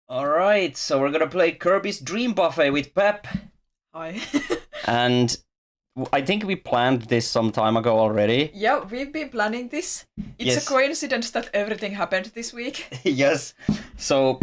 Alright, so we're gonna play Kirby's Dream Buffet with Pep. Hi. And I think we planned this some time ago already. Yeah, we've been planning this. It's Yes. a coincidence that everything happened this week. Yes. So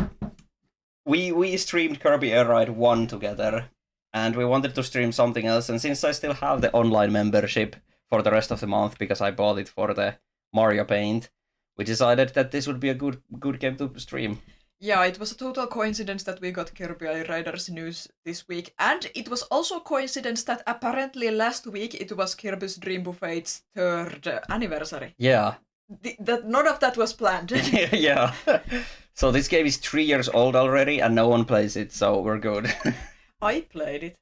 we streamed Kirby Air Ride 1 together, and we wanted to stream something else, and since I still have the online membership for the rest of the month because I bought it for the Mario Paint, we decided that this would be a good game to stream. Yeah, it was a total coincidence that we got Kirby Air Riders news this week, and it was also a coincidence that apparently last week it was Kirby's Dream Buffet's 3rd anniversary. Yeah. That none of that was planned. Yeah. So this game is 3 years old already, and no one plays it, so we're good. I played it.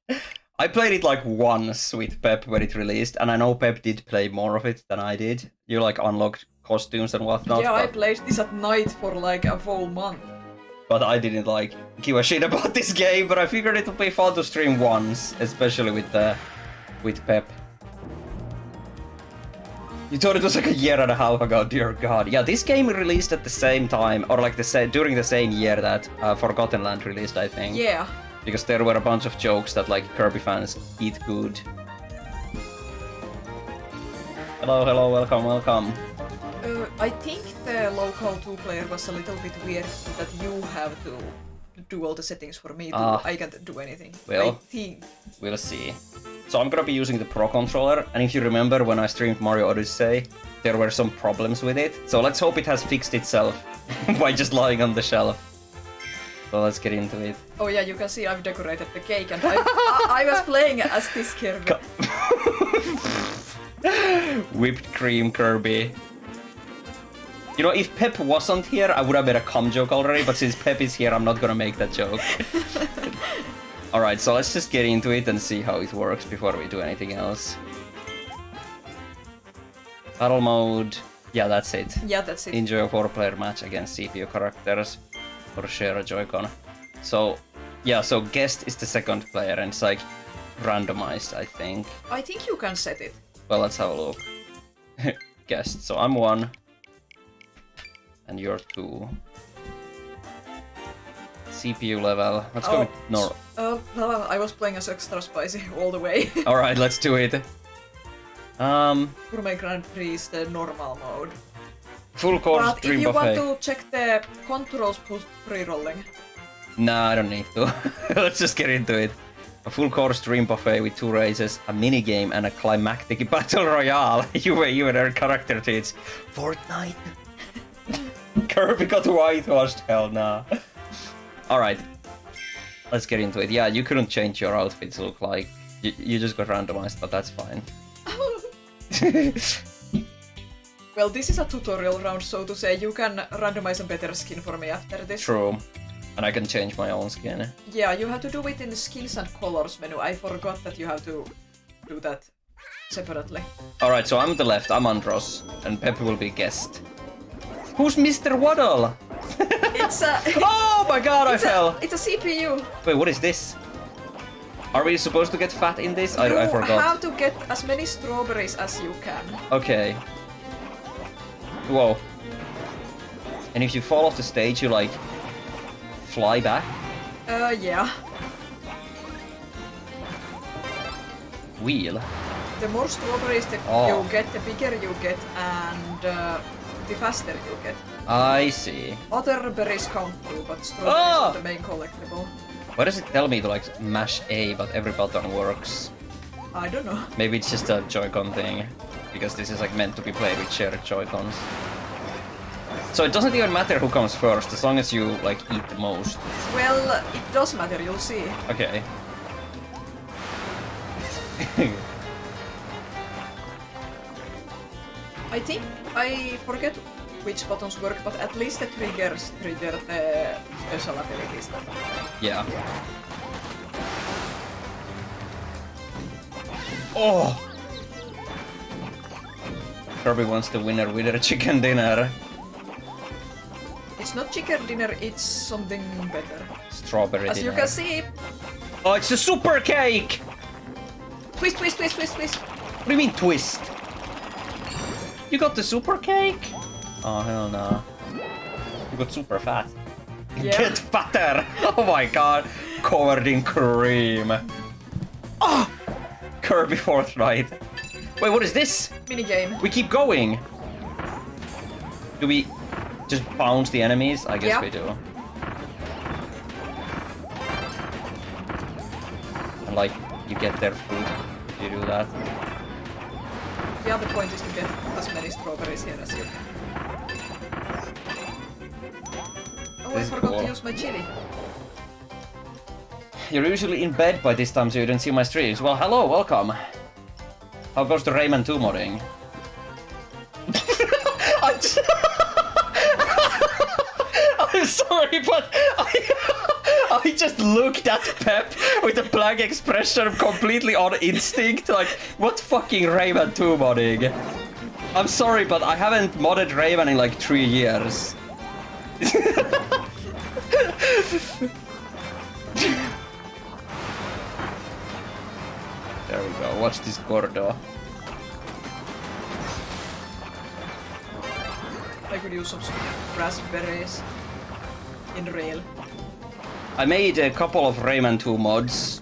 I played it like once with Pep when it released, and I know Pep did play more of it than I did. You like unlocked costumes and whatnot. Yeah, but... I played this at night for like a full month. But I didn't like give a shit about this game, but I figured it would be fun to stream once, especially with Pep. You thought it was like a year and a half ago, dear god. Yeah, this game released at the same time, or like during the same year that Forgotten Land released, I think. Yeah. Because there were a bunch of jokes that like Kirby fans eat good. Hello, welcome. I think the local 2-player was a little bit weird that you have to do all the settings for me. I can't do anything. Well, I think. We'll see. So I'm gonna be using the Pro Controller, and if you remember when I streamed Mario Odyssey, there were some problems with it. So let's hope it has fixed itself by just lying on the shelf. So let's get into it. Oh yeah, you can see I've decorated the cake, and I was playing as this Kirby. Whipped cream Kirby. You know, if Pep wasn't here, I would have made a cum joke already, but since Pep is here, I'm not gonna make that joke. Alright, so let's just get into it and see how it works before we do anything else. Battle mode. Yeah, that's it. Yeah, that's it. Enjoy a 4-player match against CPU characters or share a Joy-Con. So, yeah, so guest is the 2nd player and it's like randomized, I think. I think you can set it. Well, let's have a look. Guest. So I'm 1. And you're 2. CPU level. Let's go with normal. Well, I was playing as extra spicy all the way. Alright, let's do it. For my Grand Prix, the normal mode. Full course But Dream if you Buffet. want to check the controls post pre-rolling. Nah, I don't need to. Let's just get into it. A full course Dream Buffet with 2 races, a mini game, and a climactic battle royale. You and her character treats. Fortnite. Kirby got whitewashed. Hell nah. Alright. Let's get into it. Yeah, you couldn't change your outfits, look like. You just got randomized, but that's fine. Well, this is a tutorial round, so to say. You can randomize a better skin for me after this. True. And I can change my own skin. Yeah, you have to do it in the skins and colors menu. I forgot that you have to do that separately. Alright, so I'm the left, I'm Andros, and Pep will be guest. Who's Mr. Waddle? It's a... Oh my god, I fell! It's a CPU. Wait, what is this? Are we supposed to get fat in this? I You forgot. have to get as many strawberries as you can. Okay. Whoa. And if you fall off the stage, you like fly back? Yeah. Wheel. The more strawberries you get, the bigger you get, and the faster you get. I see. Other berries count too, but strawberries are the main collectible. Why does it tell me to like mash A, but every button works? I don't know. Maybe it's just a Joy-Con thing, because this is like meant to be played with shared Joy-Cons. So it doesn't even matter who comes first, as long as you like eat the most. Well, it does matter, you'll see. Okay. I think I forget which buttons work, but at least the triggers trigger the special abilities. Yeah. Oh! Kirby wants the winner with a chicken dinner. It's not chicken dinner, it's something better. Strawberry As dinner. you can see... Oh, it's a super cake! Twist, twist, twist, twist, twist! What do you mean twist? You got the super cake? Oh, hell no. You got super fat. Yeah. Get fatter! Oh my god. Covered in cream. Oh! Kirby Fortnite. Wait, what is this? Minigame. We keep going. Do we just bounce the enemies? I guess Yeah. we do. And like, you get their food if you do that. The other point is to get as many strawberries here as you can. Oh, I This is forgot cool. to use my chili. You're usually in bed by this time, so you don't see my streams. Well, hello, welcome. How goes the Rayman 2 modding? I'm sorry, but I just looked at Pep with a blank expression completely on instinct. Like, what fucking Rayman 2 modding? I'm sorry, but I haven't modded Rayman in like 3 years. There we go, watch this Gordo. I could use some raspberries in rail. I made a couple of Rayman 2 mods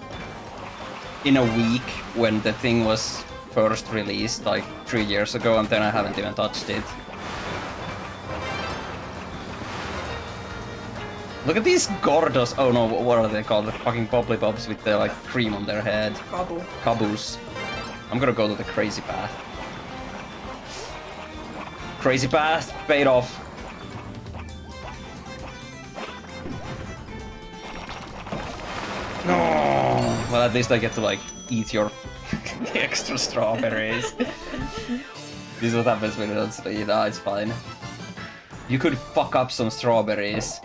in a week when the thing was first released, like 3 years ago, and then I haven't even touched it. Look at these Gordos. Oh no, what are they called? The fucking Bobbly Bobs with the like cream on their head. Kabu. Kabus. I'm gonna go to the crazy path. Crazy path, paid off. No. Well, at least I get to like eat your extra strawberries. This is what happens when you don't sleep. Ah, it's fine. You could fuck up some strawberries.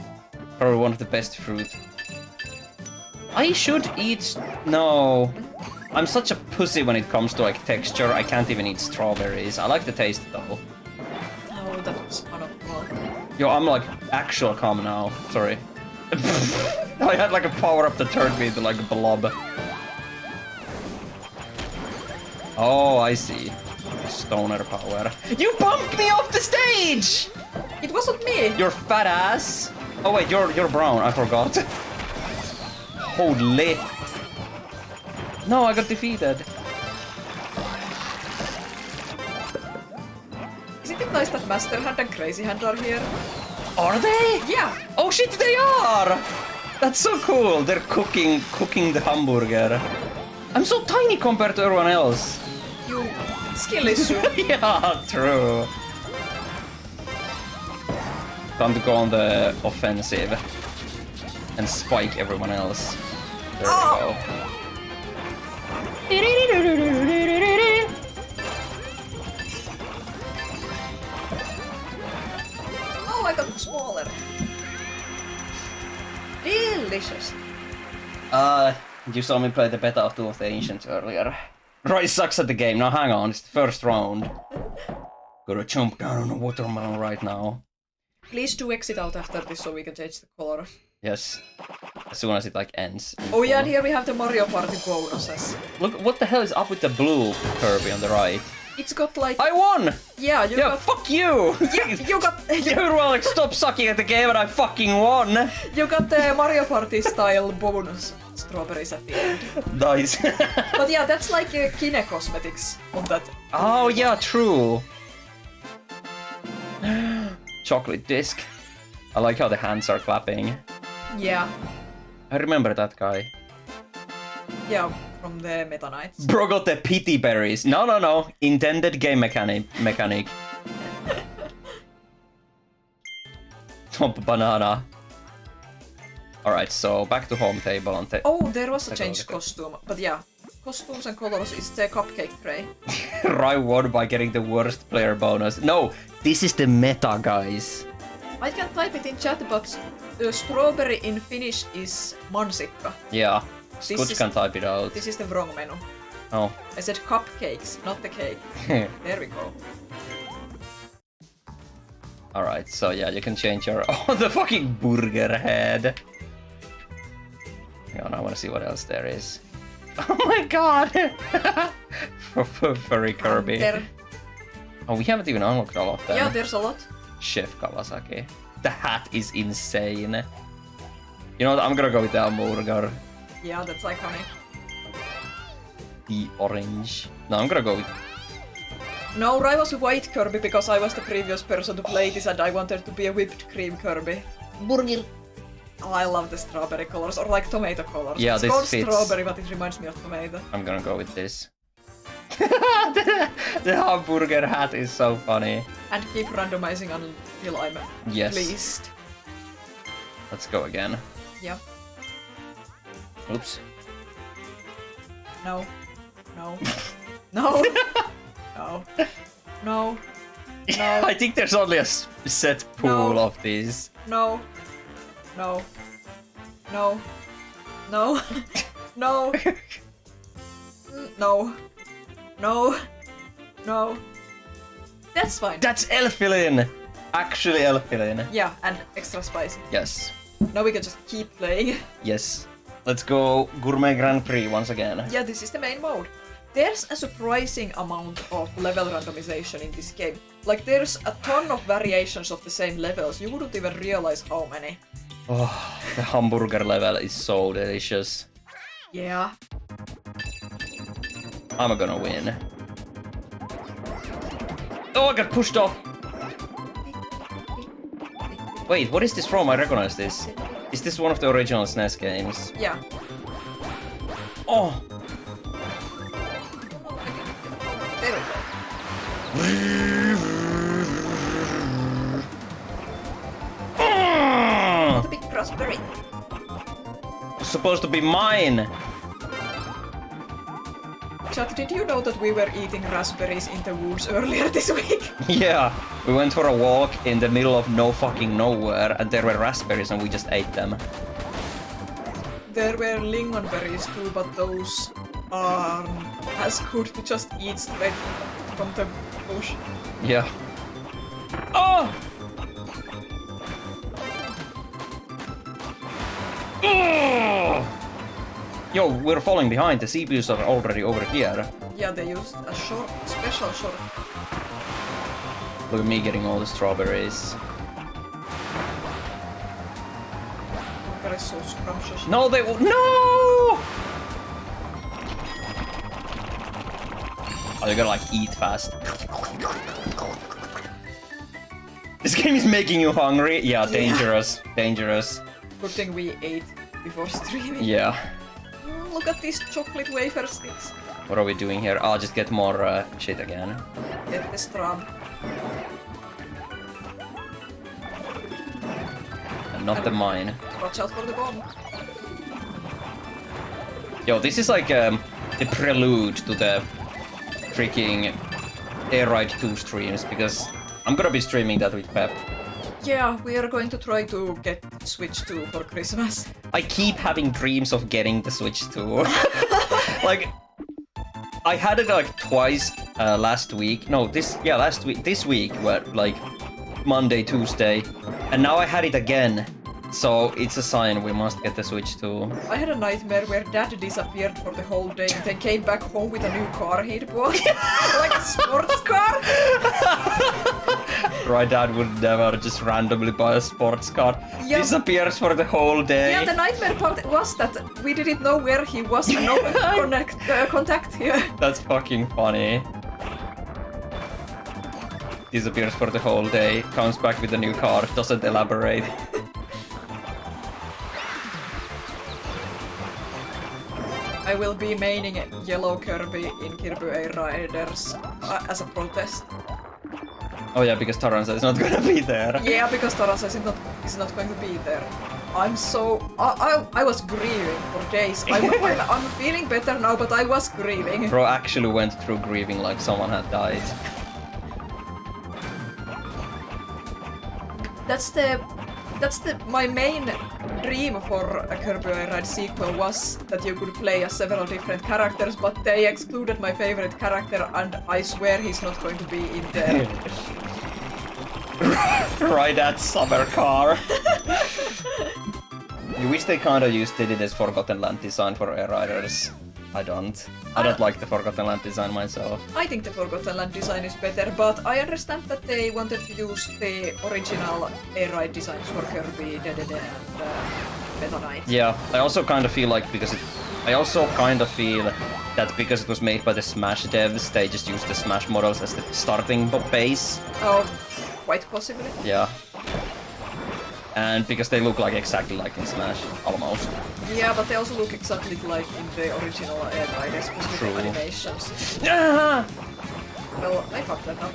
Probably one of the best fruit. I should eat... No. I'm such a pussy when it comes to like texture. I can't even eat strawberries. I like the taste though. Oh, that was unoptimal. Yo, I'm like actual calm now. Sorry. I had like a power up that turned me into like a blob. Oh, I see. Stoner power. You bumped me off the stage! It wasn't me! Your fat ass. Oh wait, you're brown. I forgot. Holy. No, I got defeated. Isn't it nice that Master Hand and Crazy Hand are here? Are they? Yeah! Oh shit, they are! That's so cool. They're cooking the hamburger. I'm so tiny compared to everyone else. You skill issue. Yeah, true. Time to go on the offensive and spike everyone else. There we go. Oh, I got smaller. Delicious. You saw me play the beta of Two of the Ancients earlier. Roy sucks at the game. Now hang on, it's the first round. Gotta jump down on a watermelon right now. Please do exit out after this so we can change the color. Yes. As soon as it like ends. Oh yeah, and here we have the Mario Party bonuses. Look, what the hell is up with the blue Kirby on the right? It's got like... I won! Yeah, you Yeah, got... fuck you! Yeah, you got... You were like, stop sucking at the game and I fucking won! You got the Mario Party style bonus strawberries at the end. Nice. But yeah, that's like Kine Cosmetics on that. Oh yeah, true. Chocolate disc. I like how the hands are clapping. Yeah. I remember that guy. Yeah, from the Meta Knights. Bro got the pity berries. No. Intended game mechanic. Top banana. Alright, so back to home table and Oh, there was a Take a changed look. costume. But yeah, costumes and colors is the cupcake tray. Rai won by getting the worst player bonus. No, this is the meta, guys. I can type it in chat, but strawberry in Finnish is mansikka. Yeah, This Scotch is- can type it out. This is the wrong menu. Oh. I said cupcakes, not the cake. There we go. Alright, so yeah, you can change your... Oh, the fucking burger head. Hang on, I wanna see what else there is. Oh my god! Furry Kirby. There. Oh, we haven't even unlocked all of them. Yeah, there's a lot. Chef Kawasaki. The hat is insane. You know what? I'm gonna go with the hamburger. Yeah, that's iconic. The orange. No, I'm gonna go with... No, I was a white Kirby because I was the previous person to play this and I wanted to be a whipped cream Kirby. Burger. Oh, I love the strawberry colors, or like tomato colors. Yeah, it's this called fits. strawberry, but it reminds me of tomato. I'm gonna go with this. the hamburger hat is so funny. And keep randomizing until I'm pleased. Let's go again. Yeah. Oops. No. No. No. No. No. No. I think there's only a set pool of these. No. No. No. No. No. No. No. No. That's fine. That's Elfilin! Actually Elfilin. Yeah, and extra spicy. Yes. Now we can just keep playing. Yes. Let's go Gourmet Grand Prix once again. Yeah, this is the main mode. There's a surprising amount of level randomization in this game. Like, there's a ton of variations of the same levels. You wouldn't even realize how many. Oh, the hamburger level is so delicious. Yeah. I'm gonna win. Oh, I got pushed off! Wait, what is this from? I recognize this. Is this one of the original SNES games? Yeah. Oh! There we go. The big raspberry. It's supposed to be mine! Chat, did you know that we were eating raspberries in the woods earlier this week? Yeah, we went for a walk in the middle of no fucking nowhere and there were raspberries and we just ate them. There were lingonberries too, but those aren't as good to just eat straight from the bush. Yeah. Oh! Oh! Yo, we're falling behind. The CPUs are already over here. Yeah, they used a special short. Look at me getting all the strawberries. That is so scrumptious. No, they no! Oh, you gotta like eat fast. This game is making you hungry. Yeah, dangerous, dangerous. Good thing we ate before streaming. Yeah. Look at these chocolate wafer sticks. What are we doing here? I'll just get more shit again. Get the straw. And not the mine. Watch out for the bomb. Yo, this is like the prelude to the freaking Air Ride 2 streams because I'm gonna be streaming that with Pep. Yeah, we are going to try to get Switch 2 for Christmas. I keep having dreams of getting the Switch 2. Like, I had it like twice last week. No, last week. This week, like Monday, Tuesday, and now I had it again. So it's a sign we must get the Switch 2. I had a nightmare where Dad disappeared for the whole day and then came back home with a new car he'd bought. Like a sports car. My dad would never just randomly buy a sports car. Yeah. Disappears for the whole day. Yeah, the nightmare part was that we didn't know where he was and no contact here. That's fucking funny. Disappears for the whole day, comes back with a new car, doesn't elaborate. I will be maining yellow Kirby in Kirby Air Riders as a protest. Oh yeah, because Taransa is not gonna be there. Yeah, because Taransa is not going to be there. I'm so... I was grieving for days. I'm feeling better now, but I was grieving. Bro actually went through grieving like someone had died. My main dream for a Kirby Air Ride sequel was that you could play as several different characters, but they excluded my favorite character and I swear he's not going to be in there. Right, that summer car. You wish they kinda used Didi's Forgotten Land design for Air Riders. I don't like the Forgotten Land design myself. I think the Forgotten Land design is better, but I understand that they wanted to use the original Air Ride designs for Kirby, and Meta Knight. Yeah, I also kind of feel like that because it was made by the Smash devs, they just used the Smash models as the starting base. Oh, quite possibly. Yeah. And because they look like exactly like in Smash, almost. Yeah, but they also look exactly like in the original I guess, with the animations. Ah! Well, I fucked that up.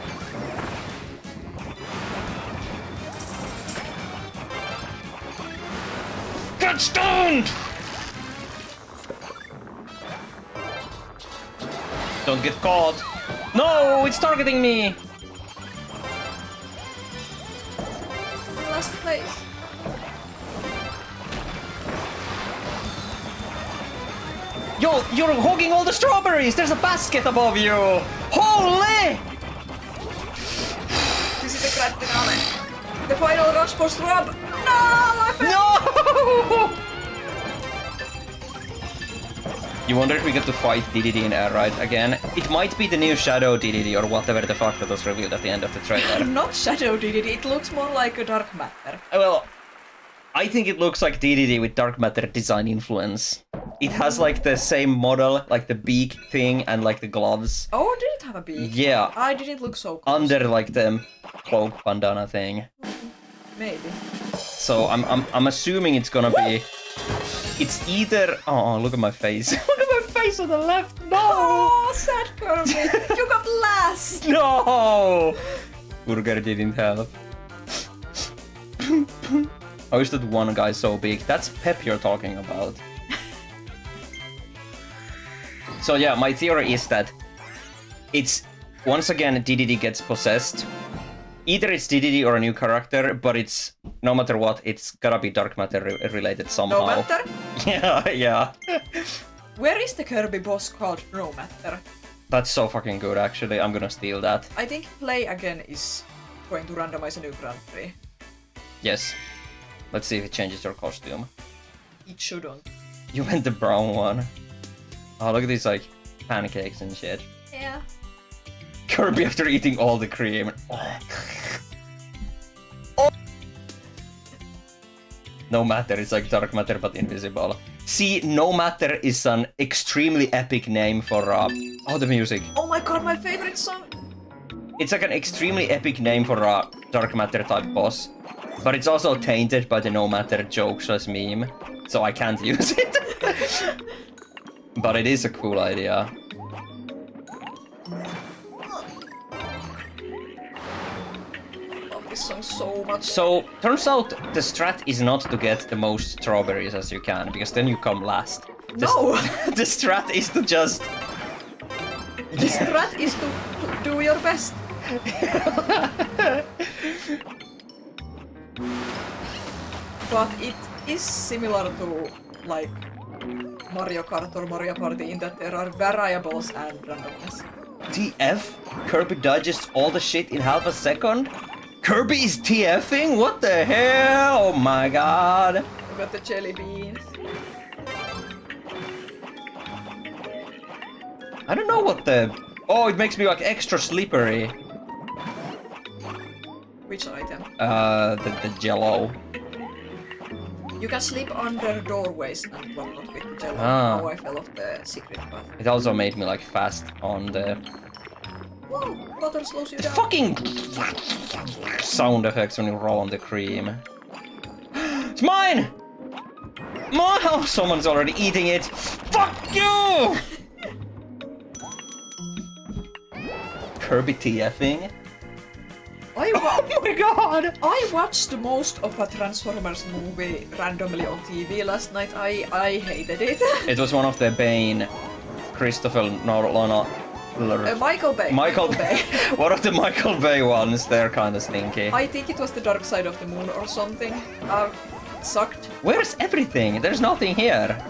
Get stoned! Don't get caught. No, it's targeting me! Last place. Yo, you're hogging all the strawberries! There's a basket above you! Holy! This is the grand finale. The final rush for Strub. No, I fell. No! You wonder if we get to fight DDD in Air Ride again? It might be the new Shadow DDD or whatever the fuck that was revealed at the end of the trailer. Not Shadow DDD, it looks more like a Dark Matter. Well, I think it looks like DDD with Dark Matter design influence. It has like the same model, like the beak thing and like the gloves. Oh, did it have a beak? Yeah. I didn't look so close. Under like the cloak bandana thing. Maybe. So I'm assuming it's gonna be. It's either. Oh, look at my face. Look at my face on the left. No. Oh, sad Kirby. You got last. No. Burger didn't help. How is that one guy so big? That's Pep you're talking about. So yeah, my theory is that it's once again DDD gets possessed. Either it's DDD or a new character, but it's no matter what, it's gotta be Dark Matter related somehow. No Matter? Yeah. Where is the Kirby boss called No Matter? That's so fucking good actually, I'm gonna steal that. I think Play Again is going to randomize a new Grand Prix. Yes. Let's see if it changes your costume. It shouldn't. You went the brown one. Oh, look at these like pancakes and shit. Yeah. Kirby after eating all the cream. Oh. No Matter, it's like Dark Matter but invisible. See, No Matter is an extremely epic name for oh, the music. Oh my god, my favorite song! It's like an extremely epic name for a Dark Matter type boss. But it's also tainted by the No Matter jokes meme. So I can't use it. But it is a cool idea. Love this song so much. So, turns out the strat is not to get the most strawberries as you can, because then you come last. No! The strat is to just... The strat is to do your best. But it is similar to, like, Mario Kart or Mario Party in that there are variables and randomness. TF? Kirby dodges all the shit in half a second? Kirby is TFing? What the hell? Oh my god. You got the jelly beans. I don't know what the... Oh, it makes me like extra slippery. Which item? The jello. You can sleep under doorways and whatnot with the jello. Ah. Oh, I fell off the secret path. It also made me like fast on the... Whoa, water slows you down. Fucking sound effects when you roll on the cream. It's mine! Mine! Oh, someone's already eating it. Fuck you! Kirby TFing? Oh my god! I watched most of a Transformers movie randomly on TV last night. I hated it. It was one of the Bane, Christopher Nolan. Michael Bay. Michael Bay. One of the Michael Bay ones. They're kind of stinky. I think it was the Dark Side of the Moon or something. Sucked. Where's everything? There's nothing here.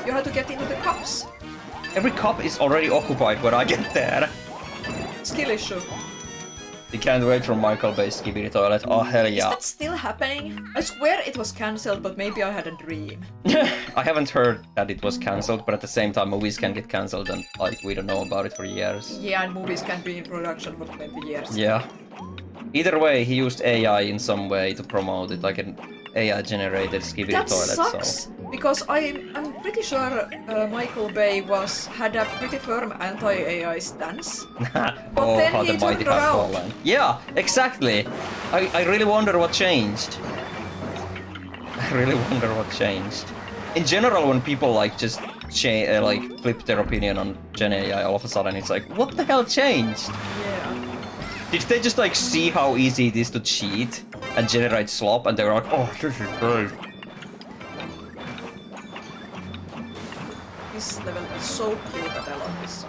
You had to get into the cups. Every cup is already occupied when I get there. Skill issue. You can't wait for Michael Bay's Skibidi Toilet. Oh, hell yeah. Is that still happening? I swear it was cancelled, but maybe I had a dream. I haven't heard that it was cancelled, but at the same time, movies can get cancelled and like we don't know about it for years. Yeah, and movies can be in production for 20 years. Yeah. Either way, he used AI in some way to promote it, like an AI-generated skibidi That toilet. sucks, So because I'm pretty sure Michael Bay had a pretty firm anti-AI stance. oh, then how he the mighty turned have around. fallen. Yeah, exactly. I really wonder what changed. I really wonder what changed. In general, when people like just like flip their opinion on Gen AI, all of a sudden it's like, what the hell changed? Yeah. Did they just like see how easy it is to cheat and generate slop, and they were like, oh, this is great. This level is so cute, that I love this.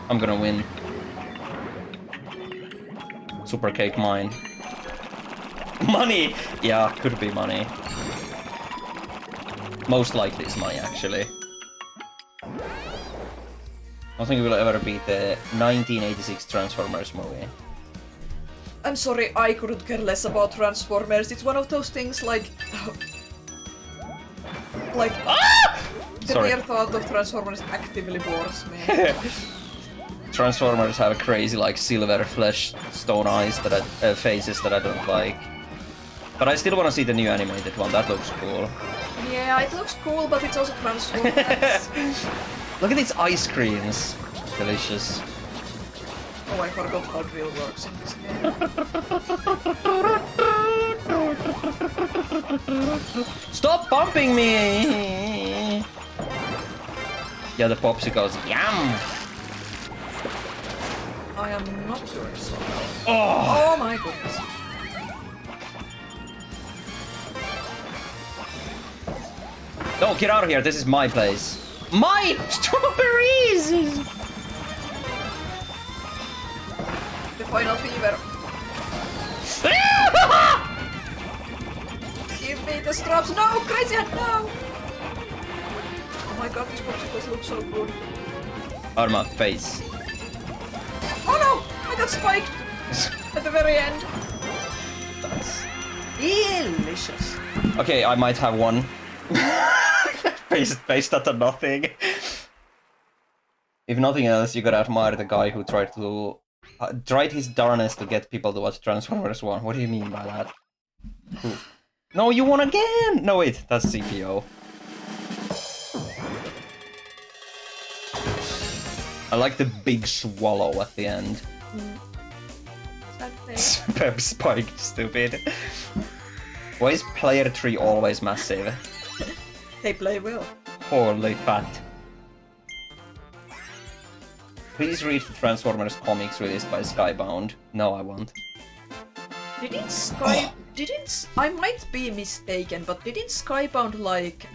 I'm gonna win. Super cake mine. Money! Yeah, could be money. Most likely it's money, actually. Nothing will ever beat the 1986 Transformers movie. I'm sorry, I couldn't care less about Transformers. It's one of those things like... like... The Sorry. mere thought of Transformers actively bores me. Transformers have crazy, like, silver flesh stone eyes that faces that I don't like. But I still want to see the new animated one. That looks cool. Yeah, it looks cool, but it's also Transformers. Look at these ice creams. Delicious. Oh, I forgot how drill works in this game. Stop bumping me! Yeah, the popsicles. Yum! I am not doing so well. Oh! Oh my goodness. No, get out of here. This is my place. My strawberries! The final fever. Give me the straps. No, crazy hat, no! Oh my god, these popsicles look so good. Arma, face. Oh no! I got spiked! At the very end. That's... Delicious. Okay, I might have one. Based out of nothing. If nothing else, you gotta admire the guy who tried his darnest to get people to watch Transformers 1. What do you mean by that? Who? No, you won again! No, wait, that's CPO. I like the big swallow at the end. Sad thing. Pep Spike, stupid. Why is player 3 always massive? They play well. Holy fat. Please read the Transformers comics released by Skybound. No, I won't. I might be mistaken, but didn't Skybound like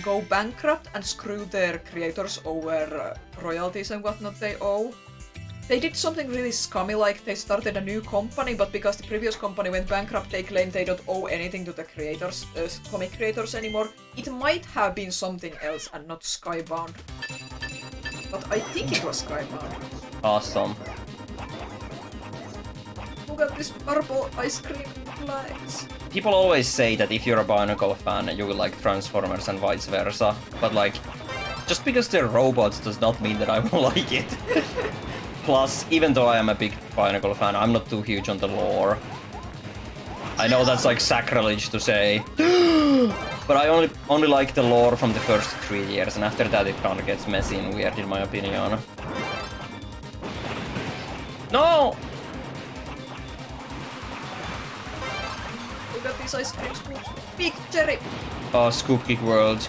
go bankrupt and screw their creators over royalties and whatnot they owe? They did something really scummy, like they started a new company, but because the previous company went bankrupt, they claim they don't owe anything to the creators, comic creators anymore. It might have been something else and not Skybound. But I think it was Skybound. Awesome. Who got this purple ice cream flags? People always say that if you're a Bionicle fan, you will like Transformers and vice versa. But like, just because they're robots does not mean that I will like it. Plus, even though I am a big Bionicle fan, I'm not too huge on the lore. I know that's like sacrilege to say. But I only like the lore from the first 3 years, and after that it kinda gets messy and weird in my opinion. No! Who got these ice cream scoops? Big cherry! Oh, Scoop Kick World.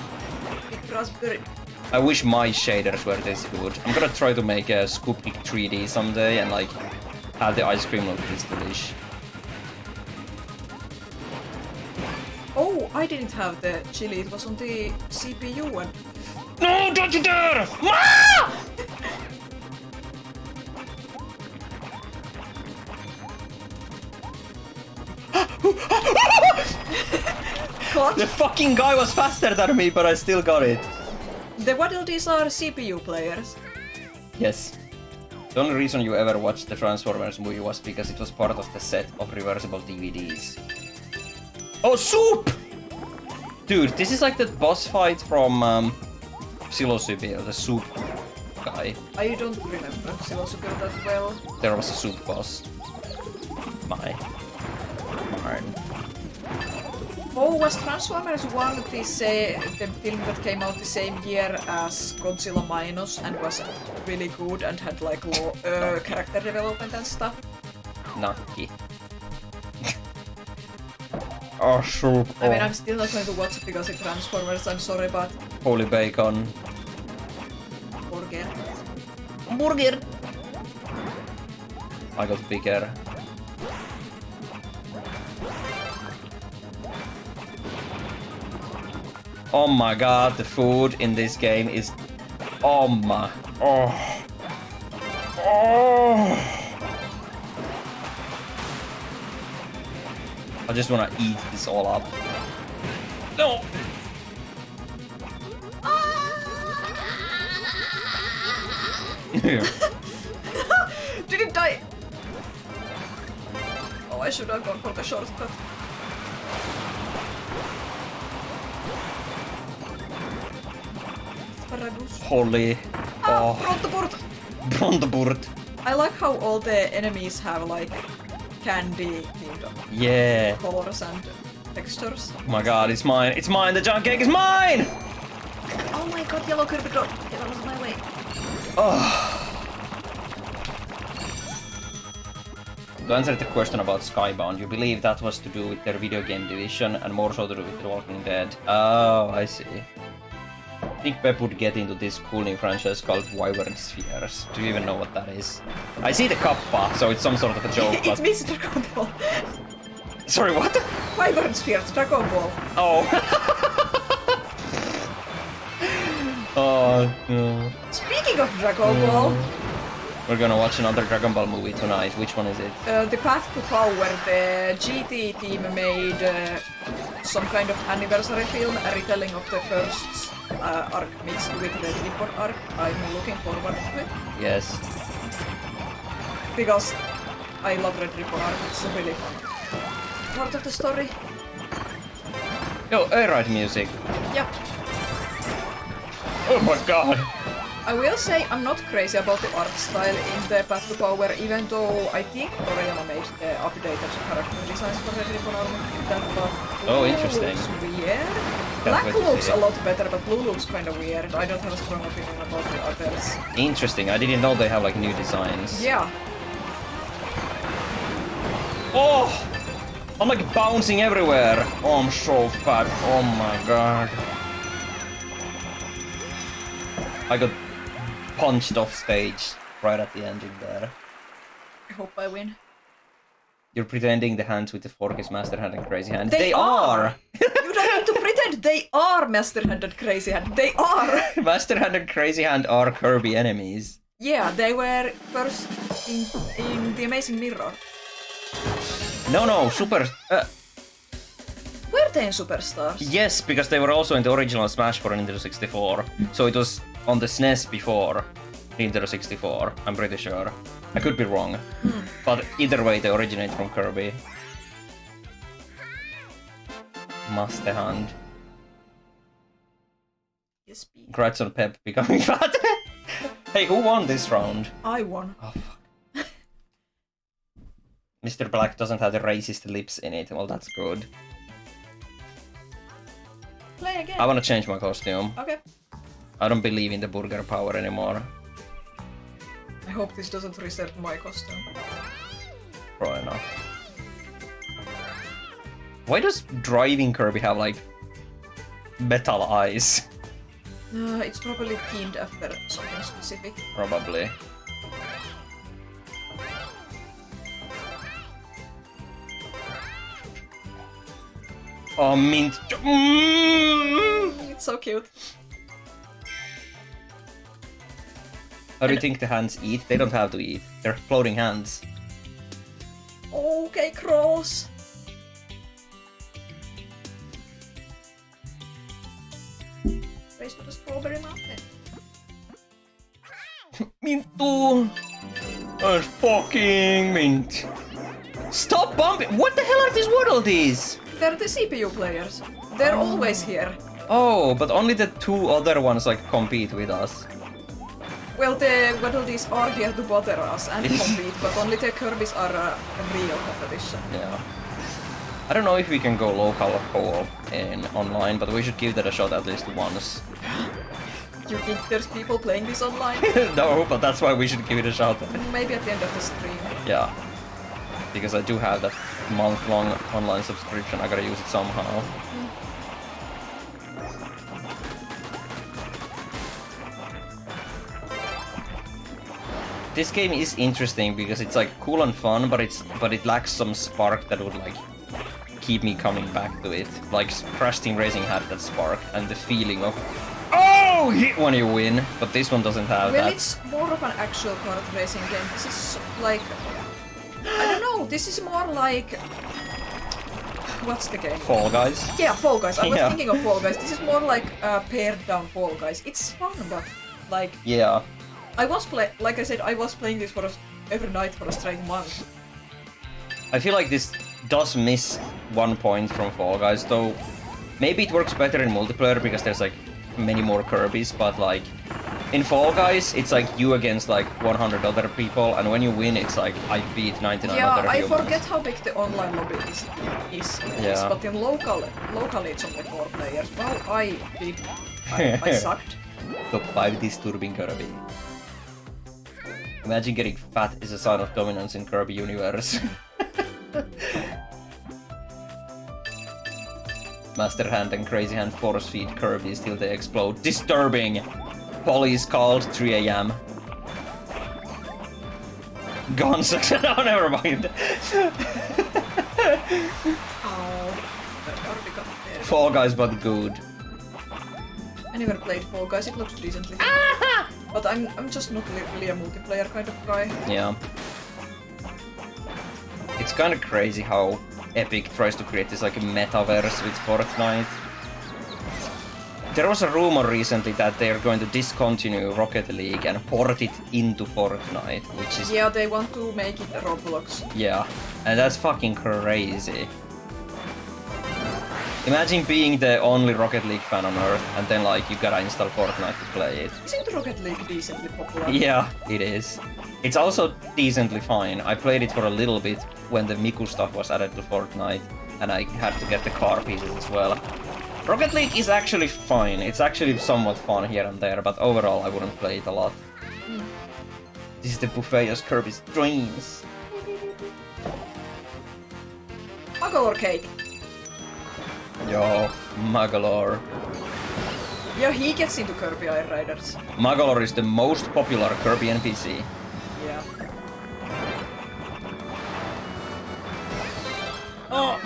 Big raspberry. I wish my shaders were this good. I'm gonna try to make a Scoop Kick 3D someday and like have the ice cream look this delish. Oh, I didn't have the chili, it was on the CPU and... No, don't you dare! Ma! Clutch! The fucking guy was faster than me, but I still got it. The Waddle-Dees are CPU players. Yes. The only reason you ever watched the Transformers movie was because it was part of the set of reversible DVDs. Oh, soup! Dude, this is like the boss fight from Psilocybe, the soup guy. I don't remember Psilocybe that well. There was a soup boss. Mine. Oh, was Transformers 1 the film that came out the same year as Godzilla Minus and was really good and had like character development and stuff? Nakki. Oh, shoot. I mean, I'm still not going to watch it because it's Transformers, I'm sorry, but... Holy bacon. Burger. Burger! I got bigger. Oh my god, the food in this game is... Oh my... Oh... Oh... I just wanna eat this all up. No! Did it die? Oh, I should have gone for the shortcut. Holy... Oh... Brontoburt! Brontoburt. I like how all the enemies have like candy themed Yeah. colors and textures. Oh my god, it's mine! It's mine! The giant cake is mine! Oh my god, yellow Kirby got get out of my way. Oh. To answer the question about Skybound, you believe that was to do with their video game division and more so to do with The Walking Dead? Oh, I see. I think Pep would get into this cool new franchise called Wyvern Spheres. Do you even know what that is? I see the kappa, so it's some sort of a joke, It but... means Dragon Ball. Sorry, what? Wyvern Spheres, Dragon Ball. Oh. Oh, no. Speaking of Dragon Ball, We're gonna watch another Dragon Ball movie tonight. Which one is it? The Path to Power, the GT team made some kind of anniversary film, a retelling of the first arc mixed with the Ribbon arc. I'm looking forward to it. Yes. Because I love Red Ribbon arc, it's really fun. Part of the story. Yo, A-Ride music. Yep. Oh my god. I will say I'm not crazy about the art style in the Path to Power, even though I think Ryemanni made the updated character designs for Red Ribbon arc. Oh, interesting. Looks weird. Can't Black wait to looks see a it. lot better, but blue looks kind of weird. I don't have a strong opinion about the others. Interesting. I didn't know they have like new designs. Yeah. Oh! I'm like bouncing everywhere. Oh, I'm so fat. Oh my god. I got punched off stage right at the ending there. I hope I win. You're pretending the hands with the fork is Master Hand and Crazy Hand. They are! are! You don't need to pretend they are Master Hand and Crazy Hand. They are! Master Hand and Crazy Hand are Kirby enemies. Yeah, they were first in The Amazing Mirror. No, Super... Were they in Superstars? yes, because they were also in the original Smash for Nintendo 64. So it was on the SNES before Nintendo 64, I'm pretty sure. I could be wrong. But either way, they originate from Kirby. Master Hand. Yes, B. Congrats on Pep becoming fat. Hey, who won this round? I won. Oh, fuck. Mr. Black doesn't have the racist lips in it. Well, that's good. Play again. I wanna change my costume. Okay. I don't believe in the burger power anymore. I hope this doesn't reset my costume. Probably not. Why does driving Kirby have like metal eyes? It's probably themed after something specific. Probably. Oh, mint. It's so cute. How do you think the hands eat? They don't have to eat. They're floating hands. Okay, Cross. Race to the Strawberry Mountain. Mintu! Oh, fucking mint. Stop bumping! What the hell are these Waddle Dees? They're the CPU players. They're always here. Oh, but only the two other ones like compete with us. Well, the Waddle-Dees are here to bother us and compete, but only the Kirbys are real competition. Yeah. I don't know if we can go local co-op in online, but we should give that a shot at least once. You think there's people playing this online? No, but that's why we should give it a shot. Maybe at the end of the stream. Yeah. Because I do have that month-long online subscription, I gotta use it somehow. This game is interesting because it's like cool and fun, but it lacks some spark that would like keep me coming back to it. Like Crash Team Racing had that spark and the feeling of oh hit when you win, but this one doesn't have that. Well, it's more of an actual kart racing game. This is like I don't know. This is more like what's the game? Fall Guys. Yeah, Fall Guys. I was Yeah. thinking of Fall Guys. This is more like pared down Fall Guys. It's fun, but like Yeah. like I said, I was playing this every night for a straight month. I feel like this does miss 1 point from Fall Guys, though maybe it works better in multiplayer because there's like many more Kirbys, but like in Fall Guys it's like you against like 100 other people, and when you win it's like I beat 99 Yeah, other I humans. forget how big the online lobby is Yeah. but in locally it's only 4 players. Well, I sucked. Top 5 disturbing Kirby. Imagine getting fat is a sign of dominance in Kirby universe. Master Hand and Crazy Hand force feed Kirby's till they explode. Disturbing! Police called 3 AM. Gone success. Oh, never mind. Oh, that already got there. Fall Guys, but good. I never played Fall Guys. It looks decently. But I'm just not really a multiplayer kind of guy. Yeah. It's kind of crazy how Epic tries to create this like a metaverse with Fortnite. There was a rumor recently that they are going to discontinue Rocket League and port it into Fortnite, which is Yeah, they want to make it a Roblox. yeah, and that's fucking crazy. Imagine being the only Rocket League fan on Earth, and then like you gotta install Fortnite to play it. Isn't Rocket League decently popular? Yeah, it is. It's also decently fine. I played it for a little bit when the Miku stuff was added to Fortnite, and I had to get the car pieces as well. Rocket League is actually fine. It's actually somewhat fun here and there, but overall I wouldn't play it a lot. This is the buffet of Kirby's dreams. Magalore cake. Yo, Magalore. Yeah, he gets into Kirby Air Riders. Magalore is the most popular Kirby NPC. Yeah. Oh.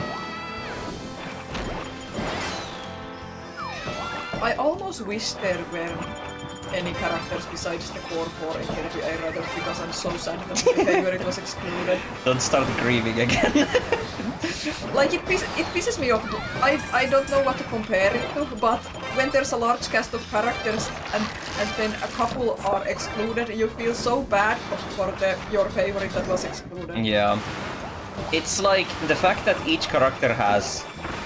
I almost wish there were any characters besides the core 4 in Kirby Air Riders because I'm so sad that my favorite was excluded. Don't start grieving again. Like it pisses me off. I don't know what to compare it to, but when there's a large cast of characters and then a couple are excluded, you feel so bad for your favorite that was excluded. Yeah. It's like the fact that each character has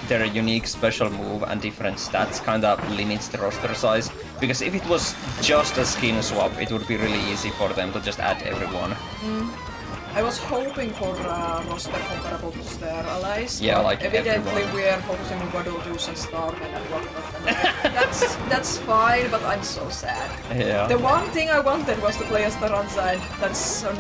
their unique special move and different stats kind of limits the roster size. Because if it was just a skin swap, it would be really easy for them to just add everyone. I was hoping for a roster comparable to their allies. Yeah, but like evidently everyone. we are focusing on Waddle-Doos and Starman and whatnot. And that's fine, but I'm so sad. Yeah. The one thing I wanted was to play as Taranza, and that's I'm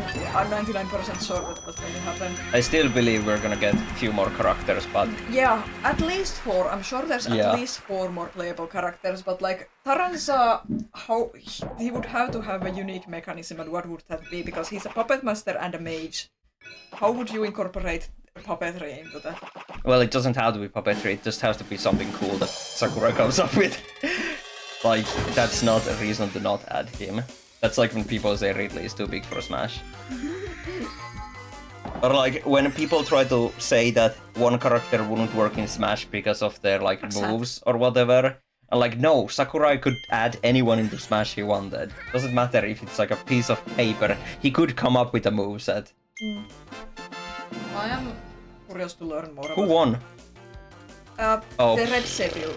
99% sure that was going to happen. I still believe we're gonna get a few more characters, but Yeah, at least 4. I'm sure there's Yeah. at least 4 more playable characters, but like Taranza, how he would have to have a unique mechanism, and what would that be? Because he's a puppet master and a mage. How would you incorporate puppetry into that? well, it doesn't have to be puppetry, it just has to be something cool that Sakura comes up with. Like, that's not a reason to not add him. That's like when people say Ridley is too big for Smash. Or like when people try to say that one character wouldn't work in Smash because of their like moves or whatever. And like, no, Sakurai could add anyone into Smash he wanted. Doesn't matter if it's like a piece of paper, he could come up with a moveset. I am curious to learn more Who about won? Oh. the Red Seville.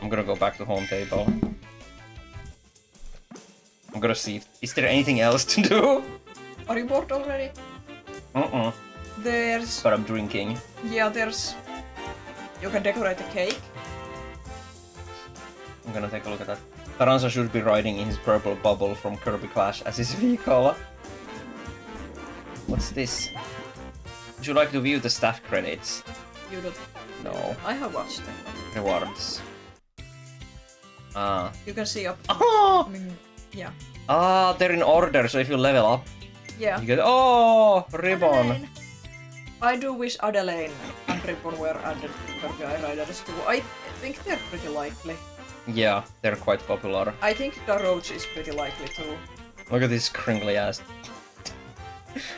I'm gonna go back to home table. I'm gonna see is there anything else to do? Are you bored already? Uh-uh. There's... But I'm drinking. Yeah, there's You can decorate the cake. I'm gonna take a look at that. Taranza should be riding in his purple bubble from Kirby Clash as his vehicle. What's this? Would you like to view the staff credits? You don't. No. I have watched them. Rewards. Ah. You can see up. Oh! I mean, yeah. Ah, they're in order, so if you level up, Yeah. you get. Oh! Ribbon! Adelaine. I do wish Adelaine and Ribbon were added to Kirby Riders too. I think they're pretty likely. Yeah, they're quite popular. I think Daroach is pretty likely too. Look at this crinkly ass.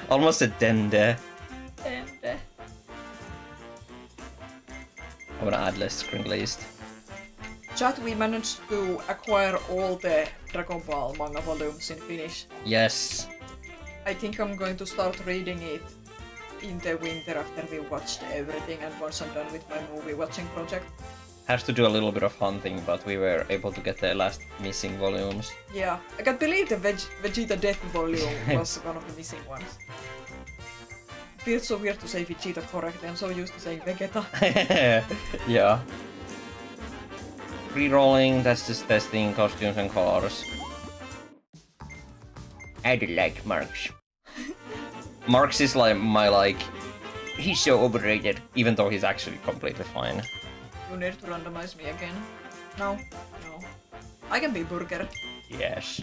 Almost a dende. And I'm gonna add less crinkliest. chat, we managed to acquire all the Dragon Ball manga volumes in Finnish. Yes. I think I'm going to start reading it in the winter after we watched everything and once I'm done with my movie watching project. Have to do a little bit of hunting, but we were able to get the last missing volumes. Yeah, I can't believe the Vegeta Death volume was one of the missing ones. Feels so weird to say Vegeta correctly, I'm so used to saying Vegeta. Yeah. Re-rolling, that's just testing costumes and colors. I do like Marks. Marks is like he's so overrated, even though he's actually completely fine. You need to randomize me again. No. No. I can be Burger. Yes.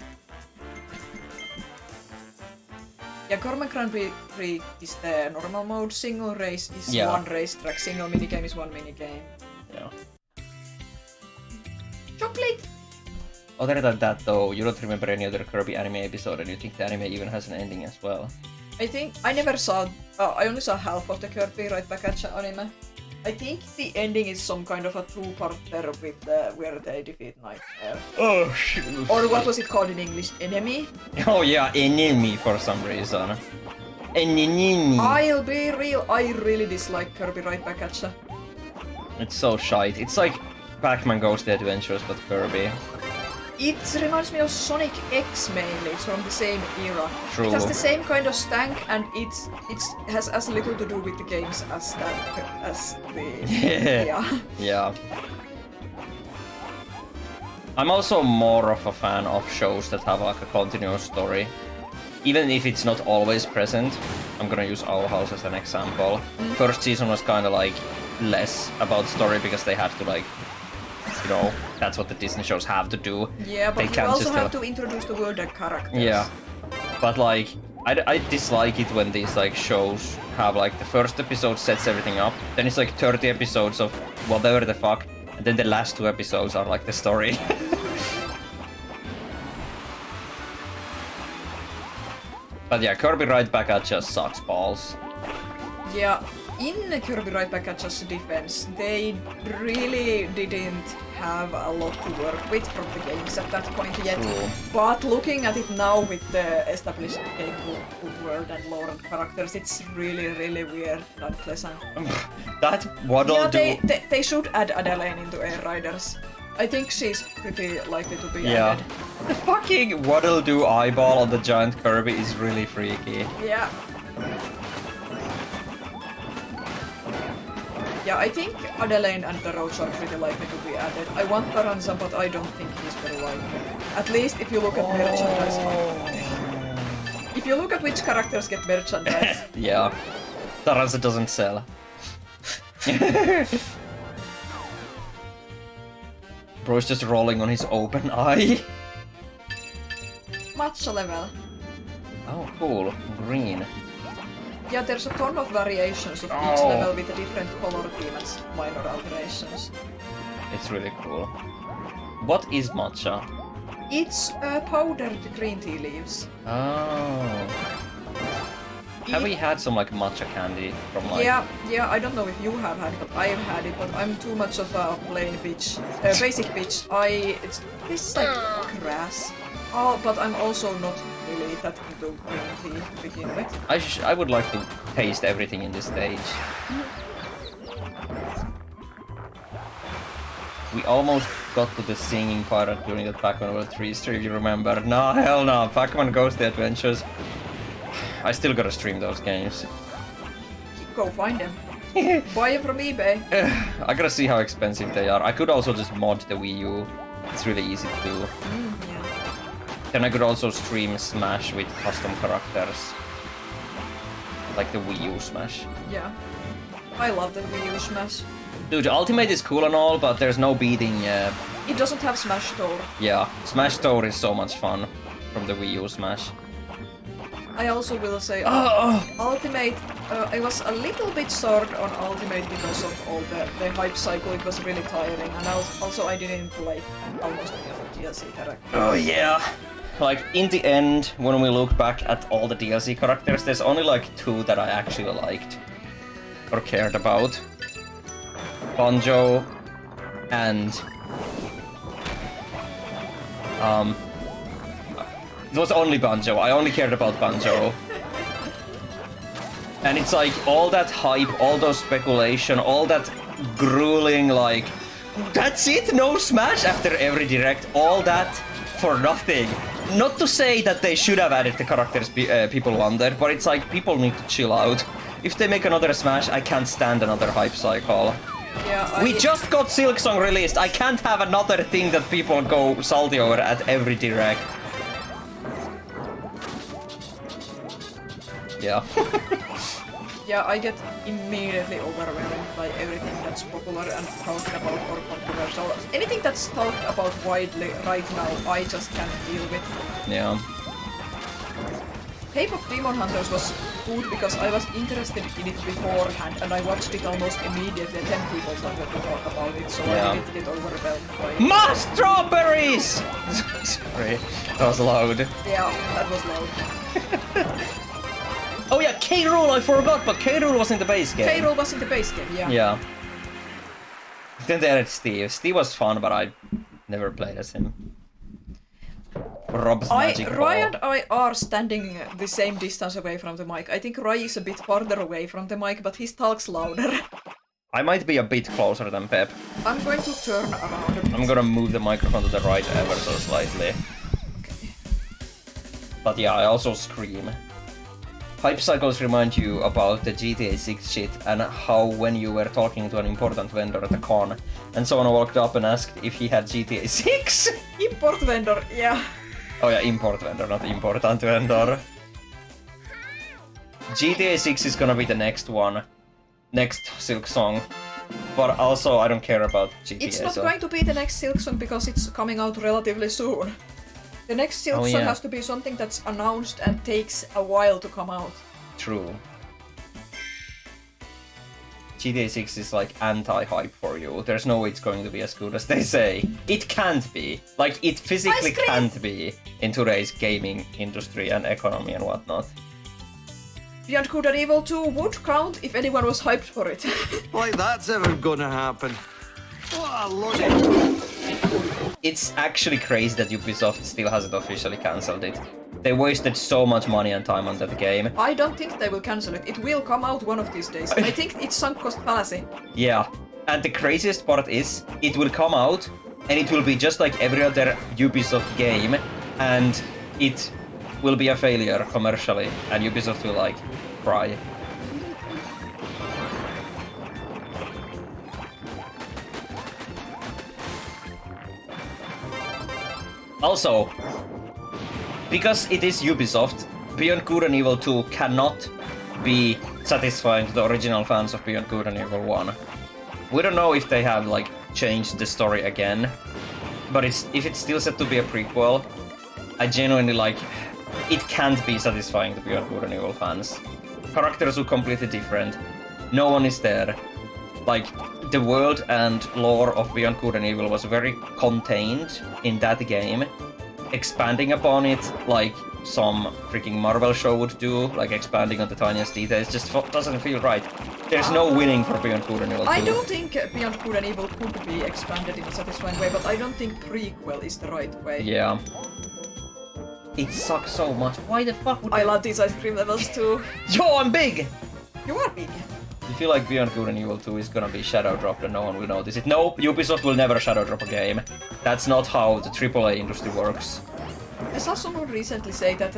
Yeah, Corman Grand Prix is the normal mode, single race is Yeah. one racetrack, single minigame is one minigame. Yeah. Chocolate! Other than that though, you don't remember any other Kirby anime episode and you think the anime even has an ending as well. I think I never saw. I only saw half of the Kirby Right Back at Ya anime. I think the ending is some kind of a two-parter with where they defeat Nightmare. Oh shit. Or what was it called in English? Enemy? Oh yeah, enemy for some reason. Enemy. I'll be real. I really dislike Kirby Right Back at Ya. It's so shite. It's like Pac-Man Goes the Adventures but Kirby. It reminds me of Sonic X mainly. It's from the same era. True. It has the same kind of stank, and it has as little to do with the games as the yeah. Yeah. I'm also more of a fan of shows that have like a continuous story. Even if it's not always present. I'm gonna use Owl House as an example. First season was kinda like less about story because they had to like, you know, that's what the Disney shows have to do. Yeah, but They you can't also just have to introduce the world and characters. Yeah. But like, I dislike it when these like shows have like the first episode sets everything up, then it's like 30 episodes of whatever the fuck, and then the last 2 episodes are like the story. But yeah, Kirby Right Back at just sucks balls. Yeah, in Kirby Right Back at Ya's defense, they really didn't have a lot to work with from the games at that point yet. True. But looking at it now with the established game world and lore and characters, it's really, really weird and unpleasant. That Waddle Yeah, Do. they should add Adelaine into Air Riders. I think she's pretty likely to be Yeah. added. The fucking Waddle Do eyeball on the giant Kirby is really freaky. Yeah. Yeah, I think Adelaine and Daroach are pretty likely to be added. I want Taranza, but I don't think he's very likely. At least if you look at merchandise. If you look at which characters get merchandise. Yeah. Taranza doesn't sell. Bro's just rolling on his open eye. Matcha level. Oh, cool. Green. Yeah, there's a ton of variations of each Oh. level with a different color theme and minor alterations. It's really cool. What is matcha? It's powdered green tea leaves. Oh. Have we had some like matcha candy from like... Yeah, I don't know if you have had it, but I've had it, but I'm too much of a plain bitch. Basic bitch. It's this like grass. Oh, but I'm also not really that into green tea to begin with. I would like to taste everything in this stage. We almost got to the singing pirate during the Pac-Man World 3 stream, you remember? No, hell no, Pac-Man Goes the Adventures. I still gotta stream those games. Go find them. Buy them from eBay. I gotta see how expensive they are. I could also just mod the Wii U. It's really easy to do. Yeah. Then I could also stream Smash with custom characters. Like the Wii U Smash. Yeah. I love the Wii U Smash. Dude, Ultimate is cool and all, but there's no beating... It doesn't have Smash Tour. Yeah, Smash Tour is so much fun from the Wii U Smash. I also will say Ultimate, I was a little bit sore on Ultimate because of all the hype cycle. It was really tiring, and also I didn't play almost any of the DLC characters. Oh yeah. Like, in the end, when we look back at all the DLC characters, there's only like 2 that I actually liked. Or cared about. Banjo and... It was only Banjo. I only cared about Banjo. And it's like, all that hype, all those speculation, all that grueling, like... That's it? No Smash? After every direct, all that for nothing. Not to say that they should have added the characters people wanted, but it's like, people need to chill out. If they make another Smash, I can't stand another hype cycle. Yeah, We just got Silksong released. I can't have another thing that people go salty over at every direct. Yeah. Yeah, I get immediately overwhelmed by everything that's popular and talked about or controversial. Anything that's talked about widely right now, I just can't deal with. Yeah. K-pop Demon Hunters was good because I was interested in it beforehand and I watched it almost immediately and 10 people started to talk about it, so Yeah. I didn't get overwhelmed by it. My strawberries! Sorry, that was loud. Yeah, that was loud. Oh yeah, K. Rool, I forgot, but K. Rool was in the base game. K-Rool was in the base game, yeah. Yeah. Then they added Steve. Steve was fun, but I never played as him. Rob's magic ball. Rai and I are standing the same distance away from the mic. I think Rai is a bit farther away from the mic, but he talks louder. I might be a bit closer than Pep. I'm going to turn around a bit. I'm gonna move the microphone to the right ever so slightly. Okay. But yeah, I also scream. Hype cycles remind you about the GTA 6 shit and how when you were talking to an important vendor at a con and someone walked up and asked if he had GTA 6? Import vendor, yeah. Oh yeah, import vendor, not important vendor. GTA 6 is gonna be the next one. Next Silksong. But also, I don't care about GTA. It's not going to be the next Silksong because it's coming out relatively soon. The next Silksong yeah. has to be something that's announced and takes a while to come out. True. GTA 6 is like anti-hype for you. There's no way it's going to be as good as they say. It can't be. Like, it physically can't be in today's gaming industry and economy and whatnot. Beyond Good and Evil 2 would count if anyone was hyped for it. Like that's ever gonna happen. What a load. It's actually crazy that Ubisoft still hasn't officially cancelled it. They wasted so much money and time on that game. I don't think they will cancel it. It will come out one of these days. I think it's sunk cost fallacy. Yeah, and the craziest part is, it will come out, and it will be just like every other Ubisoft game, and it will be a failure commercially, and Ubisoft will like, cry. Also, because it is Ubisoft, Beyond Good and Evil 2 cannot be satisfying to the original fans of Beyond Good and Evil 1. We don't know if they have like changed the story again, but if it's still set to be a prequel, I genuinely like, it can't be satisfying to Beyond Good and Evil fans. Characters are completely different, no one is there. Like, the world and lore of Beyond Good and Evil was very contained in that game. Expanding upon it, like some freaking Marvel show would do, like expanding on the tiniest details, just doesn't feel right. There's no winning for Beyond Good and Evil 2. I don't think Beyond Good and Evil could be expanded in a satisfying way, but I don't think prequel is the right way. Yeah. It sucks so much. Why the fuck would I love these ice cream levels too. Yo, I'm big! You are big. You feel like Beyond Good and Evil 2 is gonna be shadow dropped and no one will notice it. No, Ubisoft will never shadow drop a game. That's not how the AAA industry works. I saw someone recently say that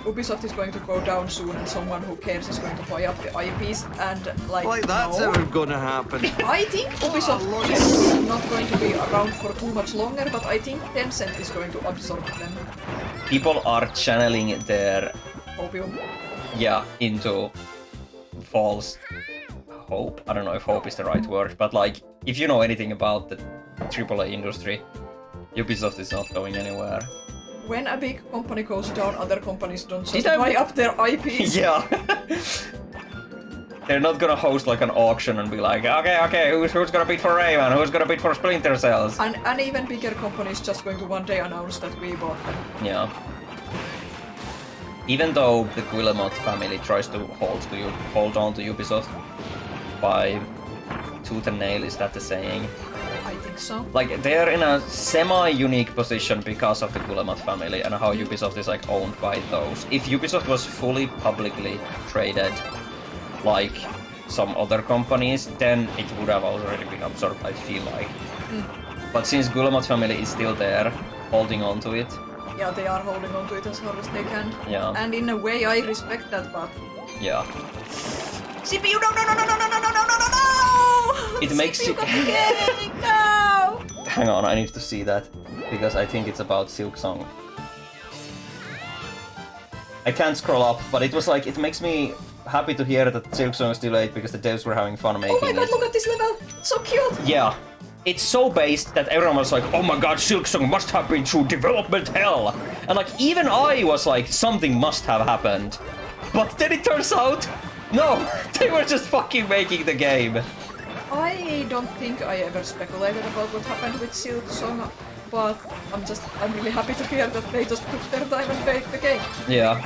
Ubisoft is going to go down soon and someone who cares is going to buy up the IPs and Like that's no. ever gonna happen. I think Ubisoft is not going to be around for too much longer, but I think Tencent is going to absorb them. People are channeling their Opium. into false hope. I don't know if hope is the right word, but like if you know anything about the AAA industry, Ubisoft is not going anywhere. When a big company goes down, other companies don't just Did I- buy up their IPs. Yeah. They're not gonna host like an auction and be like, okay, who's gonna bid for Rayman? Who's gonna bid for Splinter Cells? And even bigger companies just going to one day announce that we bought them. Yeah. Even though the Guillemot family tries to hold on to Ubisoft by tooth and nail, is that the saying? I think so. Like they're in a semi-unique position because of the Guillemot family and how Ubisoft is like owned by those. If Ubisoft was fully publicly traded, like some other companies, then it would have already been absorbed, I feel like. But since Guillemot family is still there, holding on to it, Yeah, they are holding on to it as hard as they can. yeah, And in a way, I respect that, but yeah. CPU, no! It makes CPU you- complicated, no! Hang on, I need to see that, because I think it's about Silk Song. I can't scroll up, but it was like, it makes me happy to hear that Silk Song is delayed because the devs were having fun making Oh my god, it. look at this level! It's so cute! Yeah. It's so based that everyone was like, oh my god, Silk Song must have been through development hell! And like, even I was like, something must have happened. But then it turns out, no, they were just fucking making the game. I don't think I ever speculated about what happened with Silk Song, but I'm really happy to hear that they just took their time and made the game. Yeah.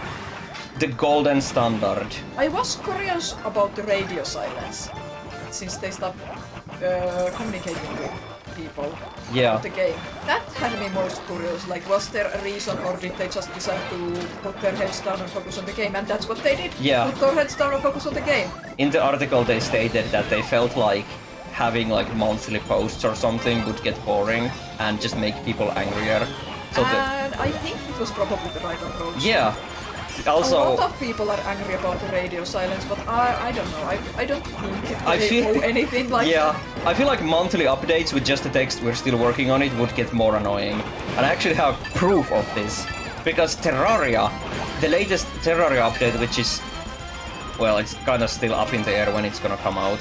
The golden standard. I was curious about the radio silence, since they stopped communicating with people Yeah. about the game. That had me most curious, like was there a reason or did they just decide to put their heads down and focus on the game? And that's what they did, Yeah. put their heads down and focus on the game. In the article they stated that they felt like having like monthly posts or something would get boring and just make people angrier. So And I think it was probably the right approach. yeah. A Also, lot of people are angry about the radio silence, but I don't know. I don't think I they feel- owe anything like yeah, I feel like monthly updates with just the text we're still working on it would get more annoying. And I actually have proof of this. Because Terraria, the latest Terraria update, which is, well, it's kind of still up in the air when it's gonna come out.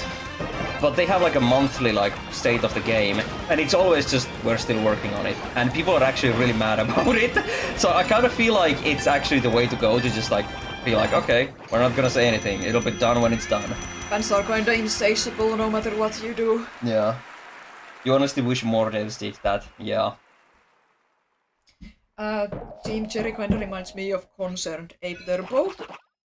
But they have like a monthly like state of the game, and it's always just we're still working on it, and people are actually really mad about it. So I kind of feel like it's actually the way to go, to just like be like, okay, we're not gonna say anything. It'll be done when it's done. Fans are kinda insatiable no matter what you do. Yeah. You honestly wish more devs did that. Yeah. Team Cherry kinda reminds me of Concerned Ape. They're both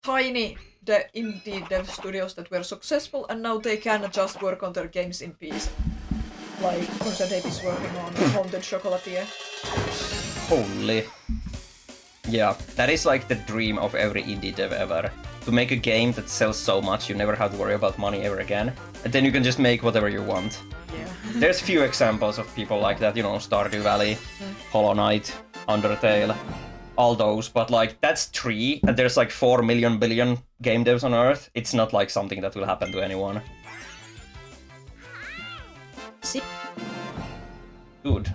tiny indie dev studios that were successful and now they can just work on their games in peace. Like Concerned Ape is working on Haunted Chocolatier. Holy. Yeah, that is like the dream of every indie dev ever. To make a game that sells so much you never have to worry about money ever again. And then you can just make whatever you want. Yeah. There's few examples of people like that, you know, Stardew Valley, Hollow Knight, Undertale, all those, but like that's 3 and there's like 4 million billion game devs on Earth. It's not like something that will happen to anyone. Good.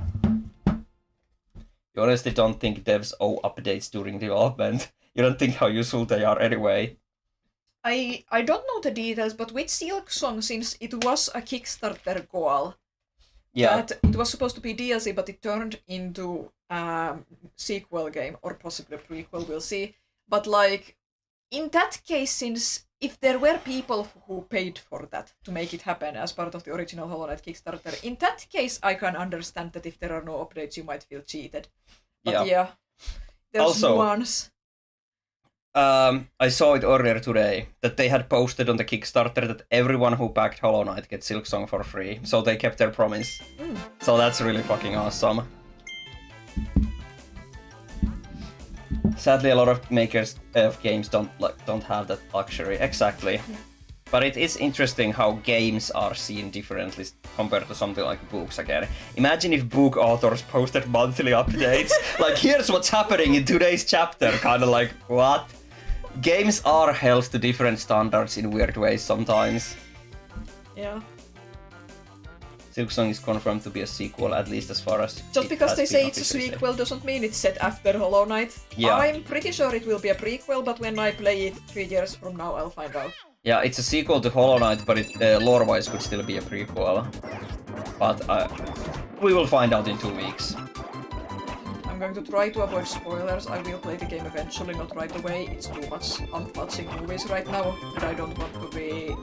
You honestly don't think devs owe updates during development? You don't think how useful they are anyway? I don't know the details, but with Silk Song, since it was a Kickstarter goal, Yeah. that it was supposed to be DLC, but it turned into sequel game, or possibly a prequel, we'll see. But like, in that case, since if there were people who paid for that to make it happen as part of the original Hollow Knight Kickstarter, in that case I can understand that if there are no updates you might feel cheated. But yeah, there's Also, nuance. I saw it earlier today that they had posted on the Kickstarter that everyone who backed Hollow Knight gets Silk Song for free, so they kept their promise. So that's really fucking awesome. Sadly, a lot of makers of games don't have that luxury. Exactly. But it is interesting how games are seen differently compared to something like books again. Imagine if book authors posted monthly updates. Like, here's what's happening in today's chapter. Kind of like, what? Games are held to different standards in weird ways sometimes. Yeah. Silksong is confirmed to be a sequel, at least as far as... Just because they say it's a sequel doesn't mean it's set after Hollow Knight. Yeah. I'm pretty sure it will be a prequel, but when I play it 3 years from now, I'll find out. Yeah, it's a sequel to Hollow Knight, but it lore-wise could still be a prequel. But we will find out in 2 weeks. I'm going to try to avoid spoilers. I will play the game eventually, not right away. It's too much. I'm watching movies right now, and I don't want to be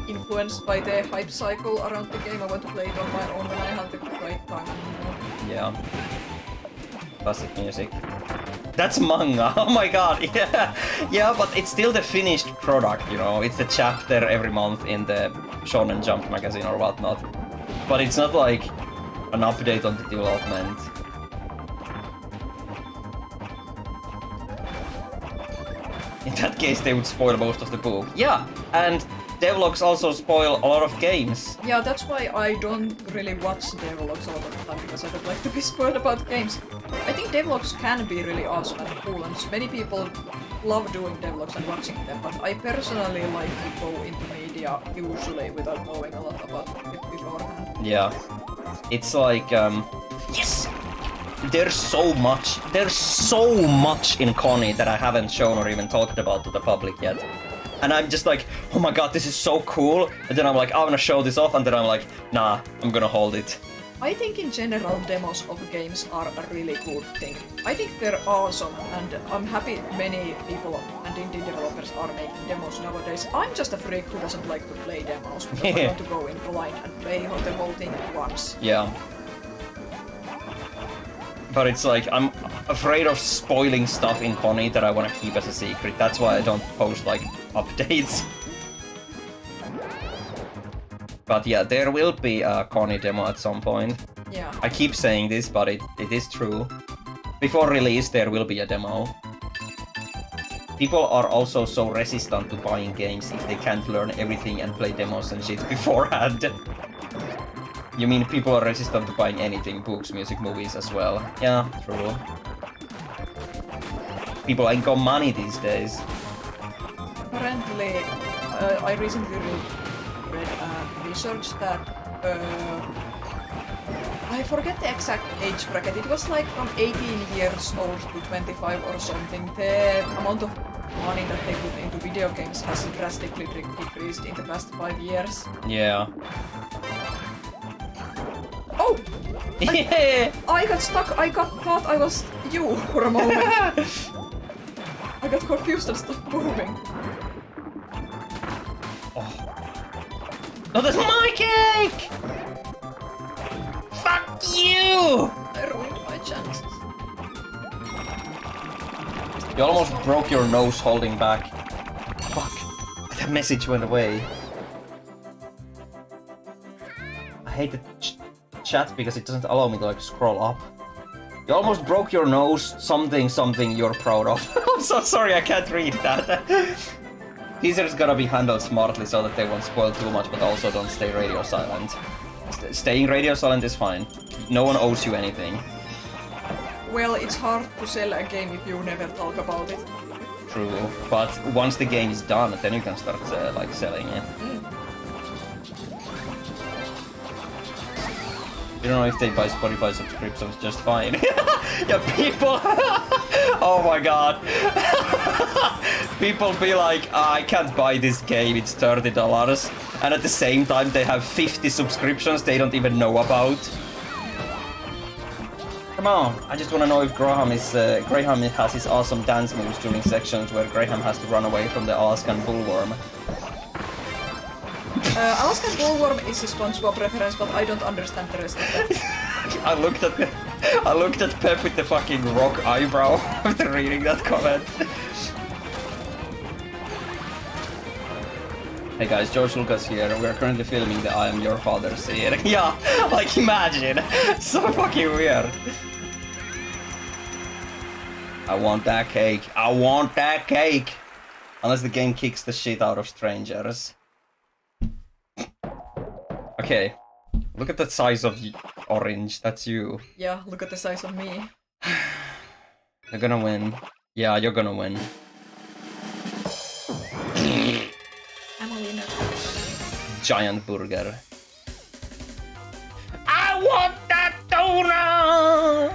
influenced by the hype cycle around the game. I want to play it on my own when I have the right time. Yeah. Classic music. That's manga! Oh my god, yeah! Yeah, but it's still the finished product, you know? It's a chapter every month in the Shonen Jump magazine or whatnot. But it's not like an update on the development. In that case, they would spoil most of the book. Yeah, and devlogs also spoil a lot of games. Yeah, that's why I don't really watch devlogs all the time, because I don't like to be spoiled about games. I think devlogs can be really awesome and cool, and many people love doing devlogs and watching them, but I personally like to go into media usually without knowing a lot about it beforehand. Yeah. It's like, yes! There's so much in Connie that I haven't shown or even talked about to the public yet. And I'm just like, oh my god, this is so cool. And then I'm like, I'm gonna show this off, and then I'm like, nah, I'm gonna hold it. I think in general demos of games are a really good thing. I think they're awesome, and I'm happy many people and indie developers are making demos nowadays. I'm just a freak who doesn't like to play demos, because I want to go in blind and play the whole thing once. Yeah. But it's like, I'm afraid of spoiling stuff in Connie that I want to keep as a secret. That's why I don't post, like, updates. But yeah, there will be a Connie demo at some point. Yeah. I keep saying this, but it is true. Before release, there will be a demo. People are also so resistant to buying games if they can't learn everything and play demos and shit beforehand. You mean people are resistant to buying anything, books, music, movies as well? Yeah, true. People ain't got money these days. Apparently, I recently read research that I forget the exact age bracket. It was like from 18 years old to 25 or something. The amount of money that they put into video games has drastically decreased in the past 5 years. Yeah. Oh! Yeah! I got stuck. Thought I was you for a moment. I got confused and stopped moving. Oh. No, that's my cake! Fuck you! I ruined my chances. You almost broke your nose holding back. Fuck. That message went away. I hate the chat because it doesn't allow me to like scroll up. You almost broke your nose, something you're proud of. I'm so sorry, I can't read that. Teasers gotta be handled smartly so that they won't spoil too much, but also don't stay radio silent. Staying radio silent is fine. No one owes you anything. Well, it's hard to sell a game if you never talk about it. True, but once the game is done, then you can start like selling it. You don't know if they buy Spotify subscriptions just fine. Yeah, people. Oh my god. People be like, I can't buy this game, it's $30. And at the same time, they have 50 subscriptions they don't even know about. Come on, I just want to know if Graham has his awesome dance moves during sections where Graham has to run away from the Alaskan bullworm. Alaskan bullworm is a SpongeBob reference, but I don't understand the rest of that. I looked at Pep with the fucking rock eyebrow after reading that comment. Hey guys, George Lucas here. We are currently filming the I Am Your Father scene. Yeah, like imagine. So fucking weird. I want that cake. I want that cake. Unless the game kicks the shit out of strangers. Okay. Look at the size of orange. That's you. Yeah, look at the size of me. You're gonna win. Yeah, you're gonna win. I'm a winner. Giant burger. I want that donut!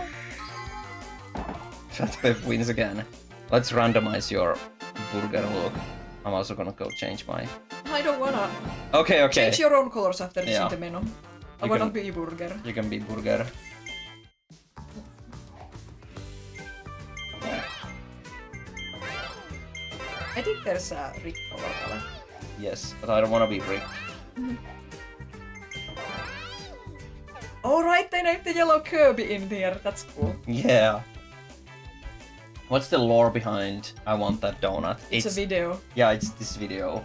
Fat Pep wins again. Let's randomize your burger look. I'm also gonna go change my... I don't wanna. Okay. Change your own colors after it's Yeah. in the menu. I You wanna can- be burger. You can be burger. I think there's a Rick color palette. Yes, but I don't wanna be Rick. Alright, they named the yellow Kirby in there. That's cool. Yeah. What's the lore behind I want that donut? It's a video. Yeah, it's this video.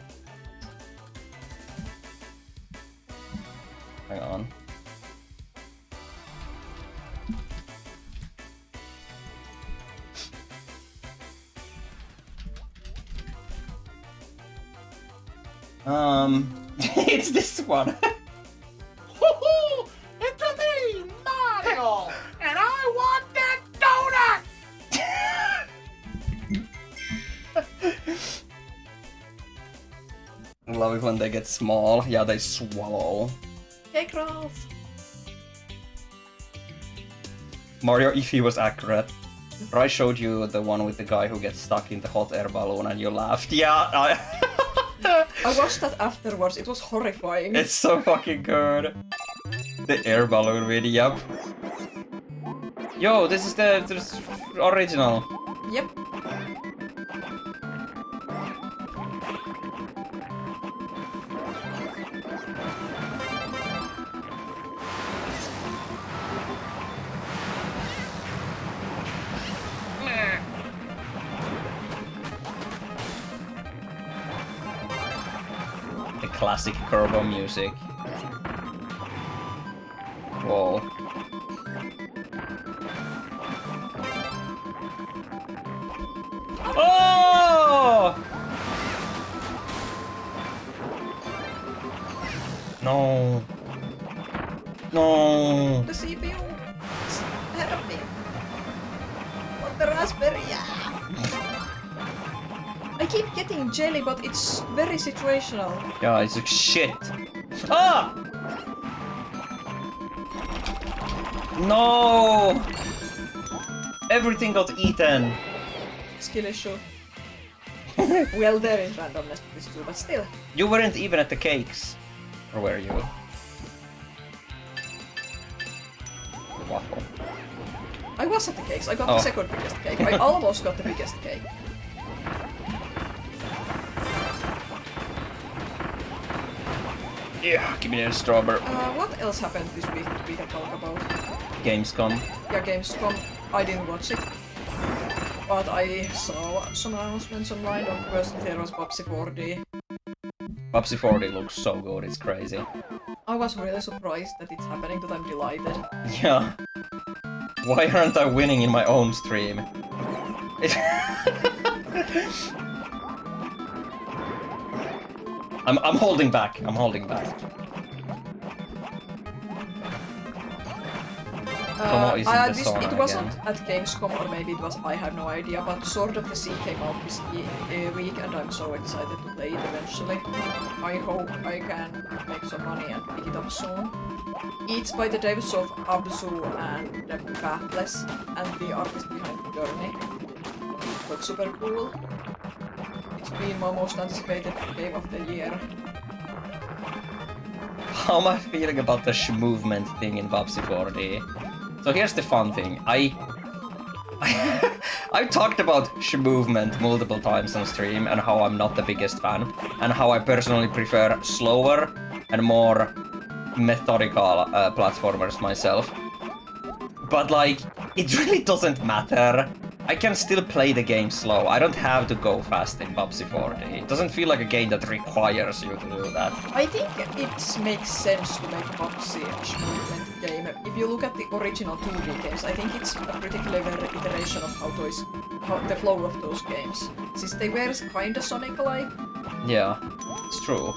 Hang on. It's this one. It's me, Mario, and I want that donut. I love it when they get small. Yeah, they swallow. Hey, Ralph. Mario, if he was accurate. I showed you the one with the guy who gets stuck in the hot air balloon and you laughed. Yeah, I watched that afterwards. It was horrifying. it's so fucking good. The air balloon video. Yo, this is the original. Yep. The classic Kirby music. Whoa. Oh! No. No. The CPU. Help me. Want the raspberry? Yeah. I keep getting jelly, but it's very situational. Yeah, it's like shit. Ah! No! Everything got eaten. Skill issue. Well, there is randomness to this too, but still. You weren't even at the cakes. Or were you? Waffle. I was at the cakes. I got Oh. the second biggest cake. I almost got the biggest cake. Yeah, give me a strawberry. What else happened this week that we can talk about? Gamescom. Yeah, Gamescom. I didn't watch it. But I saw some announcements online. First there was Popsy 4D. Popsy 40 looks so good, it's crazy. I was really surprised that it's happening, that I'm delighted. Yeah. Why aren't I winning in my own stream? I'm holding back. I'm holding back. Tomo is in the sauna It wasn't again. at Gamescom, or maybe it was, I have no idea, but Sword of the Sea came out this week and I'm so excited to play it eventually. I hope I can make some money and pick it up soon. It's by the devs of Abzu and Pathless and the artist behind Journey. Looks super cool. It's been my most anticipated game of the year. How am I feeling about the movement thing in Popsy 4D? So here's the fun thing. I've talked about movement multiple times on stream and how I'm not the biggest fan, and how I personally prefer slower and more methodical platformers myself. But like, it really doesn't matter. I can still play the game slow. I don't have to go fast in Popsy 4D. It doesn't feel like a game that requires you to do that. I think it makes sense to make a Popsy movement game. If you look at the original 2D games, I think it's a pretty clever iteration of how the flow of those games. Since they were kinda Sonic-like. Yeah, it's true.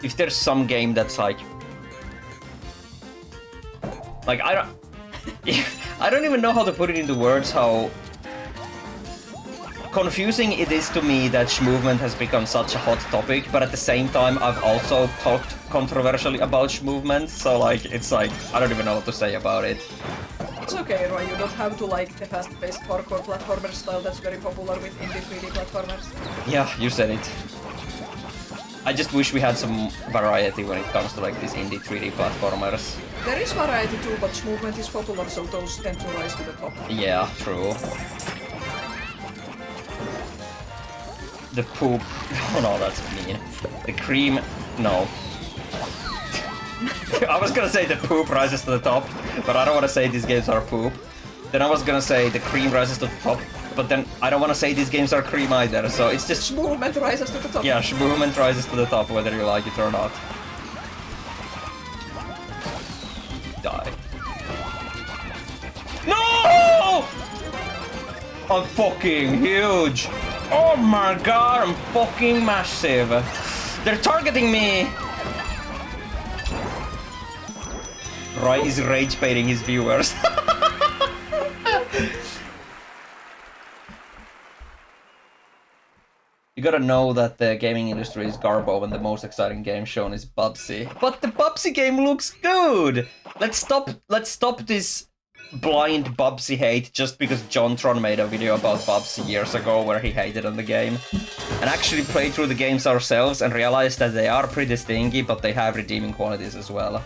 if there's some game that's like I don't I don't even know how to put it into words how confusing it is to me that movement has become such a hot topic, but at the same time I've also talked controversially about movement, so like it's like I don't even know what to say about it. It's okay, Roy, you don't have to like the fast-paced parkour platformer style that's very popular with indie 3D platformers. Yeah, you said it. I just wish we had some variety when it comes to like these indie 3D platformers. There is variety too, but movement is popular, so those tend to rise to the top. Yeah, true. The poop. Oh no, that's mean. The cream. No. I was gonna say the poop rises to the top, but I don't want to say these games are poop. Then I was gonna say the cream rises to the top, but then I don't want to say these games are cream either, so it's just... Movement rises to the top. Yeah, movement rises to the top, whether you like it or not. Die. No! I'm fucking huge! Oh my god, I'm fucking massive! They're targeting me! Roy is rage baiting his viewers. You gotta know that the gaming industry is garbo when the most exciting game shown is Bubsy. But the Bubsy game looks good! Let's stop this blind Bubsy hate just because JonTron made a video about Bubsy years ago where he hated on the game. And actually played through the games ourselves and realized that they are pretty stinky, but they have redeeming qualities as well.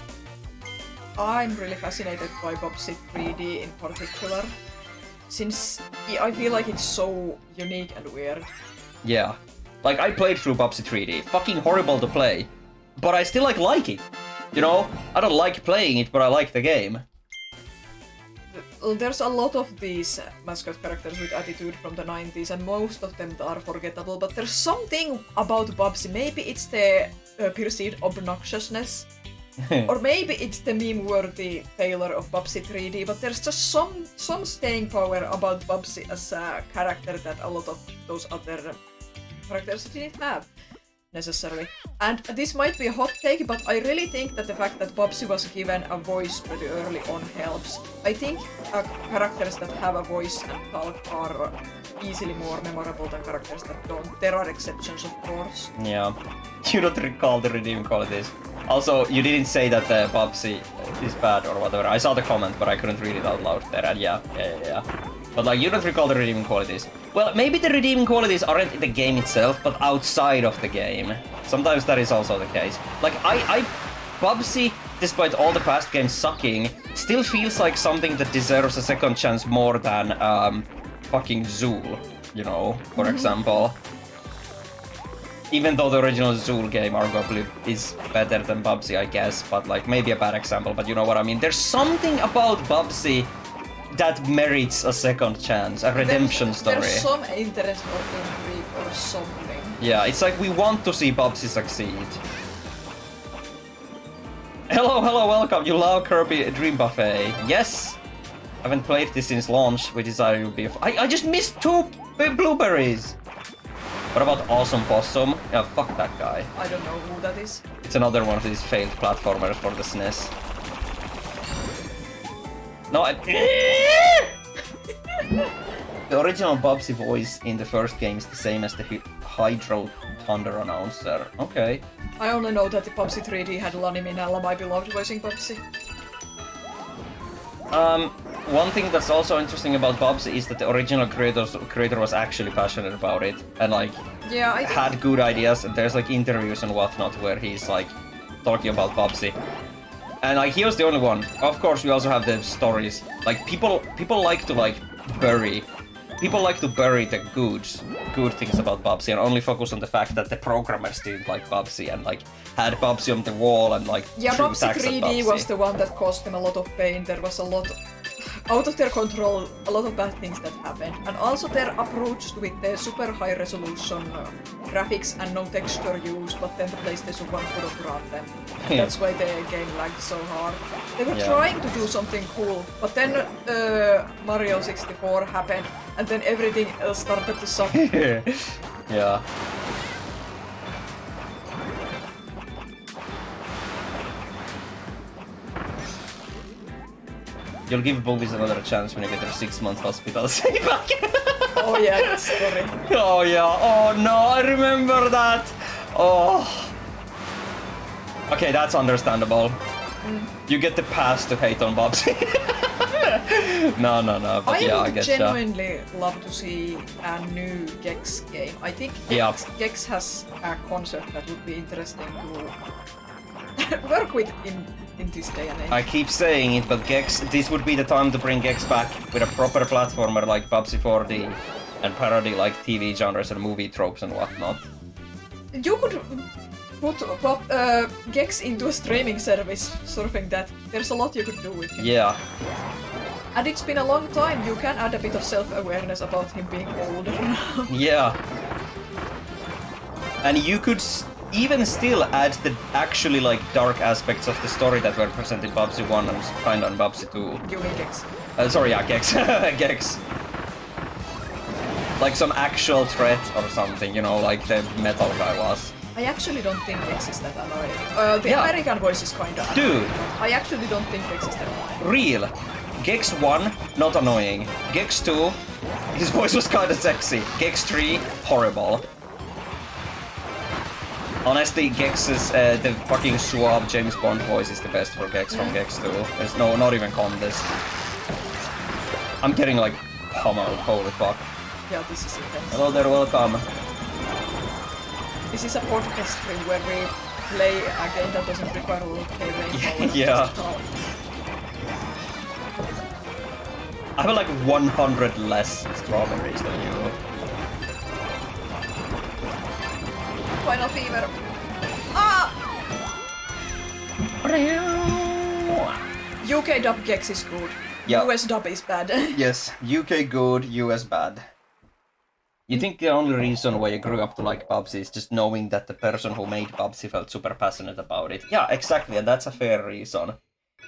I'm really fascinated by Bubsy 3D in particular, since I feel like it's so unique and weird. Yeah. Like, I played through Bubsy 3D. Fucking horrible to play. But I still like it. You know? I don't like playing it, but I like the game. There's a lot of these mascot characters with attitude from the 90s, and most of them are forgettable, but there's something about Bubsy. Maybe it's the perceived obnoxiousness, or maybe it's the meme-worthy failure of Bubsy 3D, but there's just some staying power about Bubsy as a character that a lot of those other characters didn't have, necessarily. And this might be a hot take, but I really think that the fact that Bubsy was given a voice pretty early on helps. I think characters that have a voice and talk are easily more memorable than characters that don't. There are exceptions, of course. Yeah. You don't recall the redeeming qualities. Also, you didn't say that the Bubsy is bad or whatever. I saw the comment, but I couldn't read it out loud there. And yeah. But like, you don't recall the redeeming qualities. Well, maybe the redeeming qualities aren't in the game itself, but outside of the game. Sometimes that is also the case. Like, Bubsy, despite all the past games sucking, still feels like something that deserves a second chance more than fucking Zool, you know, for example. Even though the original Zool game arguably is better than Bubsy, I guess, but like maybe a bad example, but you know what I mean. There's something about Bubsy that merits a second chance, a redemption story. There's some interest or intrigue or something. Yeah, it's like we want to see Bubsy succeed. Hello, welcome. You love Kirby Dream Buffet. Yes! I haven't played this since launch. We decided it would be I just missed 2 blueberries! What about Awesome Possum? Yeah, fuck that guy. I don't know who that is. It's another one of these failed platformers for the SNES. No, The original Bubsy voice in the first game is the same as the Hydro Thunder announcer. Okay. I only know that the Bubsy 3D had Lani Minella, my beloved, voicing Bubsy. One thing that's also interesting about Bubsy is that the original creator was actually passionate about it and like had good ideas, and there's like interviews and whatnot where he's like talking about Bubsy. And like he was the only one. Of course we also have the stories. Like people like to bury the good things about Bubsy and only focus on the fact that the programmers didn't like Bubsy and like had Bubsy on the wall and like Bubsy 3D was the one that caused them a lot of pain. There was a lot out of their control, a lot of bad things that happened. And also their approach with the super high resolution graphics and no texture used, but then the PlayStation 1 couldn't run them. That's why the game lagged so hard. They were trying to do something cool, but then Mario 64 happened, and then everything else started to suck. Yeah. You'll give movies another chance when you get their 6-month hospital stay back. Oh yeah, that story. Oh yeah, oh no, I remember that. Oh. Okay, that's understandable. You get the pass to hate on Bubsy. No, but I yeah, I would guess genuinely love to see a new Gex game. I think Gex has a concept that would be interesting to work with in this day and age. I keep saying it, but Gex, this would be the time to bring Gex back with a proper platformer like Bubsy 4D and parody like TV genres and movie tropes and whatnot. You could put Gex into a streaming service, something that there's a lot you could do with him. Yeah. And it's been a long time, you can add a bit of self-awareness about him being older now. Yeah. And you could even still add the actually like dark aspects of the story that were present in Bubsy 1 and kinda on Bubsy 2. You mean Gex? Sorry, yeah, Gex. Gex. Like some actual threat or something, you know, like the metal guy was. I actually don't think Gex is that annoying. The American voice is kinda annoying. Dude! I actually don't think Gex is that annoying. Real. Gex 1, not annoying. Gex 2, his voice was kinda sexy. Gex 3, horrible. Honestly, Gex's, the fucking suave James Bond voice is the best for Gex from Gex 2. There's not even contest. I'm getting like pummeled, holy fuck. Yeah, this is intense. Hello there, welcome. This is a podcast stream where we play a game that doesn't require a lot of rainbow. Yeah. I have like 100 less strawberries than you. Final Fever. Ah! UK dub Gex is good. Yeah. US dub is bad. Yes, UK good, US bad. You think the only reason why you grew up to like Bubsy is just knowing that the person who made Bubsy felt super passionate about it? Yeah, exactly, and that's a fair reason.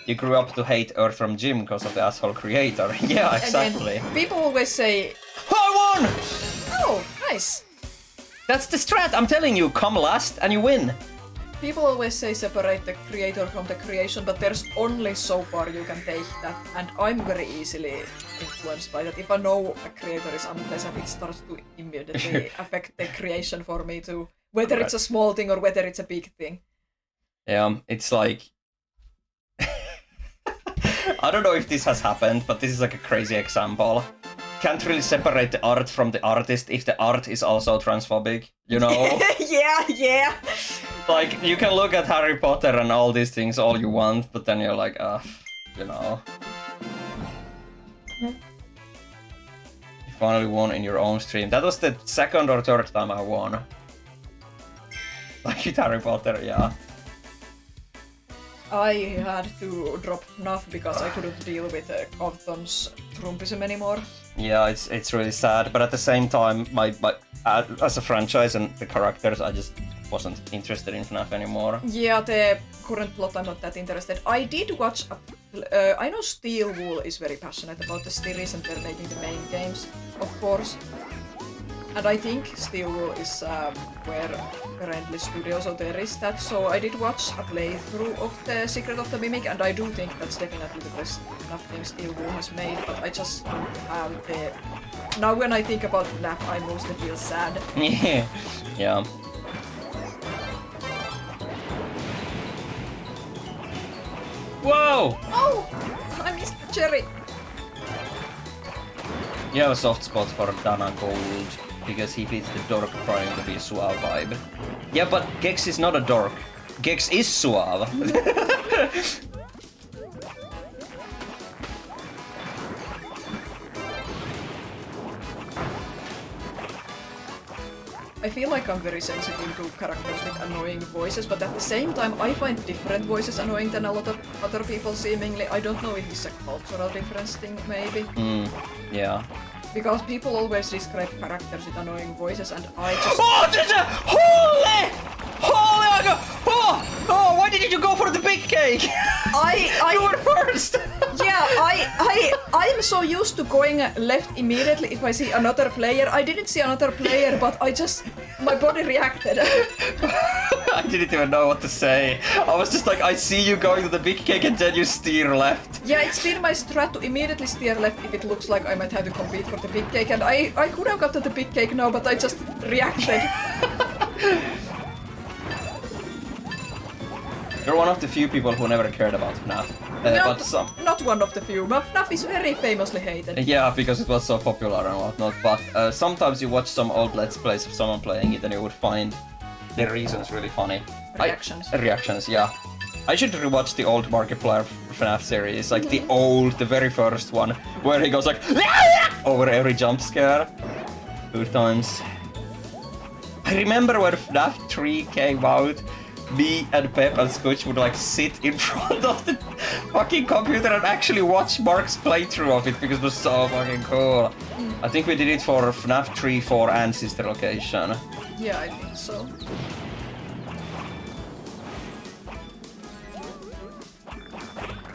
You grew up to hate Earthworm Jim because of the asshole creator. Yeah, exactly. Again, people always say, I won! oh, nice. That's the strat, I'm telling you, come last and you win. People always say separate the creator from the creation, but there's only so far you can take that, and I'm very easily influenced by that. If I know a creator is unpleasant, it starts to immediately affect the creation for me too. Whether it's a small thing or whether it's a big thing. Yeah, it's like... I don't know if this has happened, but this is like a crazy example. Can't really separate the art from the artist if the art is also transphobic, you know? Yeah. Like, you can look at Harry Potter and all these things all you want, but then you're like, you know. You finally won in your own stream. That was the second or third time I won. Like with Harry Potter, yeah. I had to drop FNAF because I couldn't deal with Compton's Trumpism anymore. Yeah, it's really sad, but at the same time, my as a franchise and the characters, I just wasn't interested in FNAF anymore. Yeah, the current plot I'm not that interested. I did watch I know Steel Wool is very passionate about the series and they're making the main games, of course. And I think Steel Wool is where currently studio, so there is that. So I did watch a playthrough of the Secret of the Mimic, and I do think that's definitely the best FNAF game Steel Wool has made, but I just don't have the... Now when I think about FNAF, I mostly feel sad. Yeah. Whoa! Oh! I missed the cherry! You have a soft spot for Dana Gold, because he fits the dork trying to be suave vibe. Yeah, but Gex is not a dork. Gex is suave. I feel like I'm very sensitive to characters with annoying voices, but at the same time I find different voices annoying than a lot of other people seemingly. I don't know if it's a cultural difference thing, maybe. Yeah. Because people always describe characters with annoying voices and I just... Oh, this is... Holy! Oh, why didn't you go for the big cake? You were first! Yeah, I'm so used to going left immediately if I see another player. I didn't see another player, but my body reacted. I didn't even know what to say. I was just like, I see you going to the big cake and then you steer left. Yeah, it's been my strat to immediately steer left if it looks like I might have to compete for the big cake, and I could have gotten the big cake now, but I just reacted. You're one of the few people who never cared about FNAF. Not one of the few, but FNAF is very famously hated. Yeah, because it was so popular and whatnot, but sometimes you watch some old Let's Plays of someone playing it and you would find the reasons really funny. Reactions, yeah. I should rewatch the old Markiplier FNAF series, like the very first one, where he goes like over every jump scare. Good times. I remember when FNAF 3 came out, me and Pep and Scooch would like sit in front of the fucking computer and actually watch Mark's playthrough of it because it was so fucking cool. I think we did it for FNAF 3, 4 and Sister Location. Yeah, I think so.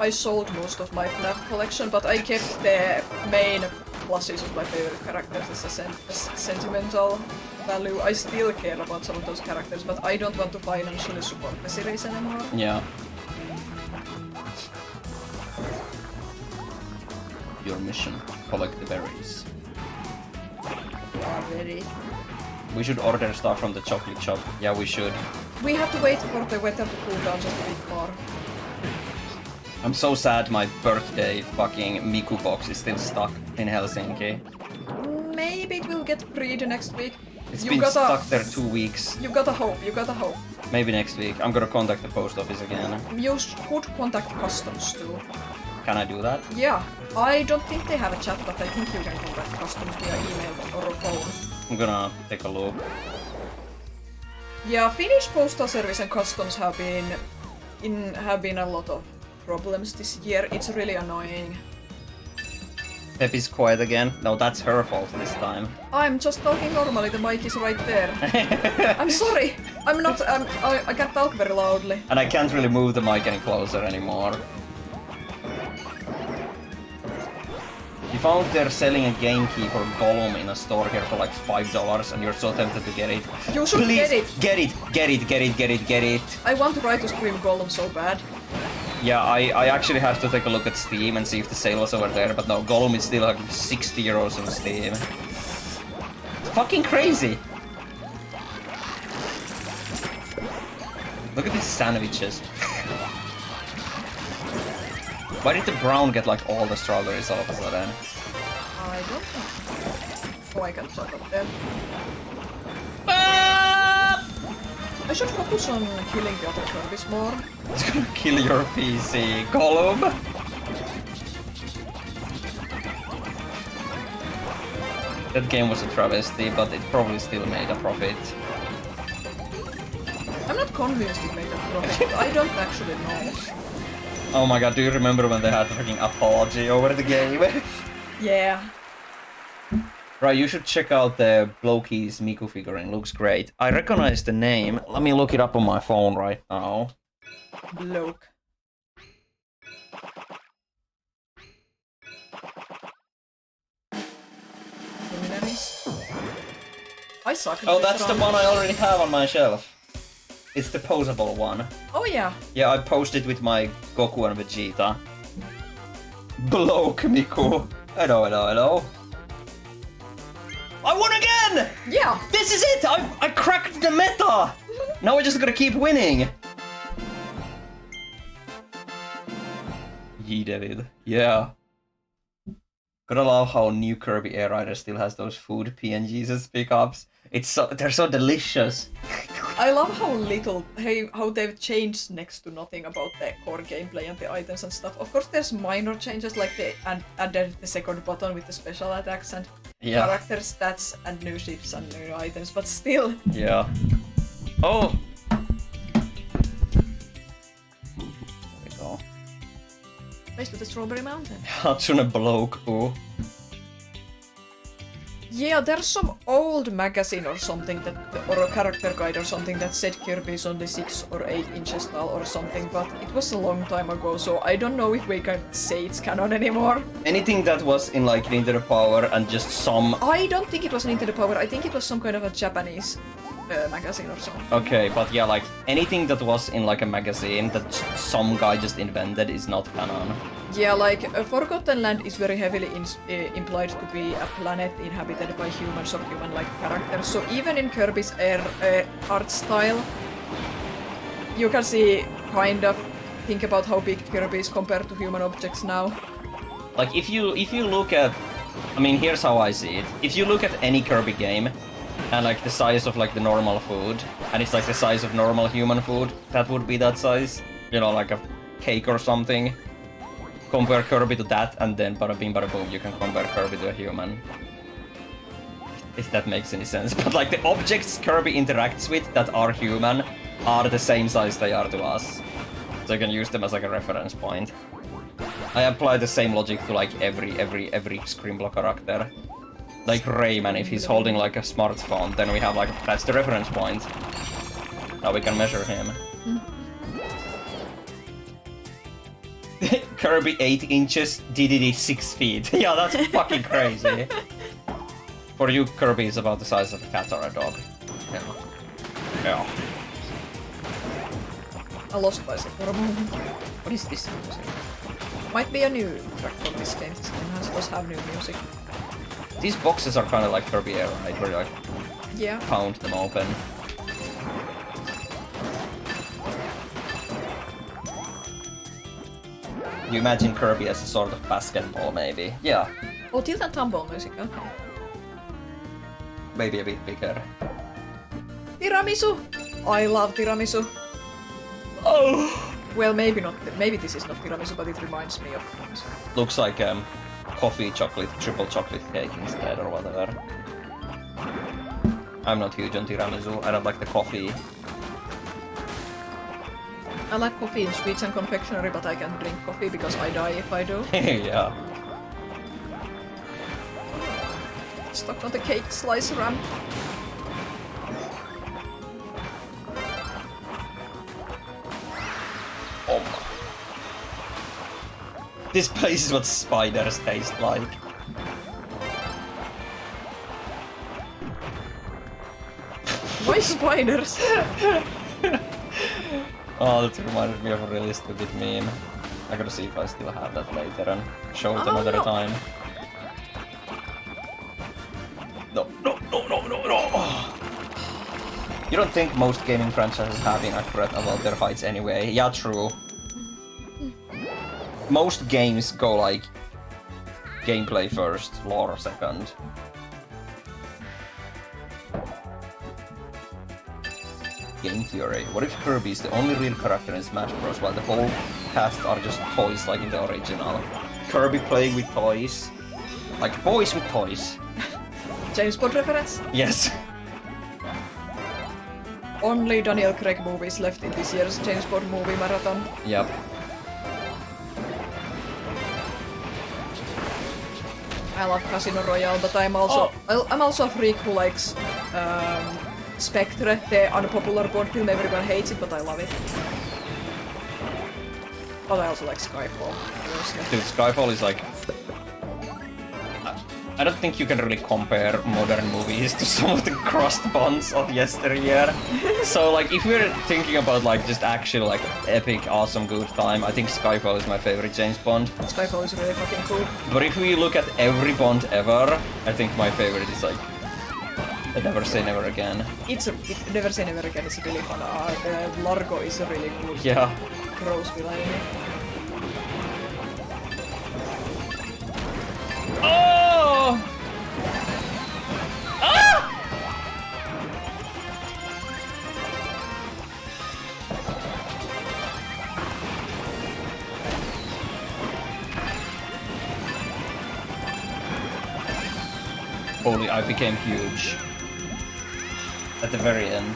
I sold most of my FNAF collection, but I kept the main pluses of my favorite characters as a sentimental value. I still care about some of those characters, but I don't want to financially support the series anymore. Yeah. Your mission, collect the berries. Yeah, very. We should order stuff from the chocolate shop. Yeah, we should. We have to wait for the weather to cool down just a bit more. I'm so sad my birthday fucking Miku box is still stuck in Helsinki. Maybe it will get freed next week. It's been stuck there 2 weeks. You gotta hope, you gotta hope. Maybe next week. I'm gonna contact the post office again. You could contact customs too. Can I do that? Yeah, I don't think they have a chat, but I think you can contact customs via email or phone. I'm gonna take a look. Yeah, Finnish postal service and customs have been a lot of problems this year. It's really annoying. Pep is quiet again. No, that's her fault this time. I'm just talking normally, the mic is right there. I'm sorry. I can't talk very loudly. And I can't really move the mic any closer anymore. You found they're selling a Gamekeeper Golem in a store here for like $5 and you're so tempted to get it. You should Please, get it. Get it. I want to try to stream Golem so bad. Yeah, I actually have to take a look at Steam and see if the sale was over there, but no, Golem is still like 60 euros on Steam. It's fucking crazy! Look at these sandwiches. Why did the brown get like all the strawberries all of a sudden? I don't know. Oh, I can shut up there. I should focus on killing the other Kirbys more. It's gonna kill your PC, Golem! That game was a travesty, but it probably still made a profit. I'm not convinced it made a profit. I don't actually know. Oh my god, do you remember when they had fucking apology over the game? Yeah. Right, you should check out the Blokey's Miku figurine, looks great. I recognize the name, let me look it up on my phone right now. Bloke. Luminaries? I suck at Oh, this that's the run. one I already have on my shelf. It's the posable one. Oh yeah. Yeah, I posted with my Goku and Vegeta. Bloke Miku. Hello. I won again! Yeah! This is it! I cracked the meta! Now I just gotta keep winning! Yee David. Yeah. Gotta love how new Kirby Air Rider still has those food PNGs as pickups. They're so delicious. I love how they've changed next to nothing about the core gameplay and the items and stuff. Of course, there's minor changes like they added the second button with the special attacks and character stats and new ships and new items, but still. Yeah. Oh! There we go. Race to the Strawberry Mountain. Hatsune Bloke, ooh. Yeah, there's some old magazine or something or a character guide or something that said Kirby is only 6 or 8 inches tall or something, but it was a long time ago, so I don't know if we can say it's canon anymore. Anything that was in like Into the Power and just some... I don't think it was Into the Power, I think it was some kind of a Japanese magazine or something. Okay, but yeah, like anything that was in like a magazine that some guy just invented is not canon. Yeah, like Forgotten Land is very heavily implied to be a planet inhabited by humans or human-like characters. So even in Kirby's art style, you can see kind of think about how big Kirby is compared to human objects now. Like if you look at, I mean, here's how I see it. If you look at any Kirby game, and like the size of like the normal food, and it's like the size of normal human food, that would be that size. You know, like a cake or something. Compare Kirby to that, and then bada bing bada boom, you can compare Kirby to a human. If that makes any sense. But like the objects Kirby interacts with that are human are the same size they are to us. So you can use them as like a reference point. I apply the same logic to like every Screamblock character. Like Rayman, if he's holding like a smartphone, then we have like, that's the reference point. Now we can measure him. Kirby 8 inches, DDD 6 feet. Yeah, that's fucking crazy. For you, Kirby is about the size of a cat or a dog. Yeah. Yeah. I lost myself for a moment. What is this music? Might be a new track from this game. This game does have new music. These boxes are kind of like Kirby era, right? Where you like pound them open. You imagine Kirby as a sort of basketball, maybe. Yeah. Oh, tilt and tumble music, okay. Maybe a bit bigger. Tiramisu! I love tiramisu. Oh! Well, maybe not. Maybe this is not tiramisu, but it reminds me of tiramisu. Looks like coffee chocolate, triple chocolate cake instead, or whatever. I'm not huge on tiramisu. I don't like the coffee. I like coffee in sweets and confectionery, but I can't drink coffee because I die if I do. Yeah. Stuck on the cake slice ramp. Oh my. This place is what spiders taste like. Why spiders? Oh, that reminded me of a really stupid meme. I gotta see if I still have that later and show it another time. No. You don't think most gaming franchises have been accurate about their fights anyway? Yeah, true. Most games go like gameplay first, lore second. Game theory. What if Kirby is the only real character in Smash Bros. While the whole cast are just toys like in the original? Kirby playing with toys. Like boys with toys. James Bond reference? Yes. Only Daniel Craig movies left in this year's James Bond movie marathon. Yep. I love Casino Royale, but I'm also a freak who likes Spectre, the unpopular Bond film. Everyone hates it, but I love it. But I also like Skyfall. Dude, Skyfall is like... I don't think you can really compare modern movies to some of the crust bonds of yesteryear. So like, if we're thinking about like just actual like epic, awesome, good time, I think Skyfall is my favorite James Bond. Skyfall is really fucking cool. But if we look at every Bond ever, I think my favorite is like Never Say Never Again. Never Say Never Again is a really fun. Largo is a really good. Yeah. Gross villain. Oh! Ah! Holy, I became huge. At the very end.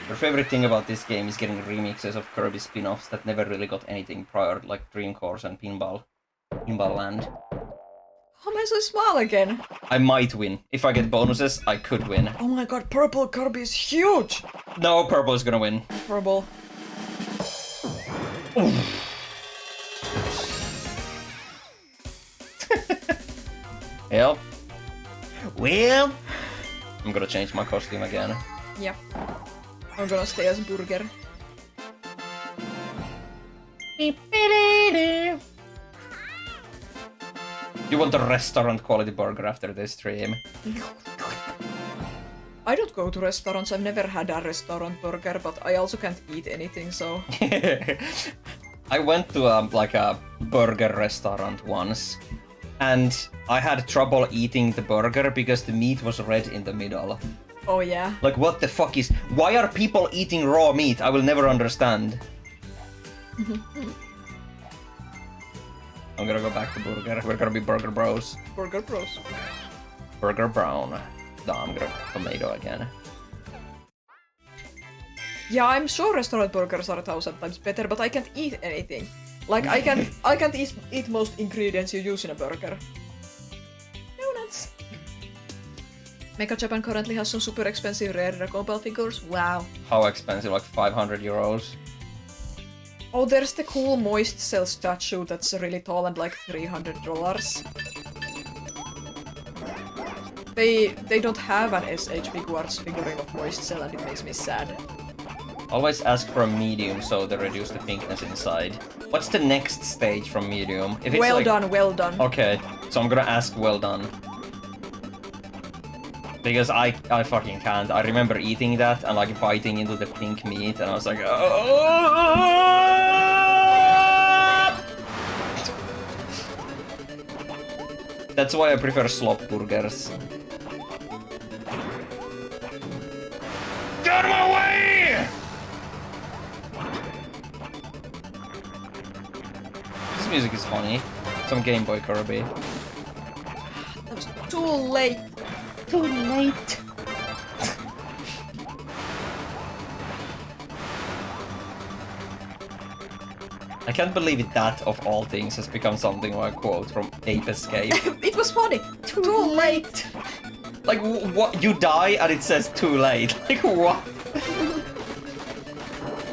Your favorite thing about this game is getting remixes of Kirby spin-offs that never really got anything prior, like Dream Course and Pinball Land. How am I so small again? I might win. If I get bonuses, I could win. Oh my god, purple Kirby is huge! No, purple is gonna win. Purple. Yep. Well, I'm gonna change my costume again. Yeah. I'm gonna stay as burger. You want a restaurant quality burger after this stream? I don't go to restaurants, I've never had a restaurant burger, but I also can't eat anything, so... I went to like a burger restaurant once, and I had trouble eating the burger because the meat was red in the middle. Oh yeah. Like, what the fuck is... Why are people eating raw meat? I will never understand. I'm gonna go back to burger. We're gonna be burger bros. Burger bros. Burger brown. No, I'm gonna tomato again. Yeah, I'm sure restaurant burgers are 1,000 times better, but I can't eat anything. Like, I can't eat most ingredients you use in a burger. Donuts! Mega Japan currently has some super expensive rare Dragon Ball figures. Wow. How expensive? Like 500 euros? Oh, there's the cool Moist Cell statue that's really tall and like $300. They don't have an SHB Quartz figurine of Moist Cell and it makes me sad. Always ask for a medium so they reduce the pinkness inside. What's the next stage from medium? If it's Well like... done, well done. Okay, so I'm gonna ask well done. Because I fucking can't. I remember eating that and like biting into the pink meat and I was like... That's why I prefer slop burgers. Get out of my way! This music is funny. Some Game Boy Kirby. That was too late. Too late. I can't believe it that, of all things, has become something like a quote from Ape Escape. It was funny. Too late. Like, what? You die and it says too late. Like, what?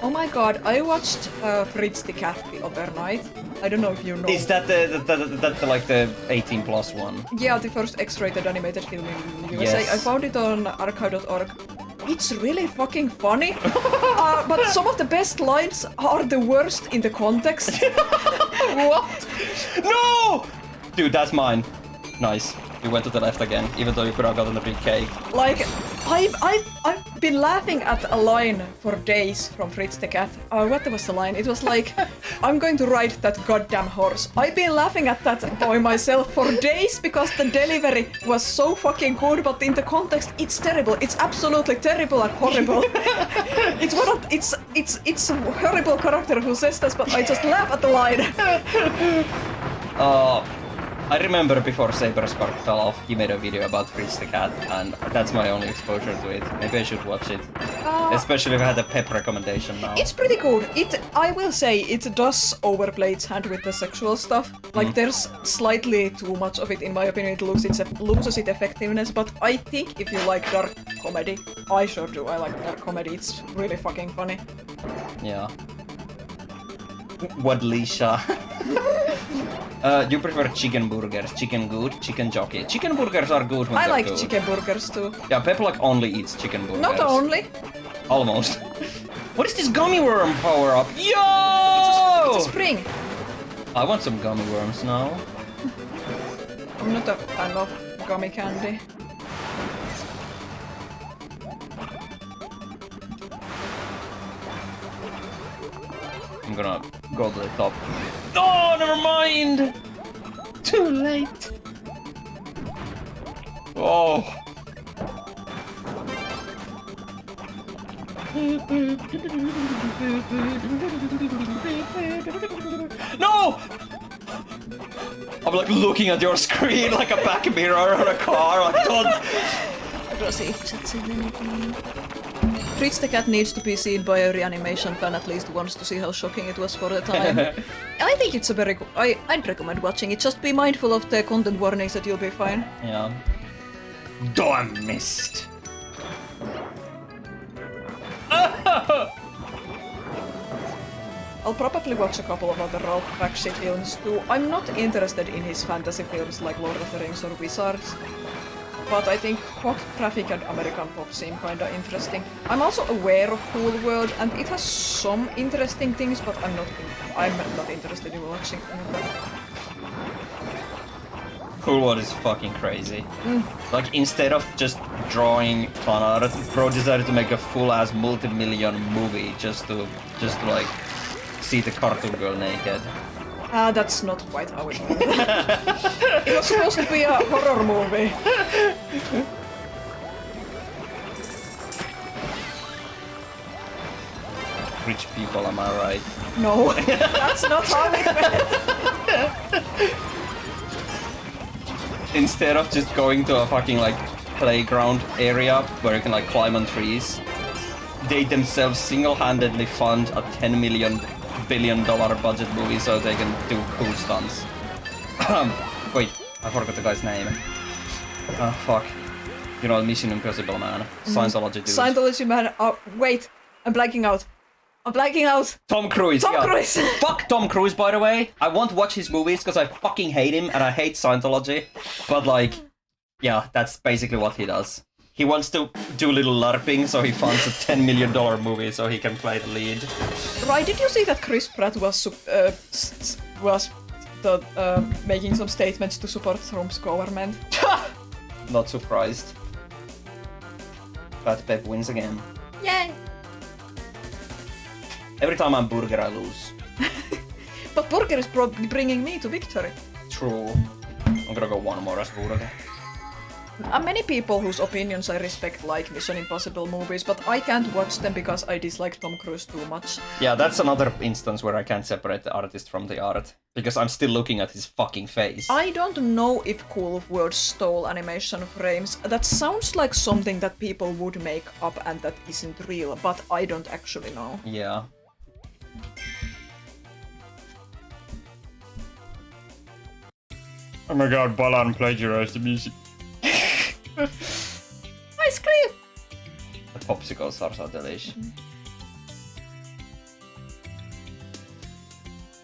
Oh my god, I watched Fritz the Cat the other night. I don't know if you know. Is that the like the 18 plus one? Yeah, the first X-rated animated film in the USA. Yes. I found it on archive.org. It's really fucking funny, but some of the best lines are the worst in the context. What? No! Dude, that's mine. Nice. You went to the left again, even though you could have gotten a big cake. Like, I've been laughing at a line for days from Fritz the Cat. What was the line? It was like, I'm going to ride that goddamn horse. I've been laughing at that boy myself for days because the delivery was so fucking good, but in the context, it's terrible. It's absolutely terrible and horrible. It's a horrible character who says this, but I just laugh at the line. I remember before Saber Spark fell off, he made a video about Fritz the Cat, and that's my only exposure to it. Maybe I should watch it. Especially if I had a pep recommendation now. It's pretty good. I will say, it does overplay its hand with the sexual stuff. Like, there's slightly too much of it, in my opinion. It loses its effectiveness, but I think if you like dark comedy, I sure do. I like dark comedy. It's really fucking funny. Yeah. What, Lisha? You prefer chicken burgers? Chicken good? Chicken jockey? Chicken burgers are good when I they're like good. chicken burgers too. Yeah, Pep like only eats chicken burgers. Not only. Almost. What is this gummy worm power up? Yo! It's a spring. I want some gummy worms now. I'm not a fan of gummy candy. I'm gonna go to the top. Oh, never mind! Too late. Oh. No! I'm like looking at your screen like a back mirror on a car. I don't. Fritz the Cat needs to be seen by a reanimation fan at least once to see how shocking it was for the time. I think it's a very good... I'd recommend watching it. Just be mindful of the content warnings that you'll be fine. Yeah. Oh, I missed. I'll probably watch a couple of other Ralph Bakshi films too. I'm not interested in his fantasy films like Lord of the Rings or Wizards. but I think hot traffic and American pop seem kinda interesting. I'm also aware of Cool World, and it has some interesting things, but I'm not interested in watching that. Cool World is fucking crazy. Like, instead of just drawing fun art, bro decided to make a full-ass multi-million movie just to like see the cartoon girl naked. That's not quite how it went. It was supposed to be a horror movie. Rich people, am I right? No, that's not how it went. Instead of just going to a fucking like playground area where you can like climb on trees, they themselves single-handedly fund a $10 billion budget movie so they can do cool stunts. Wait, I forgot the guy's name. Oh fuck. You know, Mission Impossible man. Scientology dude. Scientology man. Oh, wait, I'm blanking out. Tom Cruise. Tom yeah. Cruise. Fuck Tom Cruise, by the way. I won't watch his movies because I fucking hate him and I hate Scientology. But like, yeah, that's basically what he does. He wants to do a little LARPing, so he funds a $10 million movie so he can play the lead. Right, did you see that Chris Pratt was making some statements to support Trump's government? Not surprised. Fat Pep wins again. Yay! Every time I'm Burger, I lose. But Burger is probably bringing me to victory. True. I'm gonna go one more as Burger. Many people whose opinions I respect like Mission Impossible movies, but I can't watch them because I dislike Tom Cruise too much. Yeah, that's another instance where I can't separate the artist from the art. Because I'm still looking at his fucking face. I don't know if Cool World stole animation frames. That sounds like something that people would make up and that isn't real, but I don't actually know. Yeah. Oh my god, Balan plagiarized the music. Ice cream! The popsicles are so delicious.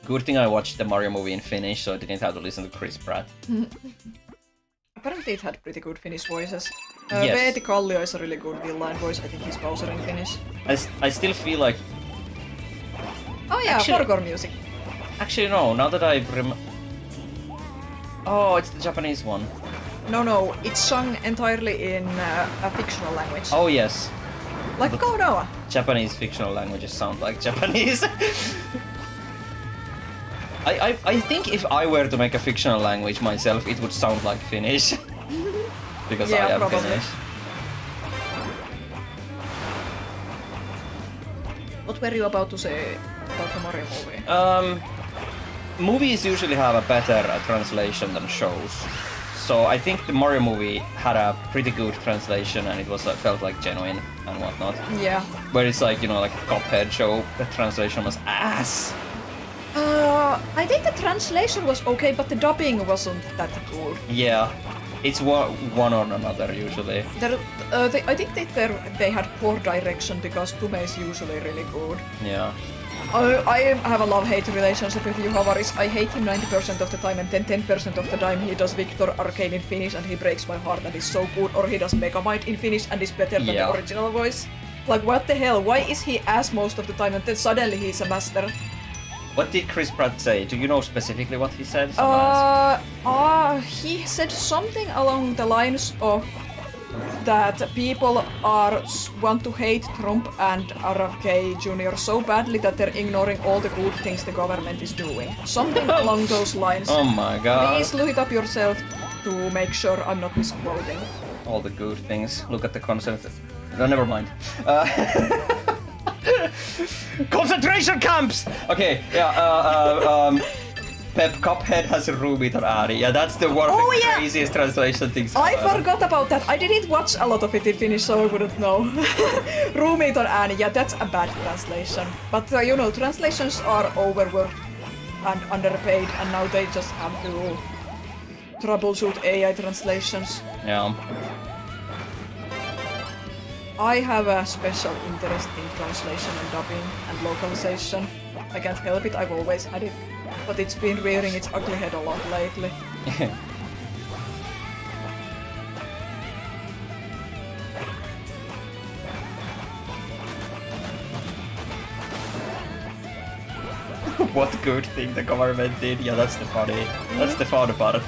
Good thing I watched the Mario movie in Finnish, so I didn't have to listen to Chris Pratt. Apparently it had pretty good Finnish voices. Yes. Veeti Kallio is a really good villain voice, I think he's Bowser in Finnish. I still feel like... Oh yeah, Forgor music. Actually no, now that I Oh, it's the Japanese one. No, it's sung entirely in a fictional language. Oh yes. Like Konoha. Japanese fictional languages sound like Japanese. I think if I were to make a fictional language myself, it would sound like Finnish. Because Yeah, I am probably. Finnish. What were you about to say about the Mario movie? Movies usually have a better translation than shows. So I think the Mario movie had a pretty good translation and it was felt like genuine and whatnot. Yeah. Where it's like, you know, like a Cuphead show, the translation was ass. I think the translation was okay, but the dubbing wasn't that good. Yeah, it's one or another usually. I think they had poor direction because Tume is usually really good. Yeah. I have a love-hate relationship with Juha Varis. I hate him 90% of the time, and then 10% of the time he does Victor Arcane in Finnish and he breaks my heart and is so good, or he does Megamind in Finnish and is better than the original voice. Like, what the hell? Why is he ass most of the time and then suddenly he's a master? What did Chris Pratt say? Do you know specifically what he said? He said something along the lines of that people want to hate Trump and RFK Jr. so badly that they're ignoring all the good things the government is doing. Something along those lines. Oh my god. Please look it up yourself to make sure I'm not misquoting. All the good things. Look at the concept. No, never mind. Concentration camps! Okay, yeah, Pep Cuphead has a Ruumiiton ääni. Yeah, that's the one of the craziest translation things. I forgot about that. I didn't watch a lot of it in Finnish, so I wouldn't know. Ruumiiton ääni, yeah, that's a bad translation. But you know, translations are overworked and underpaid, and now they just have to troubleshoot AI translations. Yeah. I have a special interest in translation and dubbing and localization. I can't help it, I've always had it. But it's been rearing its ugly head a lot lately. What good thing the government did? Yeah, that's the funny. That's the fun part.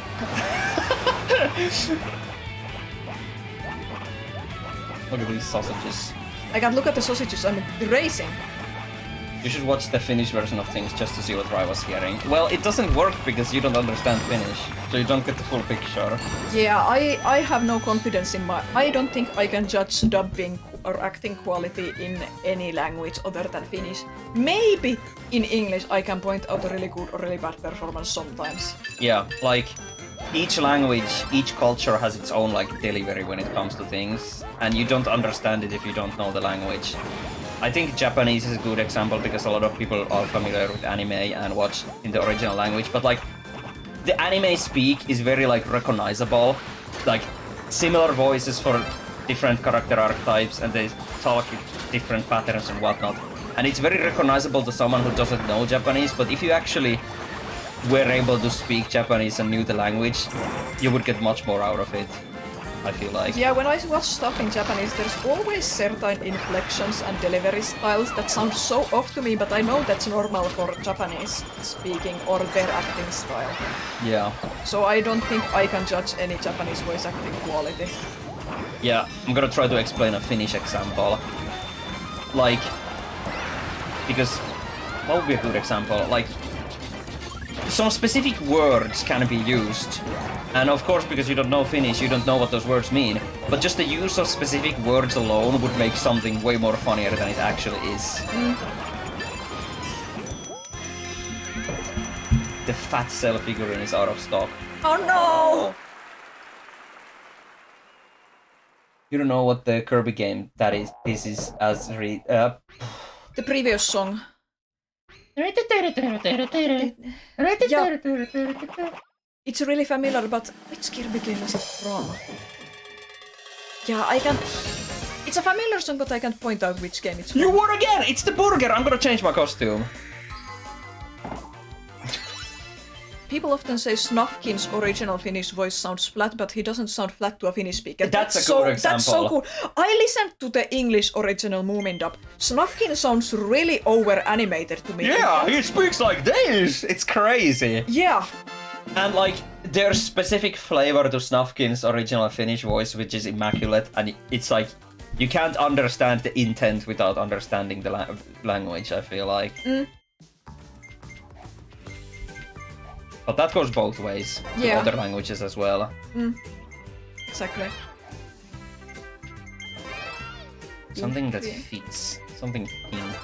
Look at these sausages. I can't look at the sausages, I'm racing. You should watch the Finnish version of things just to see what Rai was hearing. Well, it doesn't work because you don't understand Finnish, so you don't get the full picture. Yeah, I have no confidence in my... I don't think I can judge dubbing or acting quality in any language other than Finnish. Maybe in English I can point out a really good or really bad performance sometimes. Yeah, like, each language, each culture has its own, like, delivery when it comes to things, and you don't understand it if you don't know the language. I think Japanese is a good example because a lot of people are familiar with anime and watch in the original language, but like the anime speak is very like recognizable, like similar voices for different character archetypes, and they talk in different patterns and whatnot. And it's very recognizable to someone who doesn't know Japanese, but if you actually were able to speak Japanese and knew the language, you would get much more out of it, I feel like. Yeah, when I watch stuff in Japanese, there's always certain inflections and delivery styles that sound so off to me, but I know that's normal for Japanese speaking or their acting style. Yeah. So I don't think I can judge any Japanese voice acting quality. Yeah, I'm gonna try to explain a Finnish example. Like, because what would be a good example? Like, some specific words can be used, and of course, because you don't know Finnish, you don't know what those words mean, but just the use of specific words alone would make something way more funnier than it actually is. The fat cell figurine is out of stock. Oh no! You don't know what the Kirby game that is. This is as The previous song. Yeah. It's really familiar, but which Kirby game is it from? Yeah, I can't... It's a familiar song, but I can't point out which game it's from. You won again! It's the burger! I'm gonna change my costume. People often say Snufkin's original Finnish voice sounds flat, but he doesn't sound flat to a Finnish speaker. That's a good example. That's so cool. I listened to the English original Moomin dub. Snufkin sounds really over-animated to me. Yeah, he speaks like this! It's crazy! Yeah. And like, there's specific flavor to Snufkin's original Finnish voice, which is immaculate, and it's like, you can't understand the intent without understanding the language, I feel like. But that goes both ways, to Yeah. other languages as well. Exactly. Something that fits. Something pink.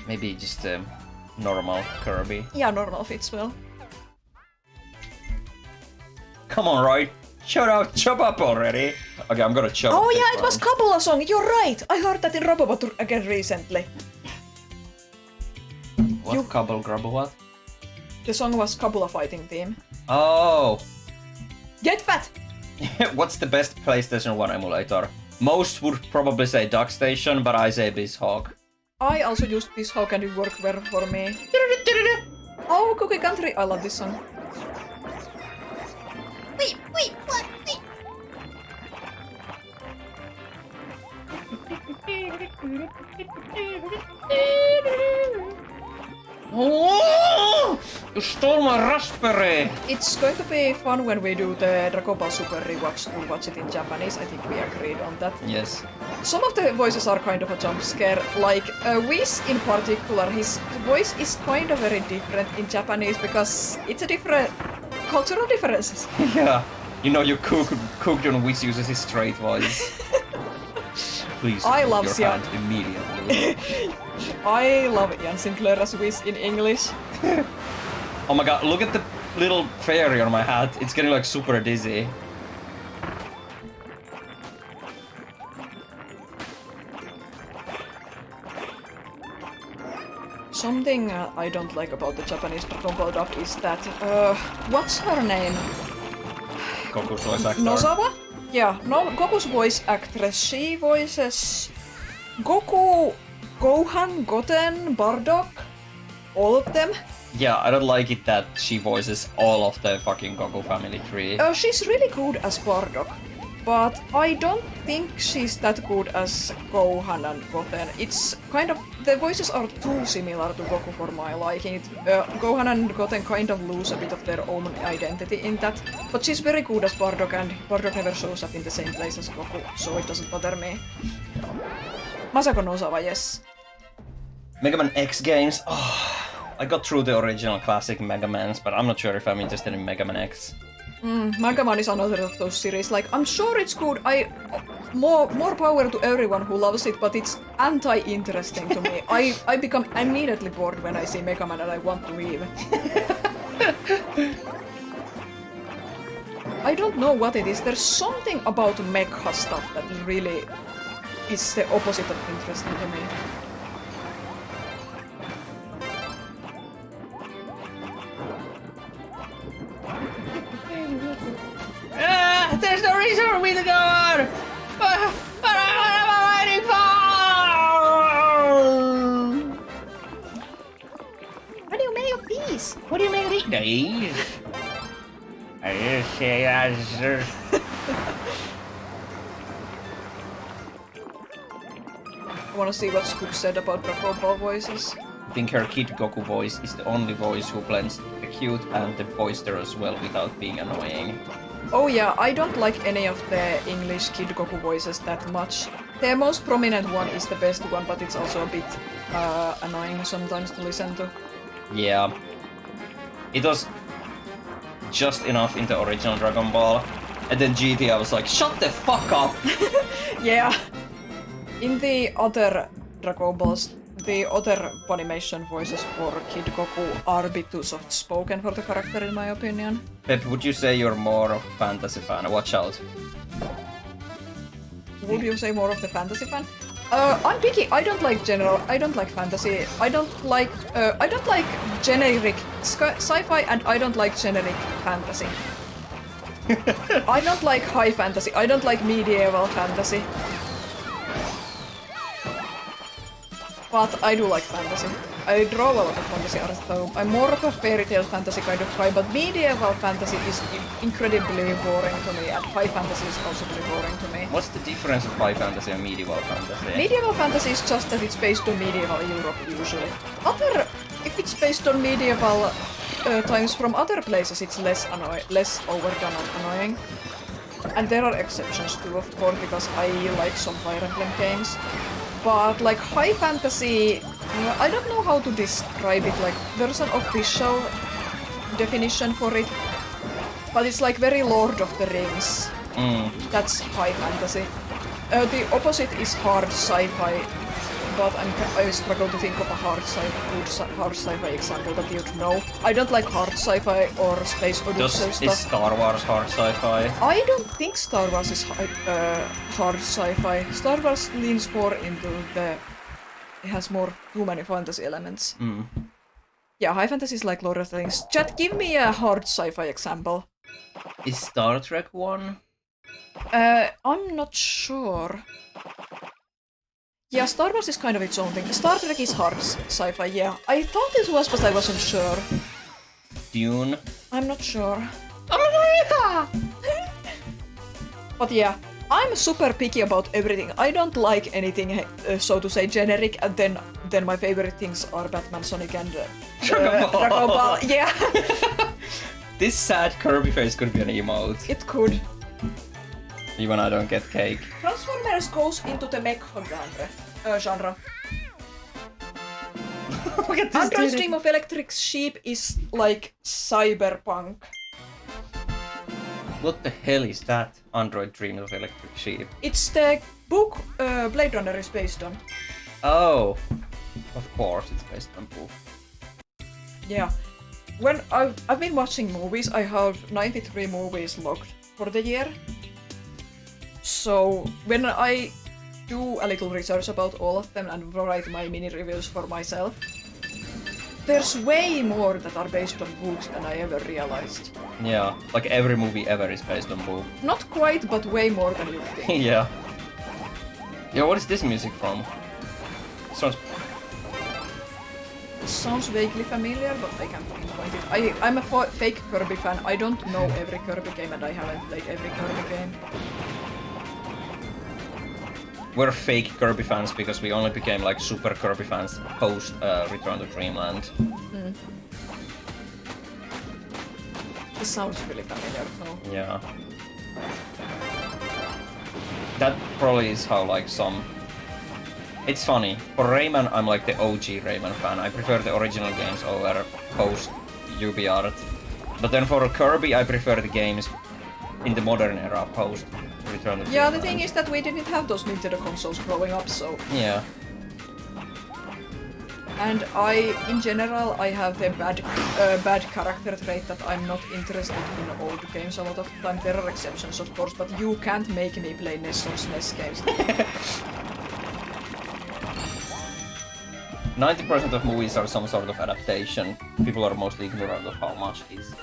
Maybe just a normal Kirby. Yeah, normal fits well. Come on, right? Chop up already! Okay, I'm gonna chop Oh this yeah, it was round. Kabula song, you're right! I heard that in Robobot again recently. What? Kabul Grubble what? The song was Kabula fighting theme. Oh! Get fat! What's the best PlayStation 1 emulator? Most would probably say Duck Station, but I say BizHawk. I also used this How Can It Work well for me. Oh, Cookie Country! I love this song. Wait, what? Oh! You stole my raspberry! It's going to be fun when we do the Dragon Ball Super rewatch to watch it in Japanese. I think we agreed on that. Yes. Some of the voices are kind of a jump scare. Like Whis in particular, his voice is kind of very different in Japanese because it's a different cultural differences. Yeah. You know, you cooked on which uses his straight voice. Please I remove love your Xian. hand immediately. I love Ian Sinclair as Whis in English. Oh my god, look at the little fairy on my hat. It's getting like super dizzy. Something I don't like about the Japanese Dragon Ball dub is that, what's her name? Goku's voice actor. Nozawa? Yeah, no, Goku's voice actress. She voices Goku, Gohan, Goten, Bardock, all of them. Yeah, I don't like it that she voices all of the fucking Goku family tree. She's really good as Bardock, but I don't think she's that good as Gohan and Goten. It's kind of the voices are too similar to Goku for my liking. Gohan and Goten kind of lose a bit of their own identity in that, but she's very good as Bardock, and Bardock never shows up in the same place as Goku, so it doesn't bother me. Masako no Osawa, yes. Mega Man X games. Oh, I got through the original classic Mega Mans, but I'm not sure if I'm interested in Mega Man X. Mega Man is another of those series. Like, I'm sure it's good. More power to everyone who loves it, but it's anti-interesting to me. I become immediately bored when I see Mega Man and I want to leave. I don't know what it is. There's something about mecha stuff that really is the opposite of interesting to me. There's no reason for me to go on! What am I waiting for? How do you make of these? What do you make of these? I wanna see what Scoop said about Dragon Ball voices. I think her Kid Goku voice is the only voice who blends the cute and the boisterous well without being annoying. Oh yeah, I don't like any of the English Kid Goku voices that much. The most prominent one is the best one, but it's also a bit annoying sometimes to listen to. Yeah. It was just enough in the original Dragon Ball. And then GT, I was like, shut the fuck up! Yeah. In the other Dragon Balls, the other Funimation voices for Kid Goku are a bit too soft-spoken for the character, in my opinion. Pep, would you say you're more of a fantasy fan? Watch out. Would you say more of the fantasy fan? I'm picky. I don't like fantasy. I don't like generic sci-fi, and I don't like generic fantasy. I don't like high fantasy. I don't like medieval fantasy. But I do like fantasy. I draw a lot of fantasy art, though. I'm more of a fairy tale fantasy kind of guy, but medieval fantasy is incredibly boring to me, and high fantasy is also pretty boring to me. What's the difference of high fantasy and medieval fantasy? Medieval fantasy is just that it's based on medieval Europe, usually. If it's based on medieval times from other places, it's less overdone and annoying. And there are exceptions too, of course, because I like some Fire Emblem games. But like high fantasy, I don't know how to describe it. Like there's an official definition for it, but it's like very Lord of the Rings. That's high fantasy. The opposite is hard sci-fi, but I struggle to think of a hard sci-fi example that you'd know. I don't like hard sci-fi or space odyssey stuff. Is Star Wars hard sci-fi? I don't think Star Wars is hard sci-fi. Star Wars leans more into it has too many fantasy elements. Yeah, high fantasy is like Lord of the Rings. Chat, give me a hard sci-fi example. Is Star Trek one? I'm not sure. Yeah, Star Wars is kind of its own thing. Star Trek is hard sci-fi, yeah. I thought it was, but I wasn't sure. Dune? I'm not sure. But yeah, I'm super picky about everything. I don't like anything, so to say, generic, and then my favorite things are Batman, Sonic, and Dragon Ball. Yeah. This sad Kirby face could be an emote. It could. Even I don't get cake. Transformers goes into the mecha genre. Look at this Android's Dream of Electric Sheep is like cyberpunk. What the hell is that? Android Dream of Electric Sheep. It's the book Blade Runner is based on. Oh, of course it's based on book. Yeah. When I've been watching movies, I have 93 movies logged for the year. So when I do a little research about all of them and write my mini reviews for myself, there's way more that are based on books than I ever realized. Yeah, like every movie ever is based on book. Not quite, but way more than you think. Yeah. Yeah, what is this music from? Sounds vaguely familiar, but I can't pinpoint it. I'm a fake Kirby fan. I don't know every Kirby game, and I haven't played every Kirby game. we're fake Kirby fans because we only became like super Kirby fans post Return to Dreamland. This sounds really familiar though. Yeah. That probably is how like some... It's funny. For Rayman, I'm like the OG Rayman fan. I prefer the original games over post UbiArt. But then for Kirby, I prefer the games in the modern era post Return to Dreamland. Yeah, the thing is that we didn't have those Nintendo consoles growing up, so... Yeah. And in general, I have the bad character trait that I'm not interested in old games a lot of the time. There are exceptions, of course, but you can't make me play NES or SNES games. 90% of movies are some sort of adaptation. People are mostly ignorant of how much it is.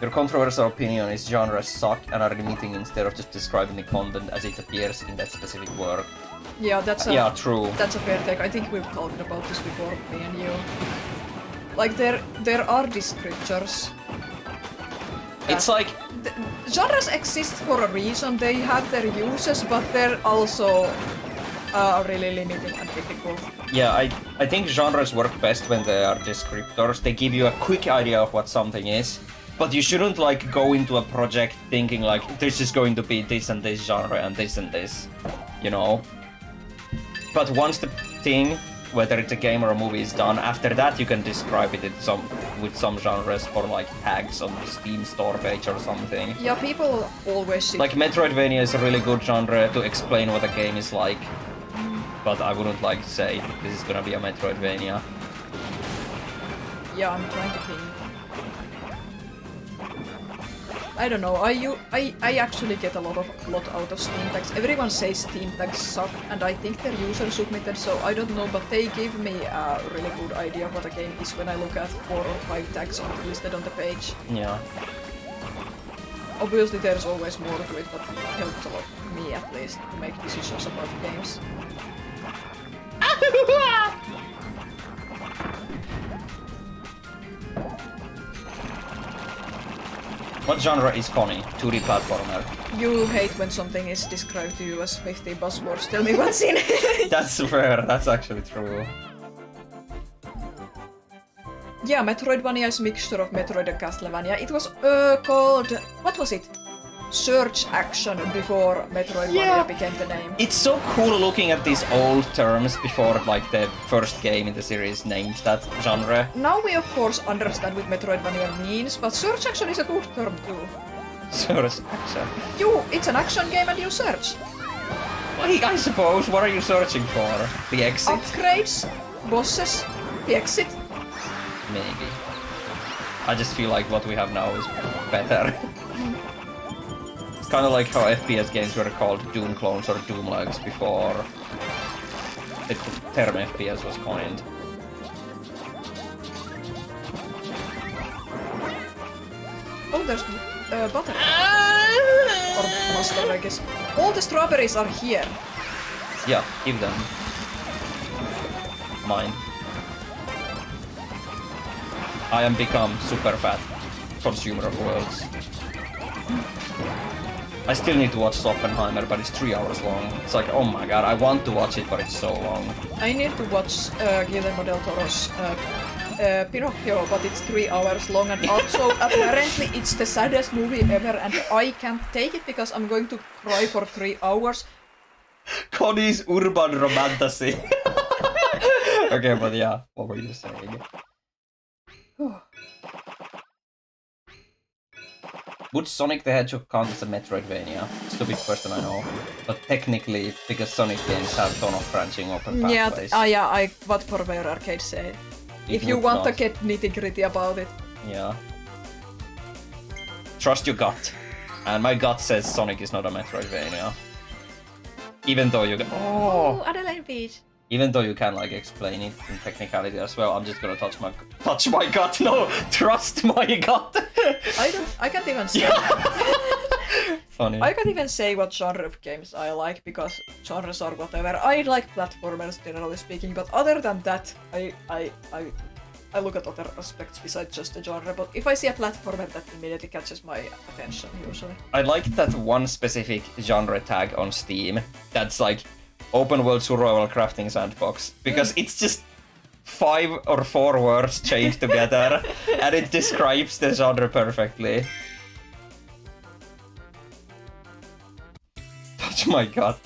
Your controversial opinion is genres suck and are limiting instead of just describing the content as it appears in that specific work. Yeah, that's a true. That's a fair take. I think we've talked about this before, me and you. Like there are descriptors. It's like Genres exist for a reason. They have their uses, but they're also really limiting and difficult. yeah, I think genres work best when they are descriptors. They give you a quick idea of what something is. But you shouldn't like go into a project thinking like this is going to be this and this genre and this, you know. But once the thing, whether it's a game or a movie, is done, after that you can describe it with some genres for like tags on the Steam store page or something. Yeah, people always Like Metroidvania is a really good genre to explain what a game is like. But I wouldn't like to say this is gonna be a Metroidvania. Yeah, I'm trying to think. I don't know. I actually get a lot out of Steam tags. Everyone says Steam tags suck, and I think they're user submitted, so I don't know. But they give me a really good idea of what a game is when I look at 4 or 5 tags listed on the page. Yeah. Obviously, there's always more to it, but it helps a lot, me at least, to make decisions about games. What genre is Connie? 2D platformer. You hate when something is described to you as 50 buzzwords. Tell me what's in it. That's fair, that's actually true. Yeah, Metroidvania is a mixture of Metroid and Castlevania. It was called... what was it? Search Action before Metroidvania became the name. It's so cool looking at these old terms before like the first game in the series named that genre. Now we of course understand what Metroidvania means, but Search Action is a good term too. Search Action. It's an action game and you search. I suppose, what are you searching for? The exit? Upgrades, bosses, the exit. Maybe. I just feel like what we have now is better. It's kind of like how FPS games were called Doom clones or Doom-likes before the term FPS was coined. Oh, there's butter. Or mustard, I guess. All the strawberries are here. Yeah, give them. Mine. I am become super fat consumer of worlds. I still need to watch Oppenheimer, but it's 3 hours long. It's like, oh my god, I want to watch it, but it's so long. I need to watch Guillermo del Toro's Pinocchio, but it's 3 hours long, and also apparently it's the saddest movie ever, and I can't take it because I'm going to cry for 3 hours. Connie's urban romantasy. Okay, but yeah, what were you saying? Would Sonic the Hedgehog count as a Metroidvania? Stupid question, I know. But technically, because Sonic games have a ton of branching open pathways. Yeah, what for where arcade say. If you want to get nitty-gritty about it. Yeah. Trust your gut. And my gut says Sonic is not a Metroidvania. Even though you can... Oh, Adelaide Beach. Even though you can like explain it in technicality as well, I'm just gonna touch my gut. No, trust my gut. I can't even say. Funny. I can't even say what genre of games I like because genres are whatever. I like platformers generally speaking, but other than that, I look at other aspects besides just the genre. But if I see a platformer, that immediately catches my attention usually. I like that one specific genre tag on Steam that's like open world survival crafting sandbox because it's just 5 or 4 words chained together and it describes the genre perfectly. Oh my god.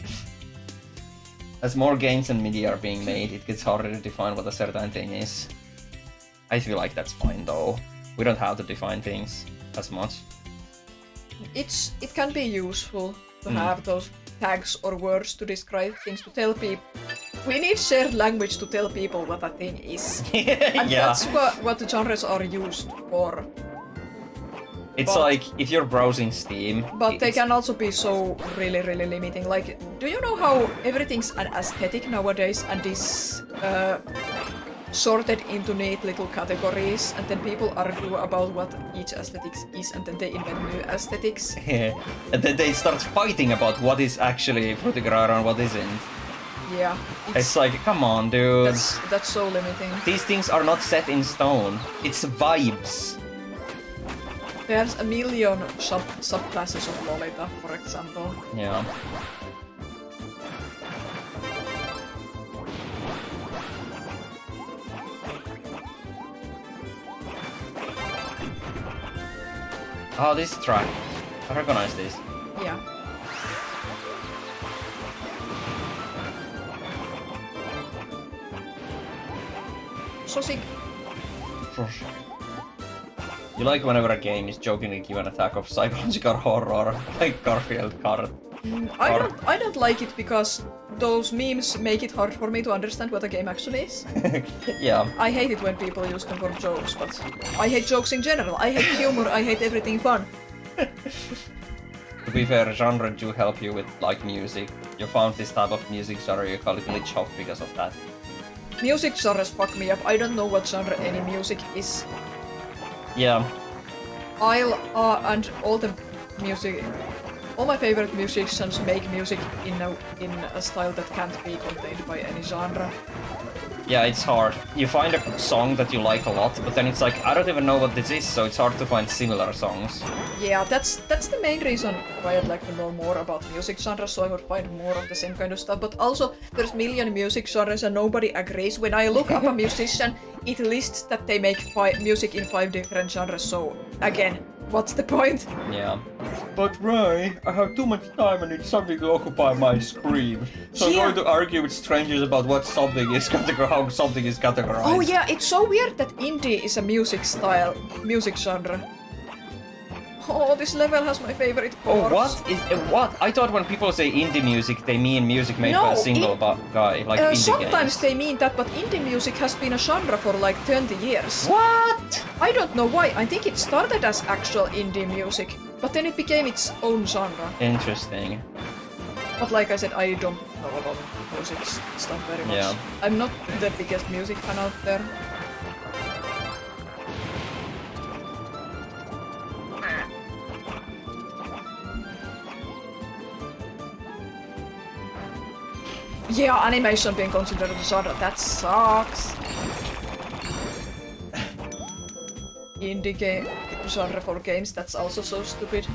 As more games and media are being made, it gets harder to define what a certain thing is. I feel like that's fine though. We don't have to define things as much. It can be useful to have those tags or words to describe things, to tell people. We need shared language to tell people what a thing is. And that's what the genres are used for. It's like if you're browsing Steam. But they can also be so really limiting. Like, do you know how everything's an aesthetic nowadays and is sorted into neat little categories, and then people argue about what each aesthetic is, and then they invent new aesthetics. And then they start fighting about what is actually Fruity Guerrero and what isn't. Yeah. It's like, come on, dude. That's so limiting. These things are not set in stone. It's vibes. There's a million subclasses of Lolita, for example. Yeah. Oh, this track. I recognize this. Yeah. Sosig. You like whenever a game is jokingly given an attack of psychological horror, like Garfield card. I don't like it because those memes make it hard for me to understand what a game actually is. Yeah. I hate it when people use them for jokes, but I hate jokes in general. I hate humor, I hate everything fun. To be fair, genre do help you with like music. You found this type of music genre, you call it glitch hop because of that. Music genres fuck me up. I don't know what genre any music is. Yeah. And all the music, all my favorite musicians make music in a style that can't be contained by any genre. Yeah, it's hard. You find a song that you like a lot, but then it's like, I don't even know what this is, so it's hard to find similar songs. Yeah, that's the main reason why I'd like to know more about music genres, so I would find more of the same kind of stuff. But also, there's million music genres and nobody agrees. When I look up a musician, it lists that they make music in 5 different genres, so again, what's the point? Yeah. But Ray, I have too much time and need something to occupy my screen. So I'm going to argue with strangers about what something is how something is categorized. Oh yeah, it's so weird that indie is a music genre. Oh, this level has my favorite chords. Oh, what? I thought when people say indie music, they mean music made by a single guy, like indie sometimes games. they mean that, but indie music has been a genre for like 20 years. What? I don't know why. I think it started as actual indie music, but then it became its own genre. Interesting. But like I said, I don't know about music stuff very much. Yeah. I'm not the biggest music fan out there. Yeah, animation being considered a genre, that sucks. Indie game genre for games, that's also so stupid.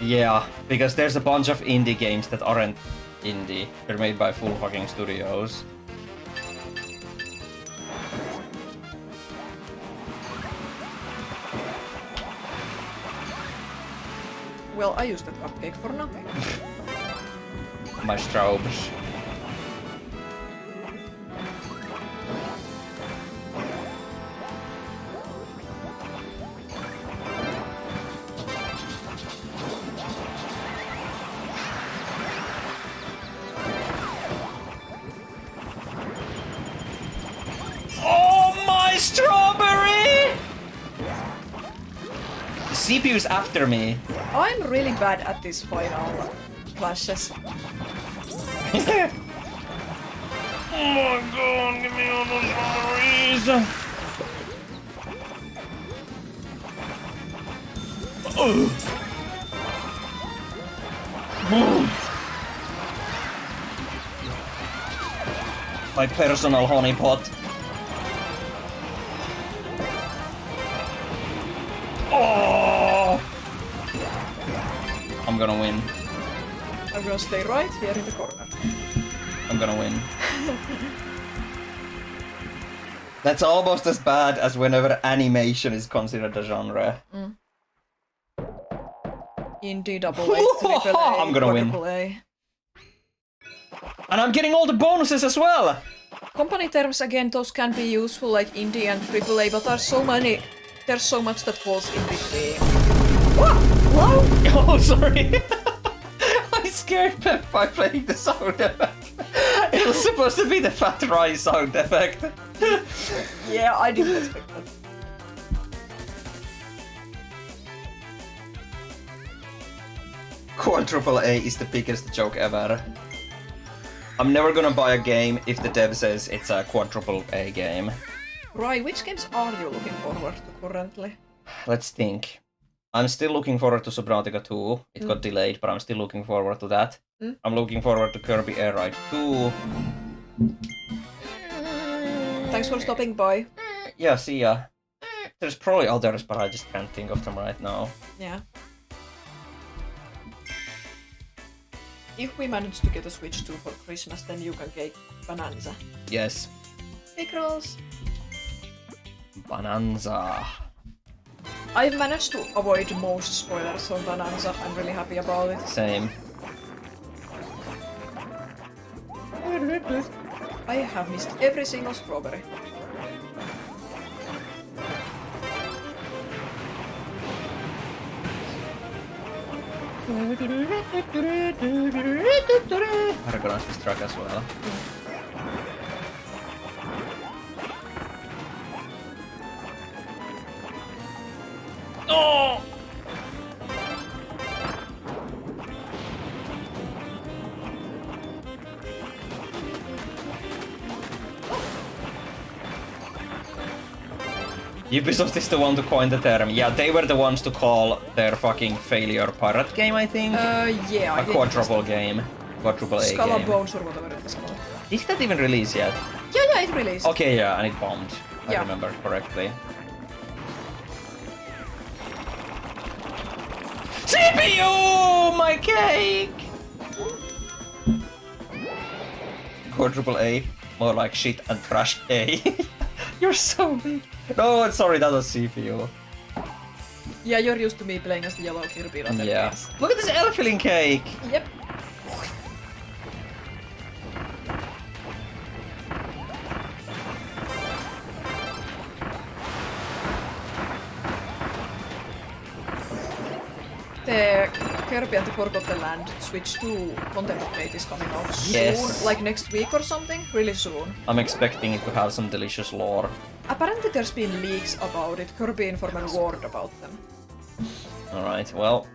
Yeah, because there's a bunch of indie games that aren't indie. They're made by full fucking studios. Well, I used that cupcake for nothing. My Straubs. Oh, my strawberry! The CPU's after me. I'm really bad at these final clashes. Oh my god, give me all those strawberries! My personal honeypot. Oh! I'm gonna win. I'm gonna stay right here in the corner. I'm gonna win. That's almost as bad as whenever animation is considered a genre. Indie, double A, triple A, I'm gonna win. quadruple A. And I'm getting all the bonuses as well! Company terms, again, those can be useful like indie and triple A, but there's so much that falls in between. What? Hello? Oh, sorry! I scared Pep by playing the sound effect. It was supposed to be the Fat Rye sound effect. Yeah, I didn't expect that. Quadruple A is the biggest joke ever. I'm never gonna buy a game if the dev says it's a quadruple A game. Rye, which games are you looking forward to currently? Let's think. I'm still looking forward to Subnautica 2. It got delayed, but I'm still looking forward to that. I'm looking forward to Kirby Air Ride 2. Thanks for stopping by. Yeah, see ya. There's probably others, but I just can't think of them right now. Yeah. If we manage to get a Switch 2 for Christmas, then you can get Bonanza. Yes. Big rolls. Bonanza. I've managed to avoid most spoilers on Bonanza. I'm really happy about it. Same. I have missed every single strawberry. I recognize this track as well. Oh! Ubisoft is the one to coin the term. Yeah, they were the ones to call their fucking failure pirate game, I think. Yeah. A quadruple game. Quadruple A Scala game. Bones or whatever it is called. Did that even release yet? Yeah, it released. Okay, yeah, and it bombed. I Yeah. remember correctly. CPU! My cake! Quadruple A. More like shit and trash A. You're so big. No, sorry, that was CPU. Yeah, you're used to me playing as the yellow Kirby, not the Yeah. case. Look at this elf-filling cake! Yep. The Kirby and the Forgotten Land Switch 2 content update is coming out soon, Yes. like next week or something, really soon. I'm expecting it to have some delicious lore. Apparently there's been leaks about it, Kirby informed Ward about them. Alright, well,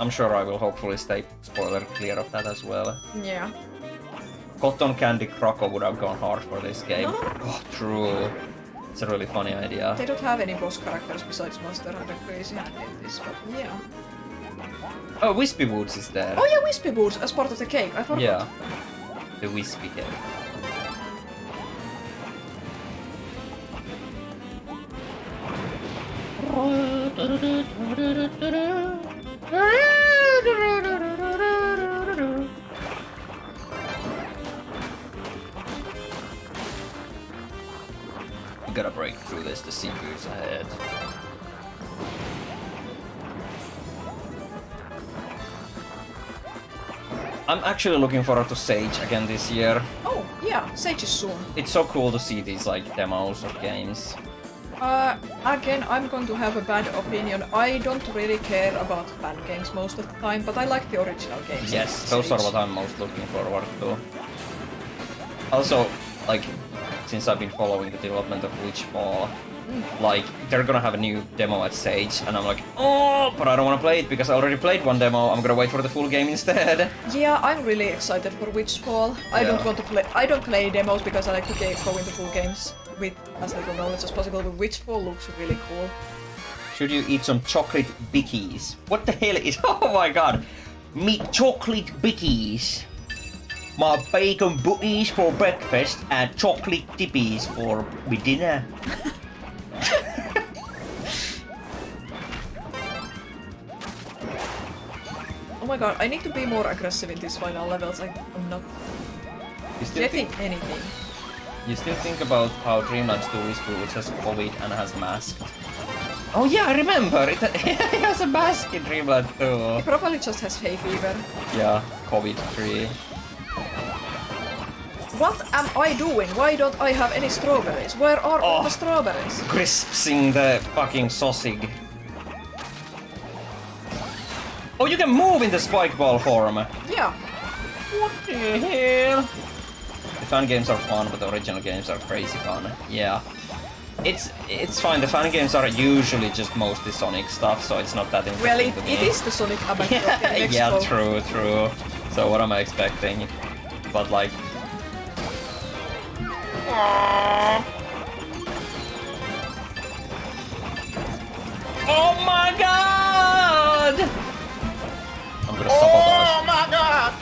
I'm sure I will hopefully stay spoiler clear of that as well. Yeah. Cotton Candy Croco would have gone hard for this game. No. Oh, true. It's a really funny idea. They don't have any boss characters besides Monster Hunter Crazy Hand in this, but yeah. Oh, Wispy Woods is there. Oh yeah, Wispy Boots as part of the cake, I forgot. Yeah. The Wispy cake. We gotta break through this, the CPU's ahead. I'm actually looking forward to Sage again this year. Oh, yeah, Sage is soon. It's so cool to see these like demos of games. Again, I'm going to have a bad opinion. I don't really care about fan games most of the time, but I like the original games. Yes, those are what I'm most looking forward to. Also, like, since I've been following the development of Witchfall, like, they're gonna have a new demo at Sage, and I'm like, oh, but I don't wanna play it because I already played one demo, I'm gonna wait for the full game instead. Yeah, I'm really excited for Witchfall. I don't Yeah. want to play. I don't play demos because I like to go into full games with as little knowledge as possible. But Witchfall looks really cool. Should you eat some chocolate bickies? What the hell is... Oh my god! Meat chocolate bickies! My bacon booties for breakfast and chocolate dippies for me dinner. Oh my god, I need to be more aggressive in these final levels. I'm not. You still Getting think, anything. you still think about how Dreamland 2 is good, which has COVID and has masked. Oh yeah, I remember! It has a mask in Dreamland 2. He probably just has hay fever. Yeah, COVID-free. What am I doing? Why don't I have any strawberries? Where are all the strawberries? Crispsing the fucking sausage. Oh, you can move in the spike ball form! Yeah. What the hell? The fan games are fun, but the original games are crazy fun. Yeah. It's fine, the fan games are usually just mostly Sonic stuff, so it's not that interesting Well, to me. it is the Sonic backdrop in Mexico. Yeah, true. So what am I expecting? But like... Oh my god! I'm gonna sabotage. Oh my god!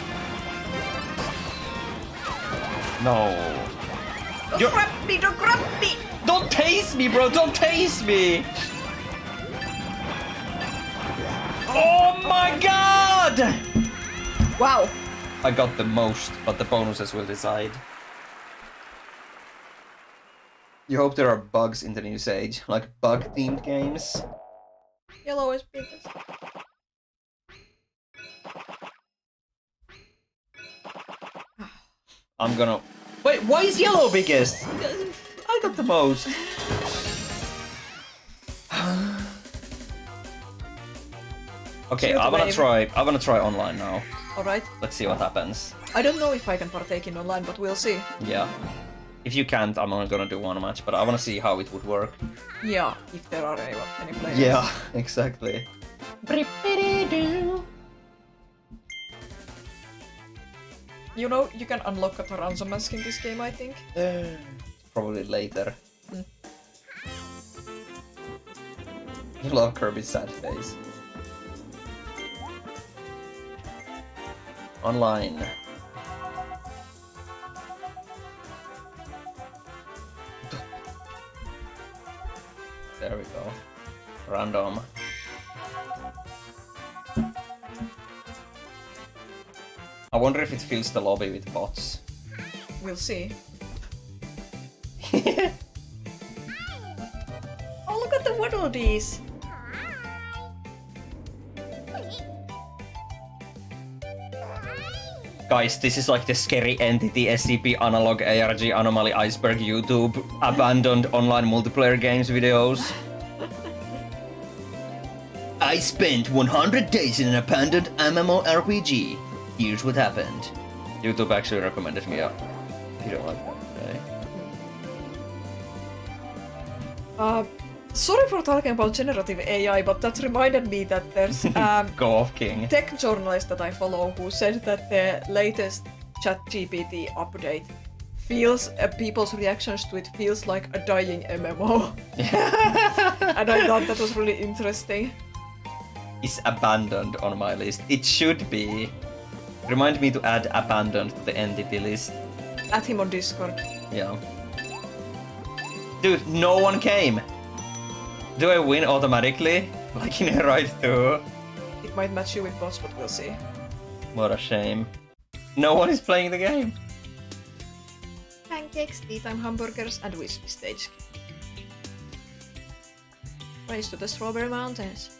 No. Don't grab me! Don't grab me! Don't taste me, bro! Don't taste me! Oh my god! Wow. I got the most, but the bonuses will decide. You hope there are bugs in the new Sage, like bug-themed games. Yellow is biggest. I'm gonna... Wait, why is yellow biggest? I got the most. Okay, Cute I wanna wave. try online now. Alright. Let's see what happens. I don't know if I can partake in online, but we'll see. Yeah. If you can't, I'm only gonna do one match, but I wanna see how it would work. Yeah, if there are any players. Yeah, exactly. You know, you can unlock a Taranza mask in this game, I think. Probably later. You love Kirby's sad face. Online. There we go. Random. I wonder if it fills the lobby with bots. We'll see. Oh, look at the waddle-dees! Guys, this is like the scary entity SCP analog ARG anomaly iceberg YouTube abandoned online multiplayer games videos. I spent 100 days in an abandoned MMORPG. Here's what happened. YouTube actually recommended me a video like that today. Sorry for talking about generative AI, but that reminded me that there's Go off, King. tech journalist that I follow who said that the latest ChatGPT update feels people's reactions to it feels like a dying MMO. And I thought that was really interesting. Is abandoned on my list. It should be. Remind me to add abandoned to the entity list. Add him on Discord. Yeah. Dude, no one came! Do I win automatically? Like in a ride too? It might match you with bots, but we'll see. What a shame. No one is playing the game. Pancakes, tea time hamburgers, and whiskey stage. Race to the Strawberry Mountains.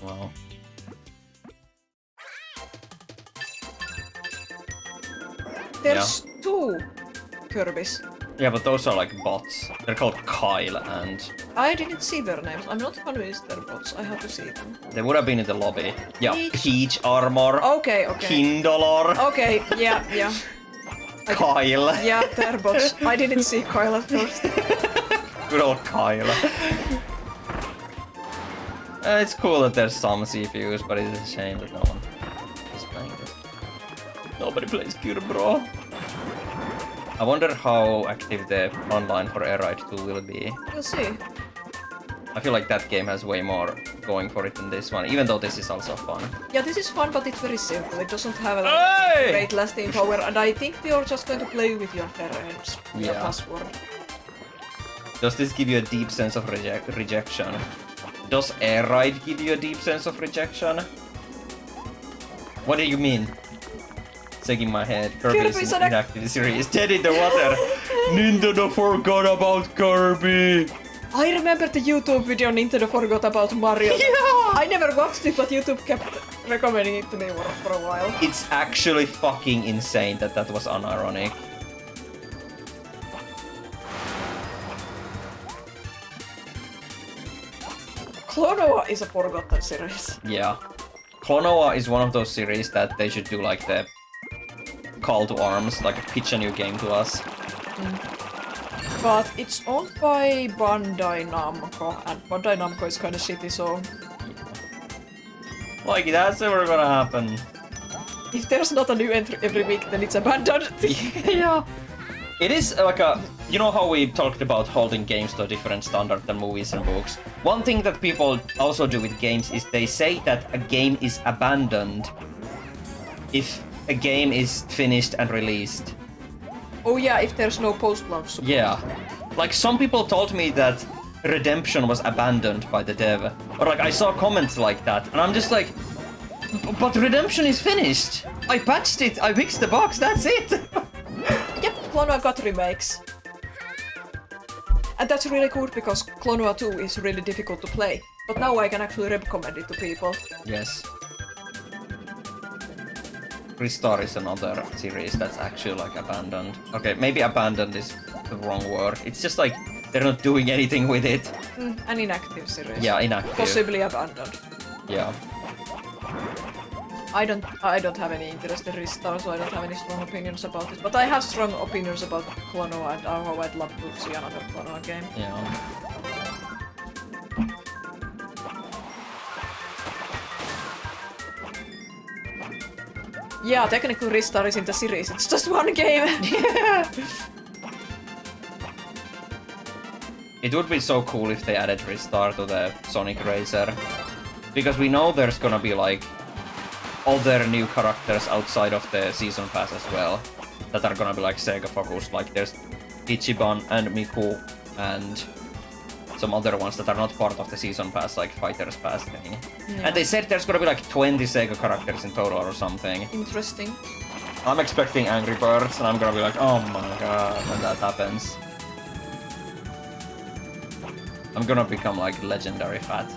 Wow. There's two Kirbys. Yeah, but those are like bots. They're called Kyle and... I didn't see their names. I'm not convinced they're bots. I have to see them. They would have been in the lobby. Yeah, Peach. Peach Armor. Okay. Kindolor. Okay, yeah. Kyle. Yeah, they're bots. I didn't see Kyle at first. Good old Kyle. It's cool that there's some CPUs, but it's a shame that no one is playing it. Nobody plays Kirby, bro. I wonder how active the online for Air Ride 2 will be. We'll see. I feel like that game has way more going for it than this one, even though this is also fun. Yeah, this is fun, but it's very simple. It doesn't have a Hey! great lasting power, and I think you're just going to play with your friends, your Yeah. password. Does this give you a deep sense of rejection? Does Air Ride give you a deep sense of rejection? What do you mean? Shaking my head. Kirby is Kirby's an an inactive series. Dead in the water. Nintendo forgot about Kirby. I remember the YouTube video Nintendo forgot about Mario. Yeah. I never watched it, but YouTube kept recommending it to me for a while. It's actually fucking insane that that was unironic. Klonoa is a forgotten series. Yeah. Klonoa is one of those series that they should do like the call to arms, like pitch a new game to us. But it's owned by Bandai Namco, and Bandai Namco is kinda shitty, so Like, that's never gonna happen. if there's not a new entry every week, then it's abandoned. Yeah. It is like a... You know how we talked about holding games to a different standard than movies and books? One thing that people also do with games is they say that a game is abandoned if a game is finished and released. Oh yeah, if there's no post-launch support. Yeah. Like, some people told me that Redemption was abandoned by the dev. Or like, I saw comments like that, and I'm just like... But Redemption is finished! I patched it, I fixed the bugs, that's it! Yep, Klonoa got remakes. And that's really good because Klonoa 2 is really difficult to play. But now I can actually recommend it to people. Yes. Ristar is another series that's actually like abandoned. Okay, maybe abandoned is the wrong word. It's just like they're not doing anything with it. An inactive series. Yeah, inactive. Possibly abandoned. Yeah. I don't have any interest in Ristar, so I don't have any strong opinions about it. But I have strong opinions about Klonoa and how I'd love to see another Klonoa game. Yeah. Yeah, technically Ristar isn't a series, it's just one game. Yeah. It would be so cool if they added Ristar to the Sonic Racer. Because we know there's gonna be like other new characters outside of the season pass as well that are gonna be like Sega focused. Like there's Ichiban and Miku and some other ones that are not part of the season pass, like Fighters Pass thing. Yeah. And they said there's gonna be like 20 Sega characters in total or something. Interesting. I'm expecting Angry Birds and I'm gonna be like, oh my god, when that happens. I'm gonna become like legendary fat.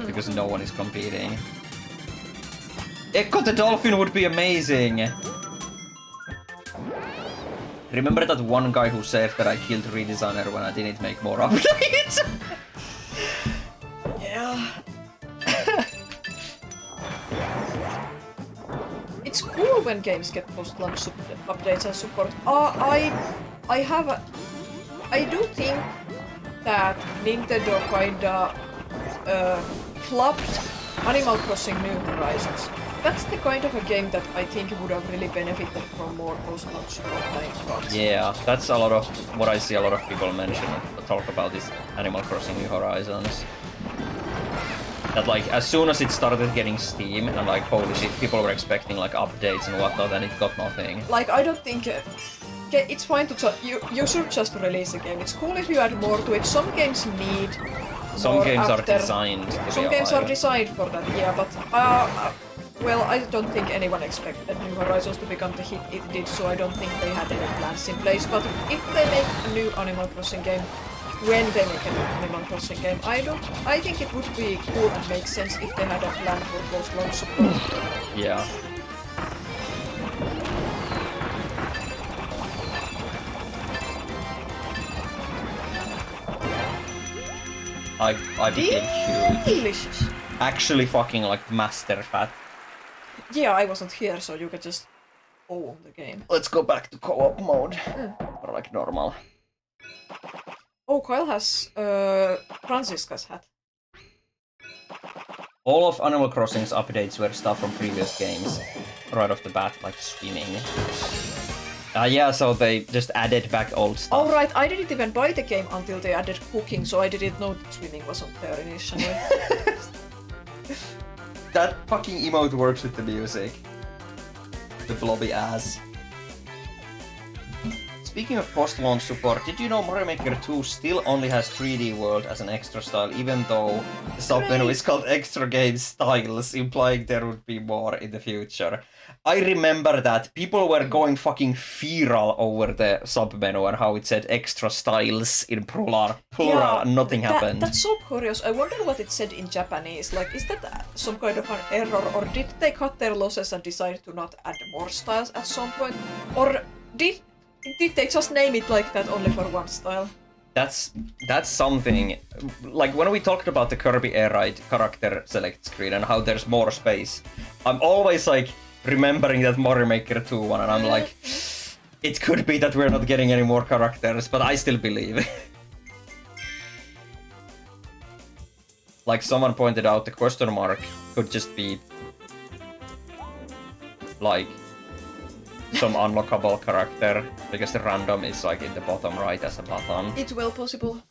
Because no one is competing. Echo the Dolphin would be amazing! Remember that one guy who said that I killed Redesigner when I didn't make more updates? Yeah. It's cool when games get post-launch updates and support. I do think that Nintendo kinda flopped Animal Crossing New Horizons. That's the kind of a game that I think would have really benefited from more post-launch support than it got. Yeah, that's a lot of what I see a lot of people mention talk about this Animal Crossing New Horizons. That like as soon as it started getting Steam and like holy shit, people were expecting like updates and whatnot, and it got nothing. Like, I don't think it's fine to you should just release a game. It's cool if you add more to it. Some games need Some more games are after- designed to be Some games are alive. designed for that, yeah, but well, I don't think anyone expected New Horizons to become the hit it did, so I don't think they had any plans in place. But if they make a new Animal Crossing game, when they make a new Animal Crossing game, I think it would be cool and make sense if they had a plan for post-launch support. Yeah. I became huge. Delicious. Actually fucking like master fat. Yeah, I wasn't here, so you could just own the game. Let's go back to co-op mode. Or like normal. Oh, Kyle has Franziska's hat. All of Animal Crossing's updates were stuff from previous games. Right off the bat, like swimming. Yeah, so they just added back old stuff. Oh right, I didn't even buy the game until they added cooking, so I didn't know that swimming wasn't there initially. That fucking emote works with the music. The blobby ass. Speaking of post-launch support, did you know Mario Maker 2 still only has 3D World as an extra style, even though the sub-menu is called Extra Game Styles, implying there would be more in the future? I remember that. People were going fucking feral over the sub-menu and how it said Extra Styles in plural, and nothing happened. That's so curious. I wonder what it said in Japanese. Like, is that some kind of an error, or did they cut their losses and decide to not add more styles at some point? Or did they just name it like that only for one style? That's something. Like when we talked about the Kirby Air Ride character select screen and how there's more space, I'm always like remembering that Mario Maker 2 one, and I'm like, it could be that we're not getting any more characters, but I still believe. Like someone pointed out, the question mark could just be like some unlockable character, because the random is like in the bottom right as a button. It's well possible.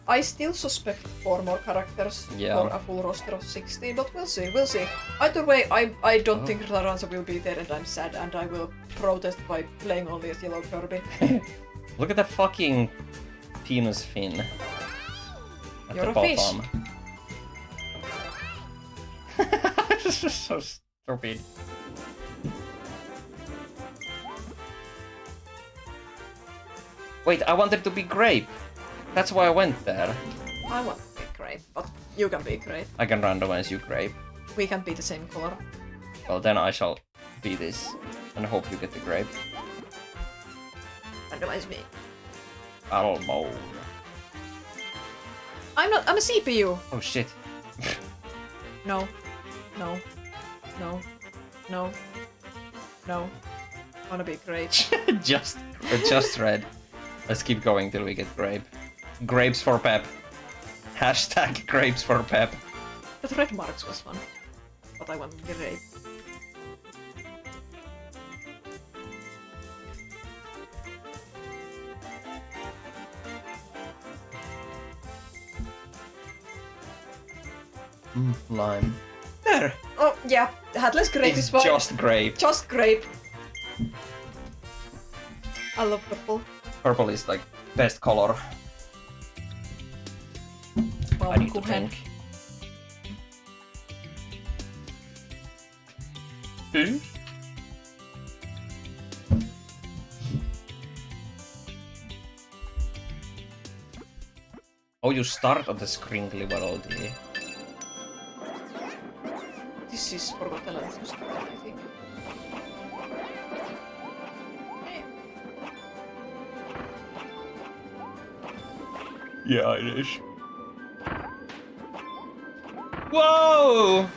I still suspect 4 more characters for a full roster of 16, but we'll see. Either way, I don't think Laranza will be there, and I'm sad, and I will protest by playing only as Yellow Kirby. Look at the fucking penis fin at You're the a bottom. Fish. This is so stupid. Wait, I wanted to be Grape. That's why I went there. I want to be Grape, but you can be Grape. I can randomize you Grape. We can be the same color. Well, then I shall be this, and hope you get the Grape. Randomize me. Almo. I'm a CPU! Oh shit. No. No. No. No. No. Wanna be great. just red. Let's keep going till we get Grape. Grapes for Pep. Hashtag grapes for Pep. But red marks was fun. But I want great. Lime. There! Oh, yeah. Headless grape is fine. Just Grape. Just grape. I love purple. Purple is like best color. I need to Baumkuchen. think. Hmm? Oh, you start on the scrinkly melody. This is forgotten I think. Yeah, it is. Whoa!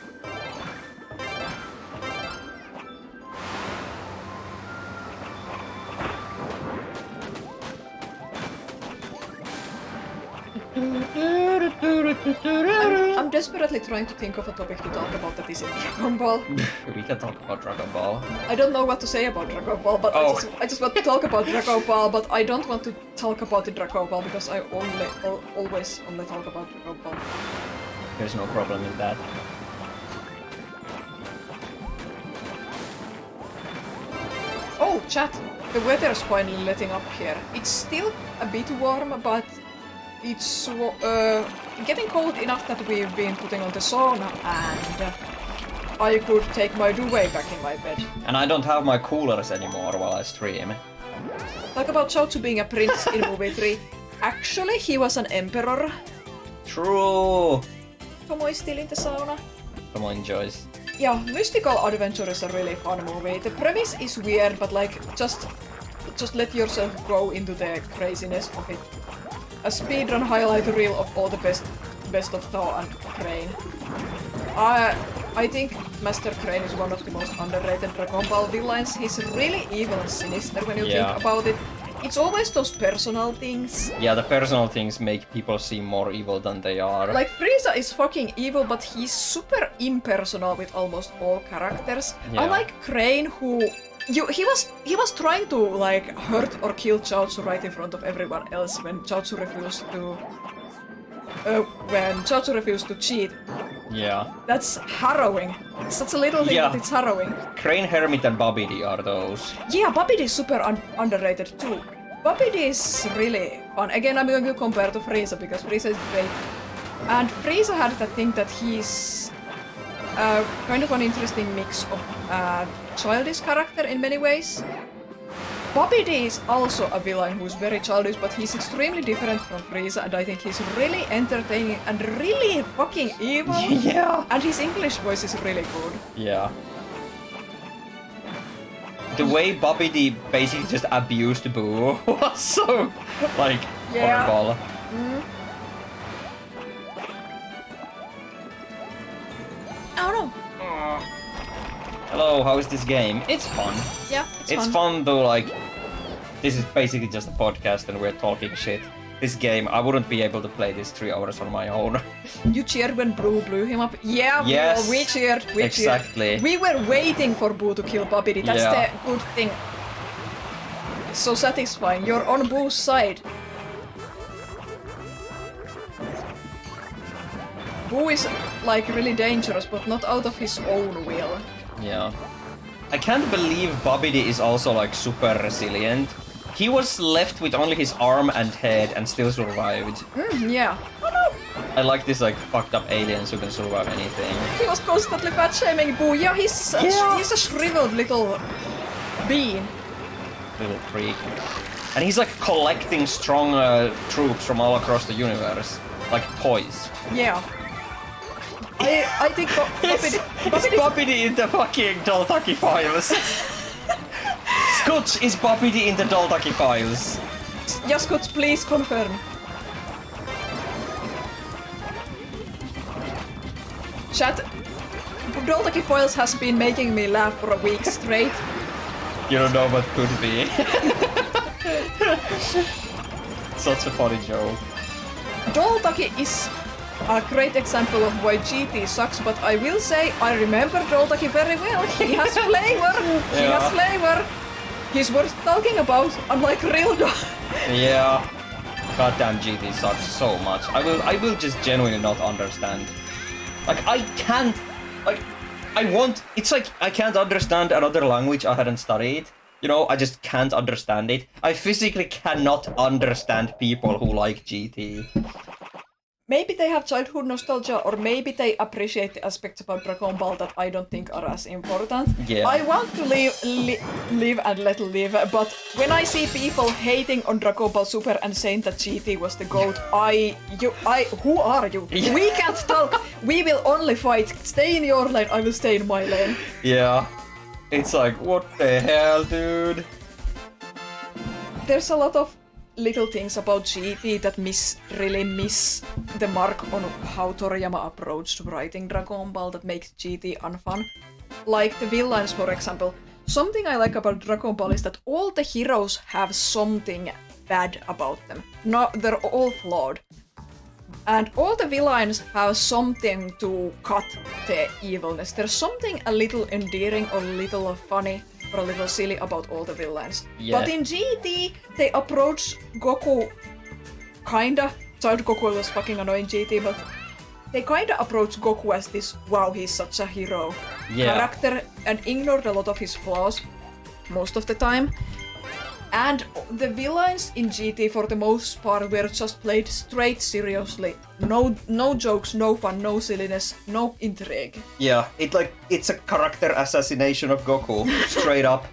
I'm desperately trying to think of a topic to talk about that isn't Dragon Ball. We can talk about Dragon Ball. I don't know what to say about Dragon Ball, but I just want to talk about Dragon Ball, but I don't want to talk about the Dragon Ball because I always only talk about Dragon Ball. There's no problem in that. Oh, chat! The weather's finally letting up here. It's still a bit warm, but it's getting cold enough that we've been putting on the sauna, and I could take my duvet back in my bed. And I don't have my coolers anymore while I stream. Talk about Chaozu being a prince in movie 3. Actually, he was an emperor. True! Tomo is still in the sauna. Tomo enjoys. Yeah, Mystical Adventure is a really fun movie. The premise is weird, but like, just let yourself go into the craziness of it. A speedrun highlight reel of all the best of Tao and Crane. I think Master Crane is one of the most underrated Dragon Ball villains. He's really evil and sinister when you think about it. It's always those personal things. Yeah, the personal things make people seem more evil than they are. Like, Frieza is fucking evil, but he's super impersonal with almost all characters. Yeah. I like Crane, who... He was trying to, like, hurt or kill Chaozu right in front of everyone else when Chaozu refused to cheat. Yeah. That's harrowing. It's such a little thing, but it's harrowing. Crane, Hermit and Babidi are those. Yeah, Babidi is super underrated too. Bobby D is really fun. Again, I'm going to compare to Frieza because Frieza is great. And Frieza had that thing that he's kind of an interesting mix of childish character in many ways. Bobby D is also a villain who's very childish, but he's extremely different from Frieza, and I think he's really entertaining and really fucking evil. Yeah. And his English voice is really good. Yeah. The way Bobby D basically just abused Boo was so, like, horrible. Oh no. Hello, how is this game? It's fun. Yeah, It's fun though, like, this is basically just a podcast and we're talking shit. This game, I wouldn't be able to play this 3 hours on my own. You cheered when Boo blew him up? Yeah, Yes, we cheered. exactly. We were waiting for Boo to kill Bobby D. That's the good thing. It's so satisfying. You're on Boo's side. Boo is like really dangerous, but not out of his own will. Yeah. I can't believe Bobby D is also like super resilient. He was left with only his arm and head and still survived. Yeah. Oh no! I like this like fucked up aliens who can survive anything. He was constantly fat shaming Boo. Yeah, he's a shriveled little bean. Little freak. And he's like collecting strong troops from all across the universe. Like toys. Yeah. I think Bobby D in the fucking Doltaki files. Scoots, is Bobby D in the Doltaki files? Yes, Scoots, please confirm. Chat, Doltaki Files has been making me laugh for a week straight. You don't know what could be. Such a funny joke. Doltaki is a great example of why GT sucks, but I will say I remember Doltaki very well. He has flavor. He has flavor. He's worth talking about, unlike real dog. Yeah. Goddamn GT sucks so much. I will just genuinely not understand. Like I can't like it's like I can't understand another language I hadn't studied. You know, I just can't understand it. I physically cannot understand people who like GT. Maybe they have childhood nostalgia, or maybe they appreciate the aspects about Dragon Ball that I don't think are as important. Yeah. I want to live and let live, but when I see people hating on Dragon Ball Super and saying that GT was the GOAT, who are you? Yeah. We can't talk. We will only fight. Stay in your lane. I will stay in my lane. Yeah. It's like, what the hell, dude? There's a lot of little things about GT that really miss the mark on how Toriyama approached writing Dragon Ball that makes GT unfun. Like the villains, for example. Something I like about Dragon Ball is that all the heroes have something bad about them. No, they're all flawed. And all the villains have something to cut the evilness. There's something a little endearing or a little funny or a little silly about all the villains. Yeah. But in GT, they approach Goku kinda. Child Goku was fucking annoying GT, but they kinda approach Goku as this, wow, he's such a hero character, and ignored a lot of his flaws most of the time. And the villains in GT, for the most part, were just played straight seriously. No jokes, no fun, no silliness, no intrigue. Yeah, it's a character assassination of Goku, straight up.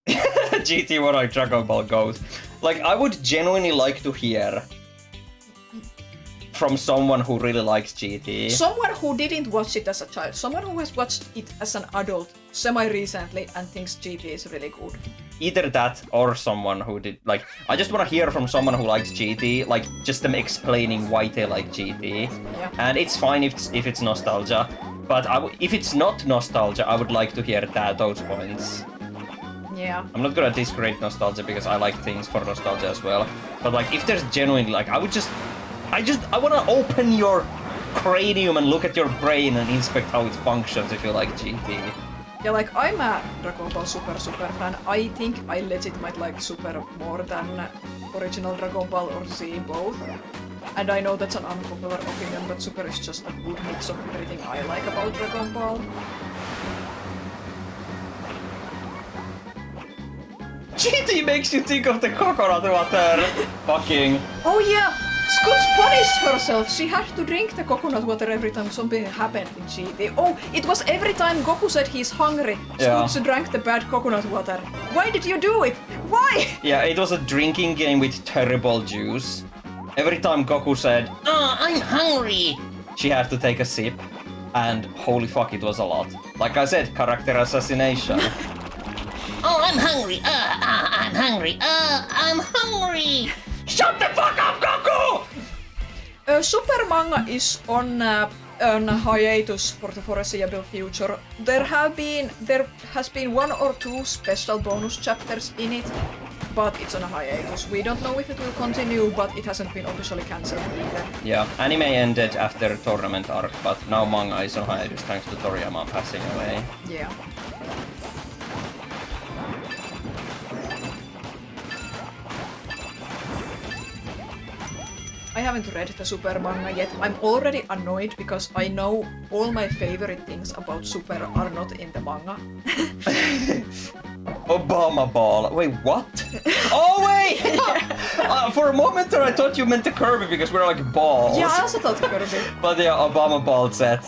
GT what like Dragon Ball goes. Like, I would genuinely like to hear from someone who really likes GT. Someone who didn't watch it as a child, someone who has watched it as an adult semi-recently and thinks GT is really good. Either that or someone who did, like, I just want to hear from someone who likes GT, like, just them explaining why they like GT. Yeah. And it's fine if it's nostalgia, but if it's not nostalgia, I would like to hear those points. Yeah. I'm not gonna discredit nostalgia because I like things for nostalgia as well. But like, if there's genuinely, like, I wanna open your cranium and look at your brain and inspect how it functions if you like GT. Yeah, like, I'm a Dragon Ball super fan. I think I legit might like Super more than original Dragon Ball or Z both. And I know that's an unpopular opinion, but Super is just a good mix of everything I like about Dragon Ball. shit, he makes you think of the coconut water. Fucking. Oh yeah! Scoots punished herself. She had to drink the coconut water every time something happened in GT. Oh, it was every time Goku said he's hungry. Yeah. Scoots drank the bad coconut water. Why did you do it? Why? Yeah, it was a drinking game with terrible juice. Every time Goku said, "Oh, I'm hungry," she had to take a sip. And holy fuck, it was a lot. Like I said, character assassination. Oh, I'm hungry. I'm hungry. I'm hungry. Shut the fuck up, Goku! Super Manga is on hiatus for the foreseeable future. There has been 1 or 2 special bonus chapters in it, but it's on a hiatus. We don't know if it will continue, but it hasn't been officially cancelled either. Yeah, anime ended after tournament arc, but now manga is on hiatus thanks to Toriyama passing away. Yeah. I haven't read the Super Manga yet. I'm already annoyed because I know all my favorite things about Super are not in the manga. Obama ball. Wait, what? Oh wait! For a moment there I thought you meant the Kirby because we're like balls. Yeah, I also thought Kirby. But yeah, Obama ball set.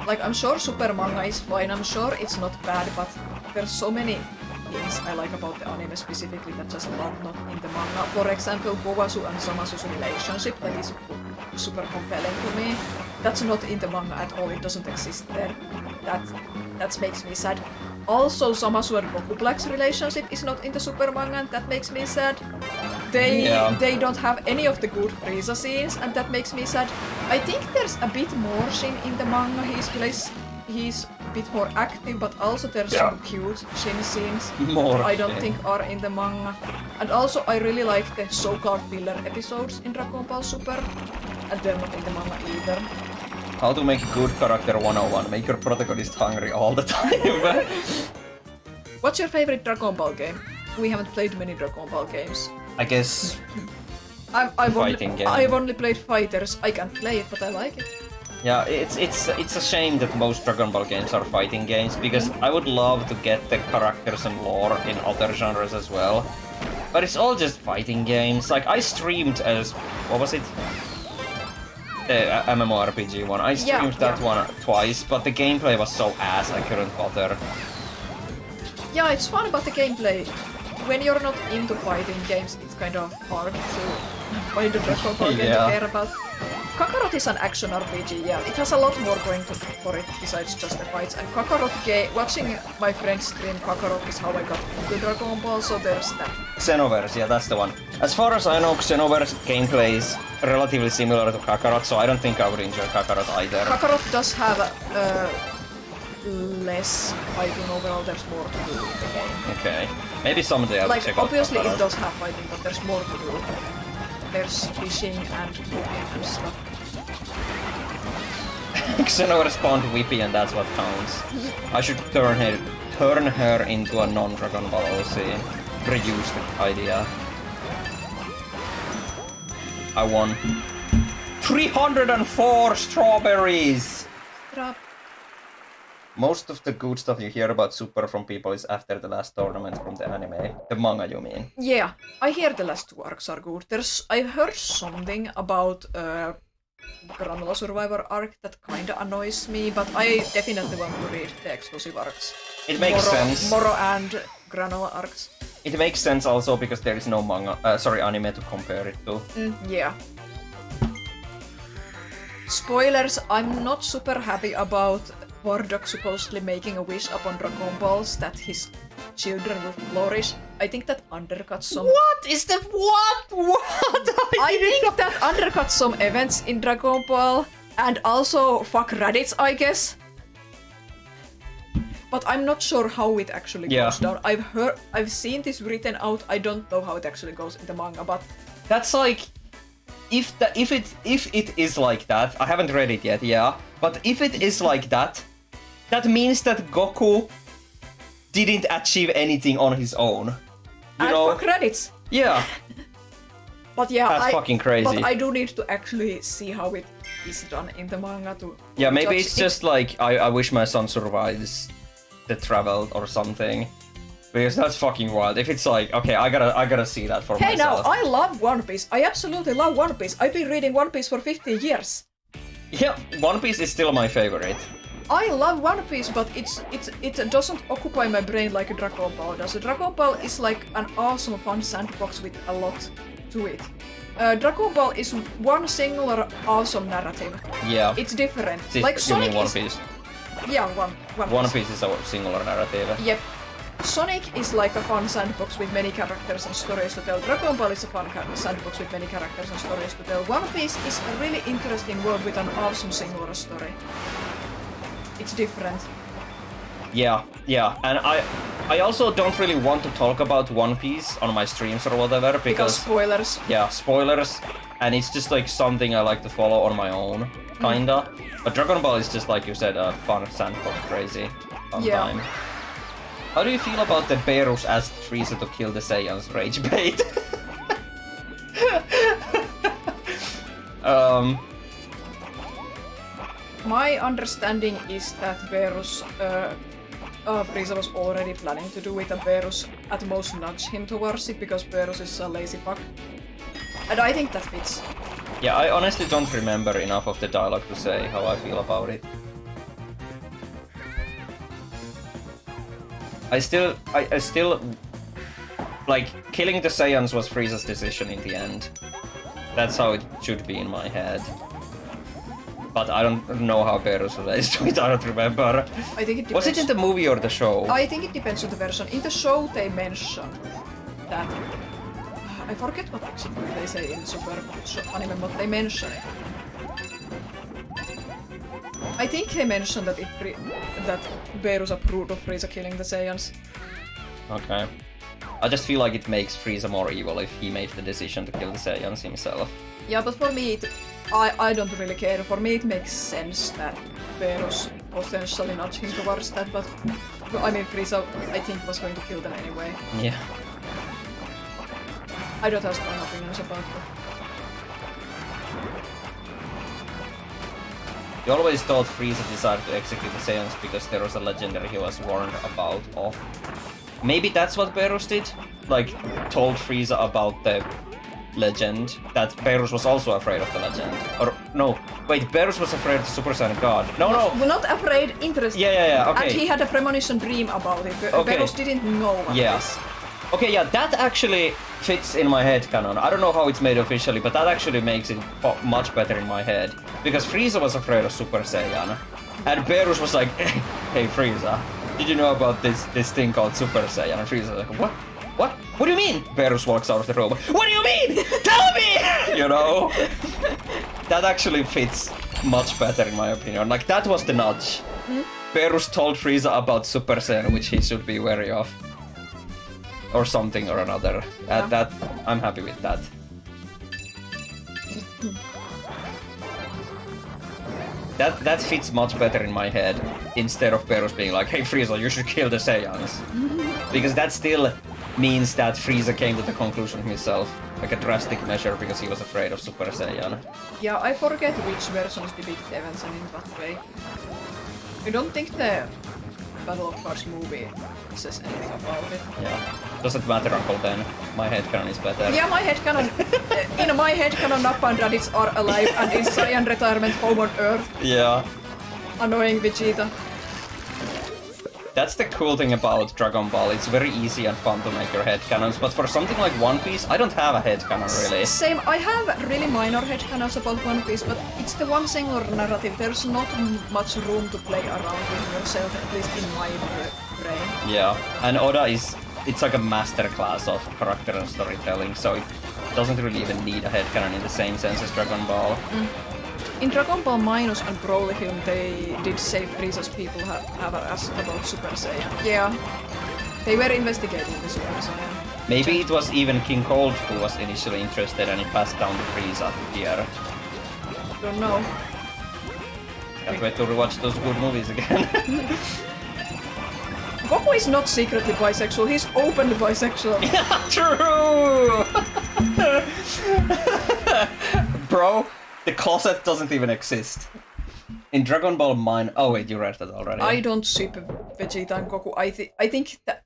Like, I'm sure Super Manga is fine, I'm sure it's not bad, but there's so many things I like about the anime specifically that just are not in the manga. For example, Gowasu and Samasu's relationship, that is super compelling to me. That's not in the manga at all, it doesn't exist there. That makes me sad. Also, Zamasu and Goku Black's relationship is not in the Super Manga, and that makes me sad. They don't have any of the good Frieza scenes, and that makes me sad. I think there's a bit more Shin in the manga. He's a bit more active, but also there's some cute Shin scenes I don't think are in the manga. And also, I really like the so-called filler episodes in Dragon Ball Super, and they're not in the manga either. How to make a good character 101. Make your protagonist hungry all the time. What's your favorite Dragon Ball game? We haven't played many Dragon Ball games. I guess I've game. I've only played Fighters. I can't play it, but I like it. Yeah, it's a shame that most Dragon Ball games are fighting games because I would love to get the characters and lore in other genres as well. But it's all just fighting games. Like I streamed as what was it? The MMORPG one. I streamed that one twice, but the gameplay was so ass I couldn't bother. Yeah, it's fun about the gameplay. When you're not into fighting games, it's kind of hard to find a Dragon Ball game to care about. Kakarot is an action RPG, yeah. It has a lot more going for it besides just the fights. And Kakarot watching my friends stream Kakarot is how I got into Dragon Ball, so there's that. Xenoverse, yeah, that's the one. As far as I know, Xenoverse gameplay is relatively similar to Kakarot, so I don't think I would enjoy Kakarot either. Kakarot does have less fighting overall, there's more to do in the game. Okay. Maybe someday I'll check out obviously Kakarot. it does have fighting, but there's more to do. There's fishing and cooking and stuff. Xenoverse spawned Whippy and that's what counts. I should turn her into a non-Dragon Ball OC. Reuse the idea. I won. 304 strawberries! Most of the good stuff you hear about Super from people is after the last tournament from the anime. The manga, you mean? Yeah, I hear the last 2 arcs are good. I've heard something about Granola Survivor arc that kinda annoys me, but I definitely want to read the exclusive arcs. It makes sense. Moro and Granola arcs. It makes sense also because there is no anime to compare it to. Yeah. Spoilers, I'm not super happy about Bardock supposedly making a wish upon Dragon Balls that his children will flourish. I think that undercuts some... What is the... What? I think that undercuts some events in Dragon Ball. And also, fuck Raditz, I guess. But I'm not sure how it actually goes down. I've seen this written out. I don't know how it actually goes in the manga, but... That's like... If it is like that, I haven't read it yet, yeah. But if it is like that, that means that Goku didn't achieve anything on his own. You know? For credits. Yeah. But yeah, that's fucking crazy. But I do need to actually see how it is done in the manga to. Yeah, maybe it's just like I wish my son survives the travel or something. Because that's fucking wild. If it's like, okay, I gotta see that for Hey myself. now, I love One Piece. I absolutely love One Piece. I've been reading One Piece for 15 years. Yeah, One Piece is still my favorite. I love One Piece, but it doesn't occupy my brain like a Dragon Ball does. Dragon Ball is like an awesome, fun sandbox with a lot to it. Dragon Ball is one singular awesome narrative. Yeah. It's different. You Like mean Sonic One is... Piece? Yeah, One Piece is a singular narrative. Yep. Sonic is like a fun sandbox with many characters and stories to tell. Dragon Ball is a fun sandbox with many characters and stories to tell. One Piece is a really interesting world with an awesome singular story. It's different. Yeah, and I also don't really want to talk about One Piece on my streams or whatever Because spoilers. yeah, spoilers, and it's just like something I like to follow on my own, kinda. But Dragon Ball is just like you said, a fun sandbox, crazy fun Yeah. time. How do you feel about the Beerus asked Frieza to kill the Saiyans rage bait? My understanding is that Frieza was already planning to do it, and Berus at most nudged him towards it because Berus is a lazy fuck. And I think that fits. Yeah, I honestly don't remember enough of the dialogue to say how I feel about it. I still, like, killing the Saiyans was Frieza's decision in the end. That's how it should be in my head. But I don't know how Berus relates to it, I don't remember. I think it depends. Was it in the movie or the show? I think it depends on the version. In the show they mention that... I forget what exactly they say in Super Anime, but they mention it. I think they mentioned that that Berus approved of Frieza killing the Saiyans. Okay. I just feel like it makes Frieza more evil if he made the decision to kill the Saiyans himself. Yeah, but for me, I don't really care. For me, it makes sense that Berus potentially nudged him towards that, but I mean, Frieza, I think, was going to kill them anyway. Yeah. I don't have strong opinions about that. You always thought Frieza decided to execute the Saiyans because there was a legendary he was warned about of. Maybe that's what Berus did? Like, told Frieza about the legend, that Berus was also afraid of the legend. Or, no, wait, Berus was afraid of the Super Saiyan God. No, We're not afraid, interested. Yeah, okay. And he had a premonition dream about it. Okay. Berus didn't know what Yes. this. Okay, yeah, that actually fits in my head canon. I don't know how it's made officially, but that actually makes it much better in my head. Because Frieza was afraid of Super Saiyan. And Berus was like, hey Frieza, did you know about this thing called Super Saiyan? And Frieza was like, what? What? What do you mean? Berus walks out of the room. What do you mean? Tell me! You know? That actually fits much better in my opinion. Like, that was the nudge. Berus told Frieza about Super Saiyan, which he should be wary of. Or something or another. Yeah. That I'm happy with that. That fits much better in my head instead of Berus being like, hey Frieza, you should kill the Saiyans. Because that still means that Frieza came to the conclusion himself, like a drastic measure because he was afraid of Super Saiyan. Yeah, I forget which versions depict events and in what way. I don't think the Battle of Cards movie says anything about it. Yeah. Doesn't matter, Uncle Ben. My headcanon is better. Yeah, my headcanon... in my headcanon, Nappa and Raditz are alive and in Saiyan retirement home on Earth. Yeah. Annoying Vegeta. That's the cool thing about Dragon Ball. It's very easy and fun to make your headcanons, but for something like One Piece, I don't have a headcanon really. Same, I have really minor headcanons about One Piece, but it's the one single narrative. There's not much room to play around with yourself, at least in my brain. Yeah, and Oda it's like a masterclass of character and storytelling, so it doesn't really even need a headcanon in the same sense as Dragon Ball. In Dragon Ball Minus and Broly film, they did say Frieza's people have asked about Super Saiyan. Yeah, they were investigating the Super Saiyan. Maybe it was even King Cold who was initially interested and he passed down to Frieza here. Don't know. Can't wait to rewatch those good movies again. Goku is not secretly bisexual, he's openly bisexual. True! Bro, the closet doesn't even exist. in Dragon Ball Mine. Oh wait, you read that already. I don't ship Vegeta and Goku. I think that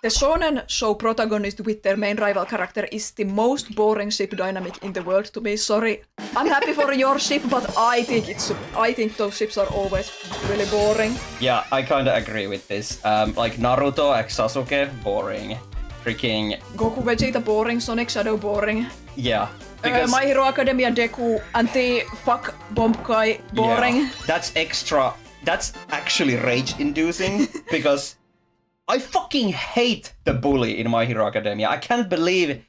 the shonen show protagonist with their main rival character is the most boring ship dynamic in the world to me. Sorry, I'm happy for your ship, but I think those ships are always really boring. Yeah, I kind of agree with this. Like Naruto x Sasuke, boring. Freaking Goku Vegeta boring, Sonic Shadow boring. yeah. Because My Hero Academia Deku anti-fuck Bomb Kai boring. yeah, that's extra. That's actually rage-inducing because I fucking hate the bully in My Hero Academia. I can't believe.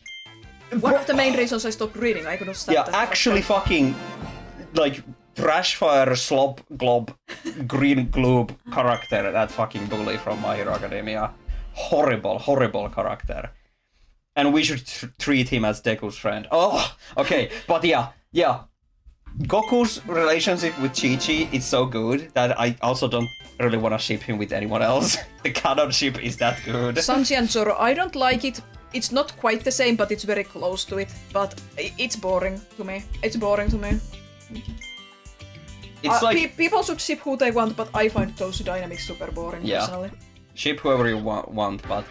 One of the main reasons I stopped reading, I couldn't stand Yeah, that. actually fucking like trash fire slop glob green globe character, that fucking bully from My Hero Academia. Horrible character. And we should treat him as Deku's friend. Oh, okay, but yeah. Goku's relationship with Chi-Chi is so good that I also don't really want to ship him with anyone else. The canon ship is that good. Sanji and Zoro, I don't like it. It's not quite the same, but it's very close to it. But it's boring to me. It's boring to me. It's like people should ship who they want, but I find those dynamics super boring personally. Ship whoever you want, but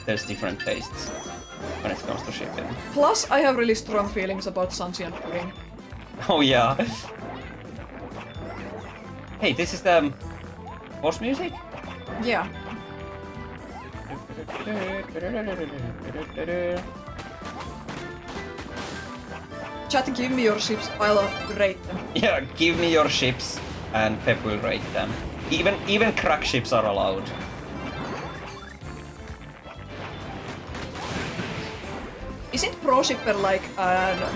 there's different tastes when it comes to shipping. Plus, I have really strong feelings about Sanji and Pudding. Oh yeah. Hey, this is the boss music? Yeah. Chat, give me your ships, I'll rate them. Yeah, give me your ships and Pep will rate them. Even crack ships are allowed. Isn't pro shipper like a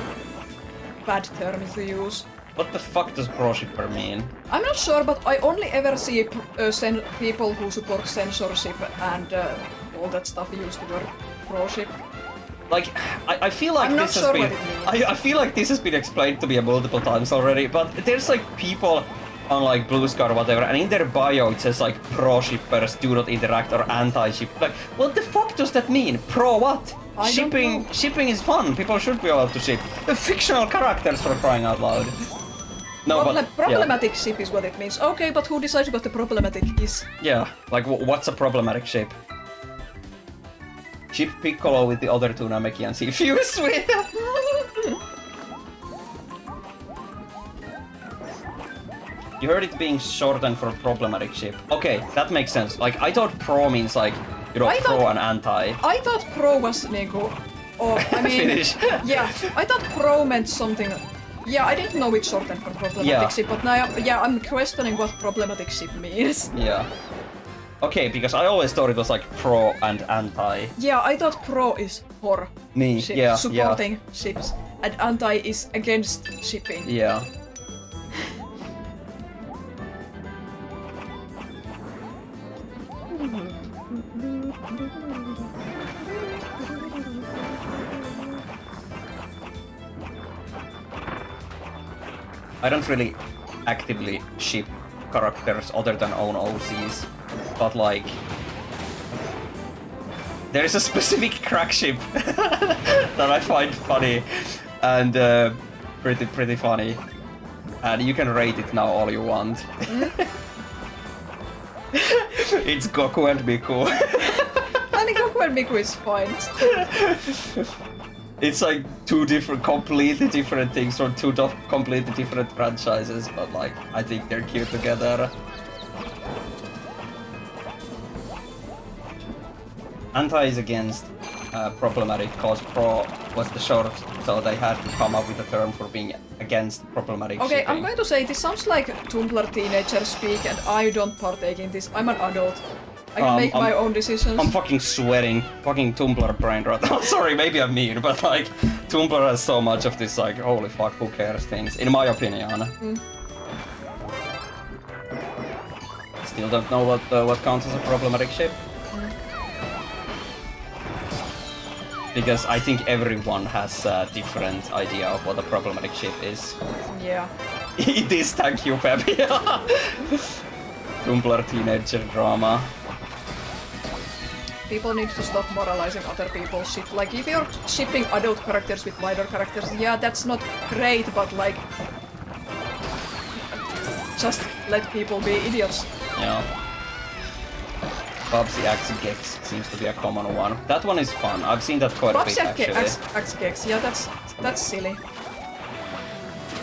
bad term to use? What the fuck does pro shipper mean? I'm not sure, but I only ever see people who support censorship and all that stuff used to word pro ship. Like, I feel like I'm not this sure has been. what it means. I feel like this has been explained to me multiple times already, but there's like people on like Blue Sky or whatever, and in their bio it says like pro shippers do not interact or anti-ship. Like, what the fuck does that mean? Pro what? I don't know. Shipping is fun. People should be allowed to ship. The fictional characters for crying out loud. No, but problematic ship is what it means. Okay, but who decides what the problematic is? yeah, like what's a problematic ship? Ship Piccolo with the other two Namekians he fused with. You heard it being shortened for problematic ship. Okay, that makes sense. Like, I thought pro means like, you know, I pro thought- and anti. I thought pro was niinku... Oh, I mean... Finnish. Yeah, I thought pro meant something... Yeah, I didn't know it's shortened for problematic Yeah. ship, but now I'm questioning what problematic ship means. Yeah. Okay, because I always thought it was like pro and anti. Yeah, I thought pro is for Me, ship, yeah, supporting ships, and anti is against shipping. Yeah. I don't really actively ship characters other than own OCs, but like there is a specific crack ship that I find funny and pretty funny, and you can rate it now all you want. It's Goku and Miku. I think Goku and Miku is fine. It's like completely different things from two completely different franchises, but like, I think they're cute together. Anti is against problematic cause pro was the short, so they had to come up with a term for being against problematic Okay, shipping. I'm going to say this sounds like Tumblr teenager speak, and I don't partake in this. I'm an adult. I can make my own decisions. I'm fucking sweating. Fucking Tumblr brain right now. Sorry, maybe I'm mean, but like, Tumblr has so much of this like, holy fuck, who cares things, in my opinion. Still don't know what counts as a problematic ship. Because I think everyone has a different idea of what a problematic ship is. Yeah. It is, thank you, Pep. Tumblr teenager drama. People need to stop moralizing other people's shit. Like, if you're shipping adult characters with minor characters, yeah, that's not great, but like... Just let people be idiots. Yeah. Bubsy Axe Gex seems to be a common one. That one is fun. I've seen that quite a bit actually. Axe Gex, yeah, that's silly.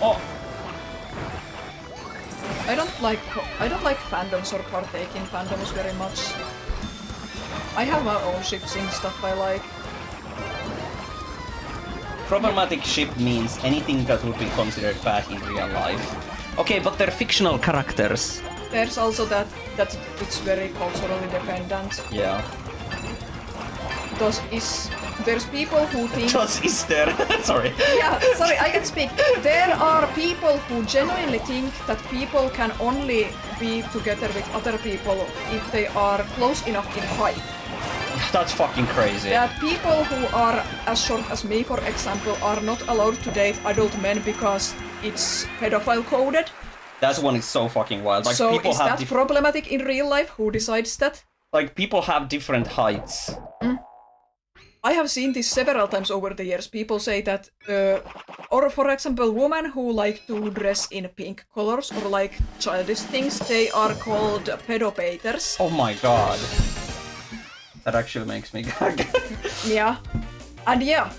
Oh! I don't like fandoms or partake in fandoms very much. I have my own ships in stuff I like. Problematic ship means anything that would be considered bad in real life. Okay, but they're fictional characters. There's also that it's very culturally dependent. Yeah. There's people who think... Is there? Sorry. Yeah, sorry, I can speak. There are people who genuinely think that people can only be together with other people if they are close enough in height. That's fucking crazy. That people who are as short as me, for example, are not allowed to date adult men because it's pedophile coded. That one is so fucking wild. Like, so people is have that problematic in real life? Who decides that? Like, people have different heights. I have seen this several times over the years. People say that, or for example, women who like to dress in pink colors or like childish things, they are called pedobaters. Oh my god. That actually makes me gag. Yeah. And yeah,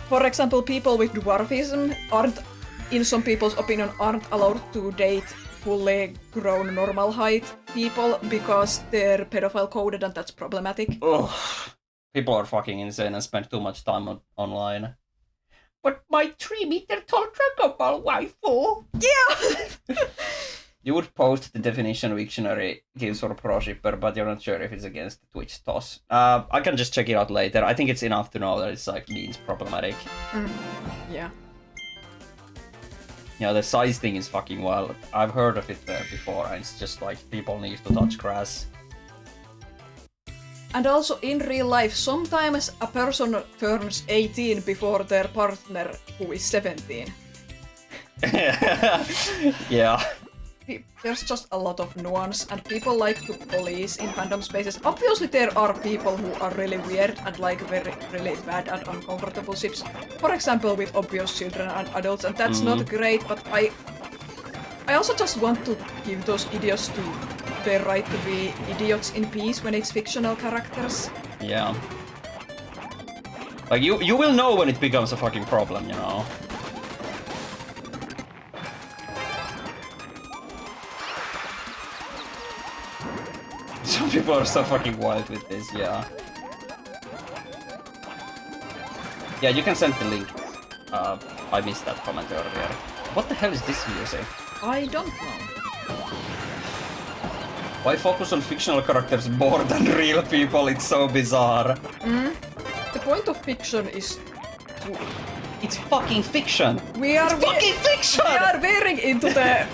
for example, people with dwarfism aren't, in some people's opinion, aren't allowed to date fully grown normal height people because they're pedophile coded and that's problematic. Ugh. People are fucking insane and spend too much time online. But my 3-meter tall Dragon Ball waifu! Yeah! You would post the definition dictionary gives for pro shipper, but you're not sure if it's against the Twitch toss. I can just check it out later. I think it's enough to know that it's like means problematic. Yeah. Yeah, the size thing is fucking wild. I've heard of it before, and it's just like people need to touch grass. And also in real life, sometimes a person turns 18 before their partner who is 17. Yeah. There's just a lot of nuance, and people like to police in fandom spaces. Obviously there are people who are really weird and like really bad and uncomfortable ships. For example, with obvious children and adults, and that's not great, but I also just want to give those idiots their right to be idiots in peace when it's fictional characters. Yeah. Like, you will know when it becomes a fucking problem, you know? Some people are so fucking wild with this, yeah. Yeah, you can send the link. I missed that comment earlier. What the hell is this music? I don't know. Why focus on fictional characters more than real people? It's so bizarre. The point of fiction is to... It's fucking fiction! We are fucking fiction! We are veering into the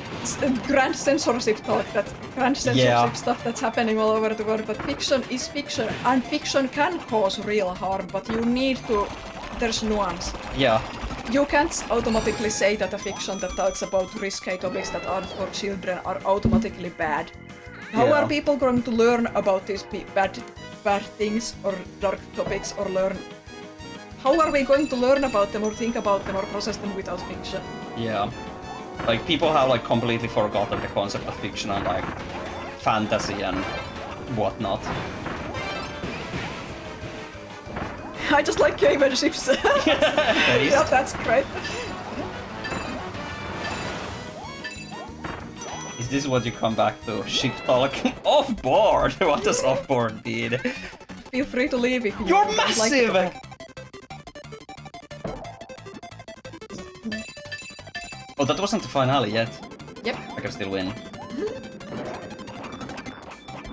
grand censorship talk, that grand censorship stuff that's happening all over the world, but fiction is fiction, and fiction can cause real harm, but you need to... There's nuance. Yeah. You can't automatically say that a fiction that talks about risque topics that aren't for children are automatically bad. How are people going to learn about these bad things or dark topics, or learn... How are we going to learn about them or think about them or process them without fiction? Yeah. Like, people have like completely forgotten the concept of fiction and like fantasy and whatnot. I just like caveman ships. Yeah, that's great. Is this what you come back to? Ship talk? Off-board? What does off-board mean? Feel free to leave if you You're don't massive! like it. Oh, that wasn't the finale yet. Yep. I can still win.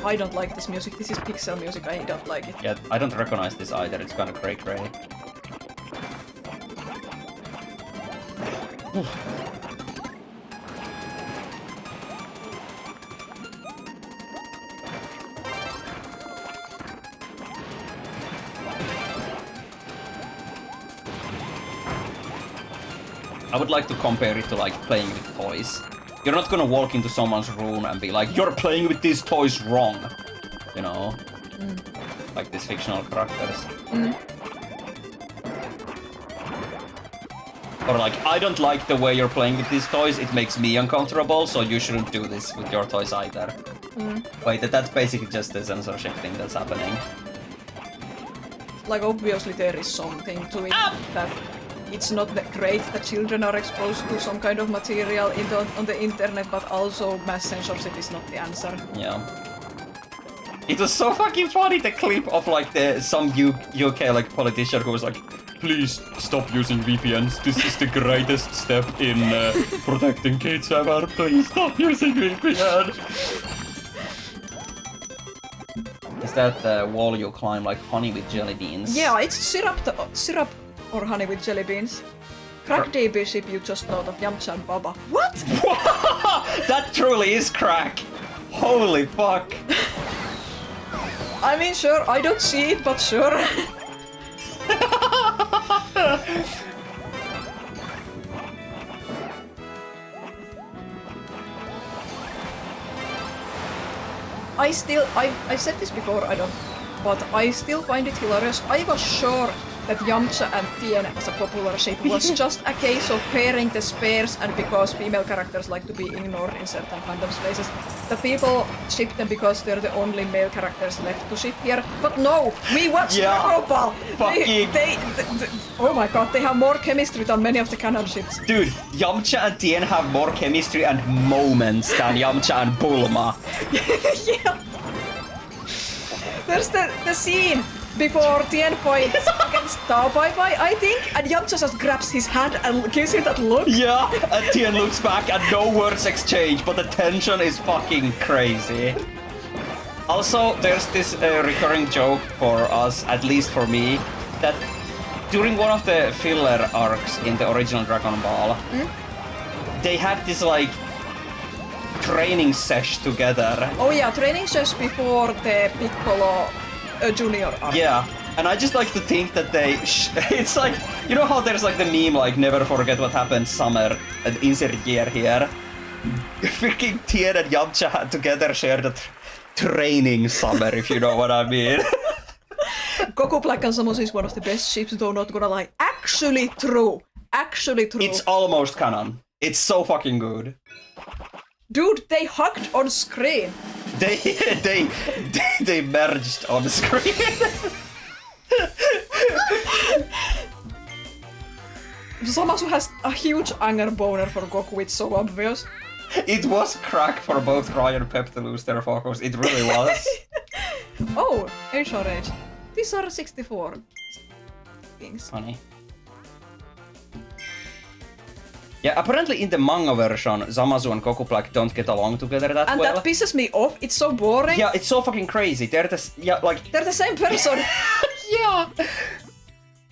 I don't like this music. This is pixel music. I don't like it. Yeah, I don't recognize this either. It's kind of cray. I would like to compare it to like playing with toys. You're not gonna walk into someone's room and be like, you're playing with these toys wrong! You know? Like these fictional characters. Or like, I don't like the way you're playing with these toys, it makes me uncomfortable, so you shouldn't do this with your toys either. Wait, that's basically just the censorship thing that's happening. Like, obviously there is something to it that it's not that great that children are exposed to some kind of material on the internet, but also mass censorship is not the answer. Yeah. It was so fucking funny, the clip of like some UK like politician who was like, please stop using VPNs. This is the greatest step in protecting kids ever. Please stop using VPN. Is that the wall you climb like honey with jelly beans? Yeah, it's syrup or honey with jelly beans. Crack DB ship you just thought of Yamcha and Baba. What? That truly is crack. Holy fuck. I mean, sure, I don't see it, but sure. I said this before, but I still find it hilarious. I was sure that Yamcha and Tien as a popular ship was just a case of pairing the spares, and because female characters like to be ignored in certain fandom spaces, the people ship them because they're the only male characters left to ship here. But no, we watched Global! They, oh my god, they have more chemistry than many of the canon ships. Dude, Yamcha and Tien have more chemistry and moments than Yamcha and Bulma. Yeah. There's the scene before Tien fights against Tao Pai Pai, I think, and Yamcha just grabs his hand and gives him that look. Yeah, and Tien looks back and no words exchange, but the tension is fucking crazy. Also, there's this recurring joke for us, at least for me, that during one of the filler arcs in the original Dragon Ball, they had this like training sesh together. Oh yeah, training sesh before the Piccolo Junior arc. Yeah, and I just like to think that they it's like, you know how there's like the meme like never forget what happened summer and insert year here. Freaking Tien and Yamcha had together shared a training summer, if you know what I mean. Goku Black and Samus is one of the best ships, though not gonna lie. Actually true. It's almost canon. It's so fucking good. Dude, they hugged on screen. They merged on screen. Zamasu has a huge anger boner for Goku, it's so obvious. It was crack for both Ryan and Pep to lose their focus. It really was. Oh, Ancient Age. These are 64 things. Funny. Yeah, apparently in the manga version, Zamasu and Goku Black don't get along together that and well. And that pisses me off. It's so boring. Yeah, it's so fucking crazy. They're the same person. Yeah.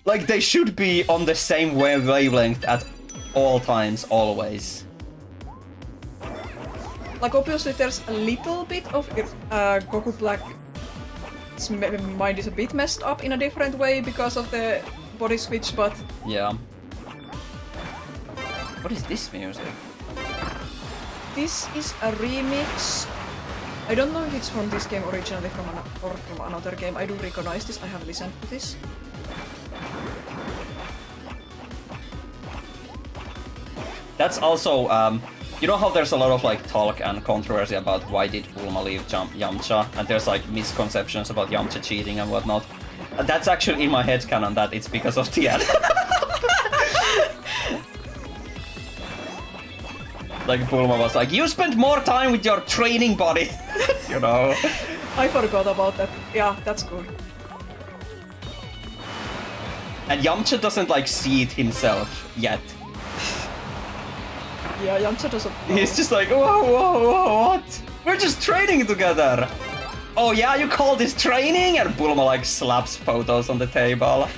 Like they should be on the same wavelength at all times, always. Like obviously there's a little bit of Goku Black's mind is a bit messed up in a different way because of the body switch, but yeah. What is this music? This is a remix. I don't know if it's from this game originally or from another game. I do recognize this. I have listened to this. That's also, you know how there's a lot of like talk and controversy about why did Bulma leave Yamcha, and there's like misconceptions about Yamcha cheating and whatnot. That's actually in my head canon that it's because of Tien. Like Bulma was like, you spent more time with your training body, you know. I forgot about that. Yeah, that's good. And Yamcha doesn't like see it himself yet. Yeah, Yamcha doesn't know. He's just like, whoa, what? We're just training together. Oh yeah, you call this training? And Bulma like slaps photos on the table.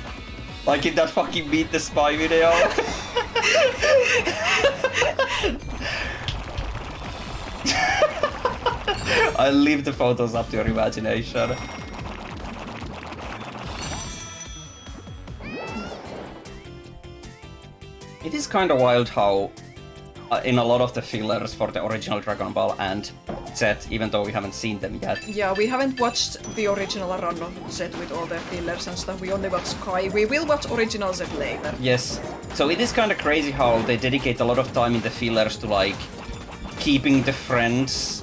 Like in that fucking Meet the Spy video. I leave the photos up to your imagination. It is kind of wild how in a lot of the fillers for the original Dragon Ball and Z, even though we haven't seen them yet. Yeah, we haven't watched the original run of Z with all the fillers and stuff. We only watched Kai. We will watch original Z later. Yes. So it is kind of crazy how they dedicate a lot of time in the fillers to like keeping the friends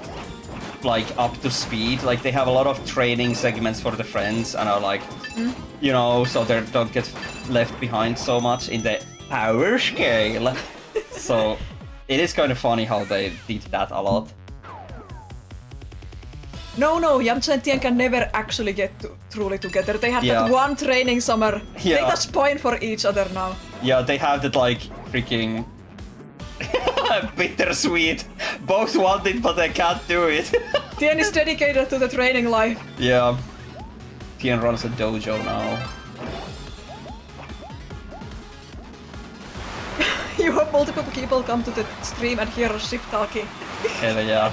like up to speed. Like they have a lot of training segments for the friends and are like, you know, so they don't get left behind so much in the power scale. So it is kind of funny how they did that a lot. No, Yamcha and Tien can never actually get truly together. They had Yeah. that one training summer. Yeah. They touch point for each other now. Yeah, they have that like freaking bittersweet. Both want it, but they can't do it. Tien is dedicated to the training life. Yeah. Tien runs a dojo now. You hope multiple people come to the stream and hear us ship talking. Hell yeah.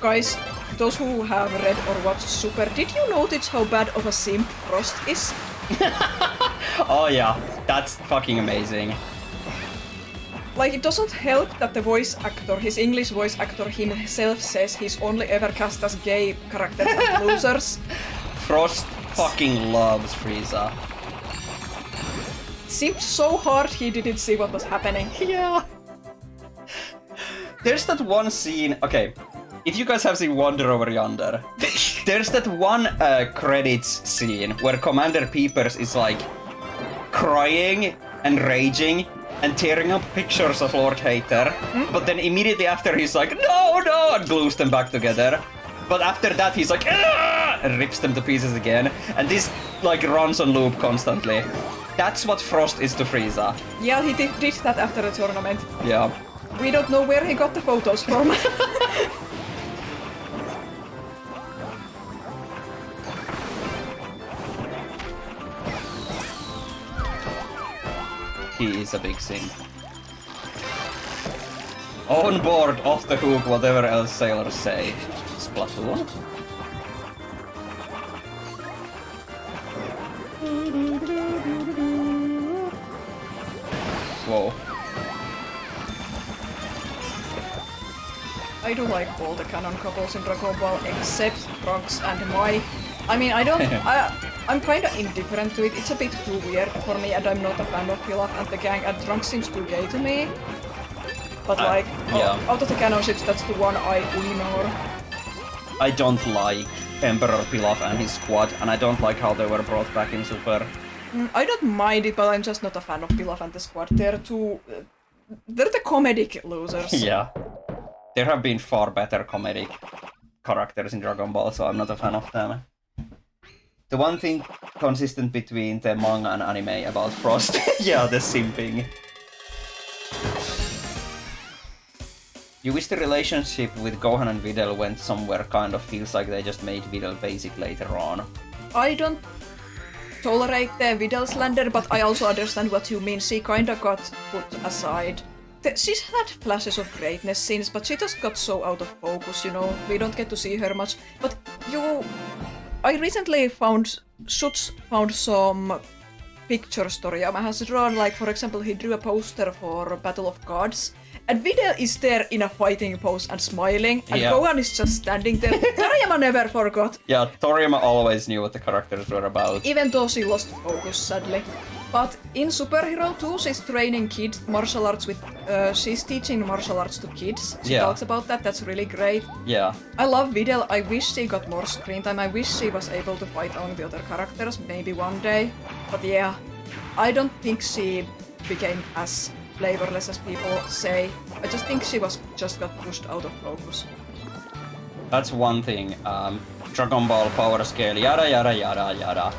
Guys, those who have read or watched Super, did you notice how bad of a simp Frost is? Oh yeah, that's fucking amazing. Like, it doesn't help that the voice actor, his English voice actor himself says he's only ever cast as gay characters and losers. Frost fucking loves Frieza. Simped so hard he didn't see what was happening. Yeah. There's that one scene. Okay, if you guys have seen Wonder Over Yonder, there's that one credits scene where Commander Peepers is like crying and raging and tearing up pictures of Lord Hater, but then immediately after he's like, no, and glues them back together. But after that he's like, "Ah!" and rips them to pieces again, and this like runs on loop constantly. That's what Frost is to Frieza. Yeah, he did that after the tournament. Yeah. We don't know where he got the photos from. He is a big simp. On board, off the hook, whatever else sailors say. Splatoon? Whoa. I do like all the canon couples in Dragon Ball except Trunks and Mai. I mean, I'm kinda indifferent to it. It's a bit too weird for me and I'm not a fan of Pilaf and the gang and Trunks seems too gay to me. But like, yeah. out of the canon ships, that's the one I ignore. I don't like Emperor Pilaf and his squad, and I don't like how they were brought back in Super. I don't mind it, but I'm just not a fan of Pilaf and the squad. They're too... they're the comedic losers. Yeah. There have been far better comedic characters in Dragon Ball, so I'm not a fan of them. The one thing consistent between the manga and anime about Frost, yeah, the simping. You wish the relationship with Gohan and Videl went somewhere, kind of feels like they just made Videl basic later on. I don't tolerate the Videl slander, but I also understand what you mean. She kinda got put aside. She's had flashes of greatness since, but she just got so out of focus, you know. We don't get to see her much. But I recently found some pictures Toriyama has drawn, like for example he drew a poster for Battle of Gods, and Videl is there in a fighting pose and smiling, and Yeah. Gohan is just standing there. Toriyama never forgot, Yeah, Toriyama always knew what the characters were about. even though she lost focus sadly. But in Superhero 2 she's training kids martial arts with, she's teaching martial arts to kids. She Yeah. talks about that, that's really great. Yeah. I love Videl, I wish she got more screen time, I wish she was able to fight among the other characters, maybe one day. But yeah, I don't think she became as flavorless as people say. I just think she just got pushed out of focus. That's one thing. Dragon Ball power scale, yada yada yada yada.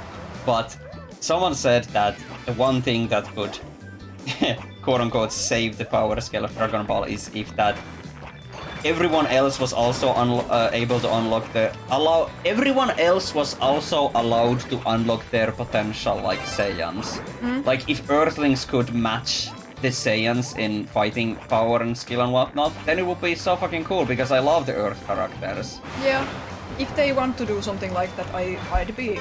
But someone said that the one thing that could quote unquote save the power scale of Dragon Ball is if that everyone else was also able to unlock everyone else was also allowed to unlock their potential like Saiyans. Like if Earthlings could match the Saiyans in fighting power and skill and whatnot, then it would be so fucking cool because I love the Earth characters. Yeah, if they want to do something like that, I'd be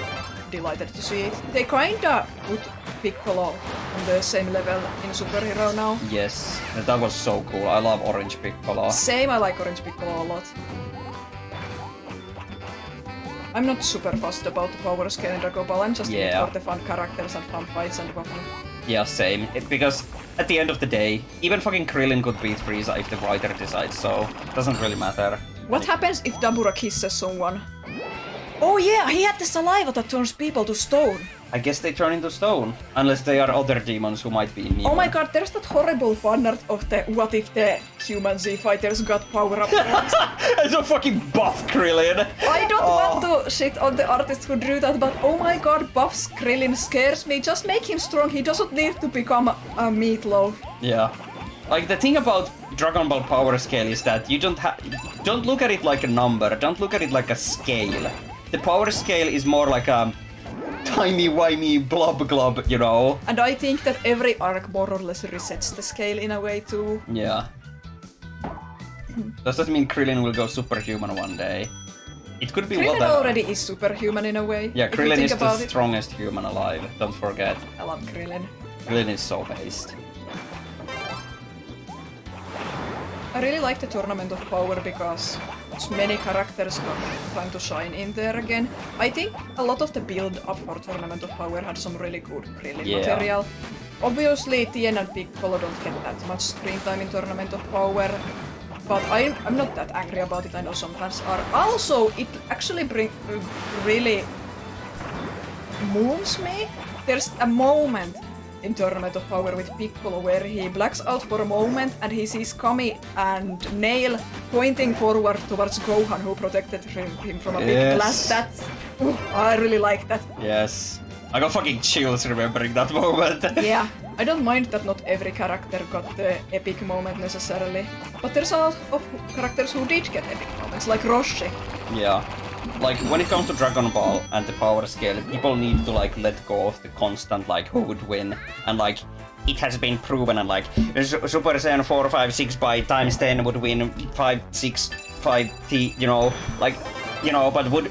delighted to see it. They kinda put Piccolo on the same level in Superhero now. Yes, that was so cool. I love Orange Piccolo. Same, I like Orange Piccolo a lot. I'm not super fussed about the power scale in Dragon Ball. I'm just in it for the fun characters and fun fights and whatnot. Yeah, same. Because at the end of the day, even fucking Krillin could beat Frieza if the writer decides so. It doesn't really matter. What happens if Dabura kisses someone? Oh yeah, he had the saliva that turns people to stone. I guess they turn into stone. Unless they are other demons who might be immune. Oh my god, there's that horrible fan art of the what if the human Z-fighters got power-up. It's a fucking buff Krillin! I don't want to shit on the artist who drew that, but oh my god, buffs Krillin scares me. Just make him strong, he doesn't need to become a meatloaf. Yeah. Like, the thing about Dragon Ball power scale is that you don't look at it like a number, don't look at it like a scale. The power scale is more like a timey-wimey blob glob, you know? And I think that every arc more or less resets the scale in a way too. Yeah. Does that mean Krillin will go superhuman one day? It could be Krillin whatever. already is superhuman in a way. Yeah, Krillin is the it. strongest human alive, don't forget. I love Krillin. Krillin is so based. I really like the Tournament of Power because many characters got time to shine in there again. I think a lot of the build-up for Tournament of Power had some really good Krillin material. Obviously, Tien and Piccolo don't get that much screen time in Tournament of Power, but I'm not that angry about it. I know some fans are. Also, it actually really moves me. There's a moment in Tournament of Power with Piccolo where he blacks out for a moment and he sees Kami and Nail pointing forward towards Gohan who protected him from a big blast. I really like that. Yes. I got fucking chills remembering that moment. Yeah. I don't mind that not every character got the epic moment necessarily, but there's a lot of characters who did get epic moments, like Roshi. Yeah. Like, when it comes to Dragon Ball and the power scale, people need to, like, let go of the constant, like, who would win. And, like, it has been proven, and, like, Super Saiyan 4, 5, 6 by times 10 would win 5, 6, 5, T, you know, like, you know, but would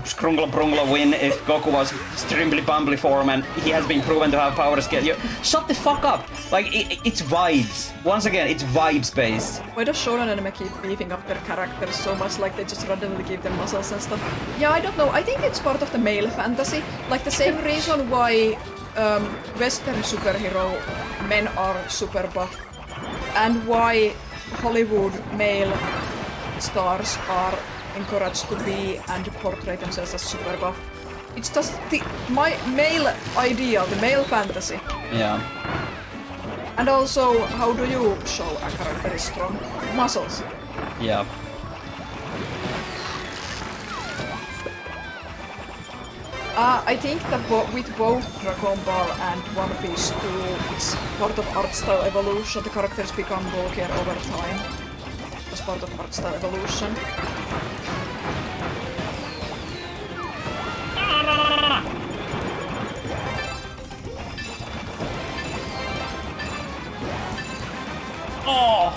Skrungla Brungla win if Goku was Strimbly Bumbly form and he has been proven to have power scale? Shut the fuck up! Like, it's vibes. Once again, it's vibes based. Why does shonen anime keep beefing up their characters so much, like they just randomly give them muscles and stuff? Yeah, I don't know. I think it's part of the male fantasy. Like the same reason why Western superhero men are super buff and why Hollywood male stars are encouraged to be and portray themselves as super buff. It's just my male idea, the male fantasy. Yeah. And also, how do you show a character is strong? Muscles. Yeah. I think that with both Dragon Ball and One Piece 2, it's part of art style evolution. The characters become bulkier over time. As part of art style evolution. Oh!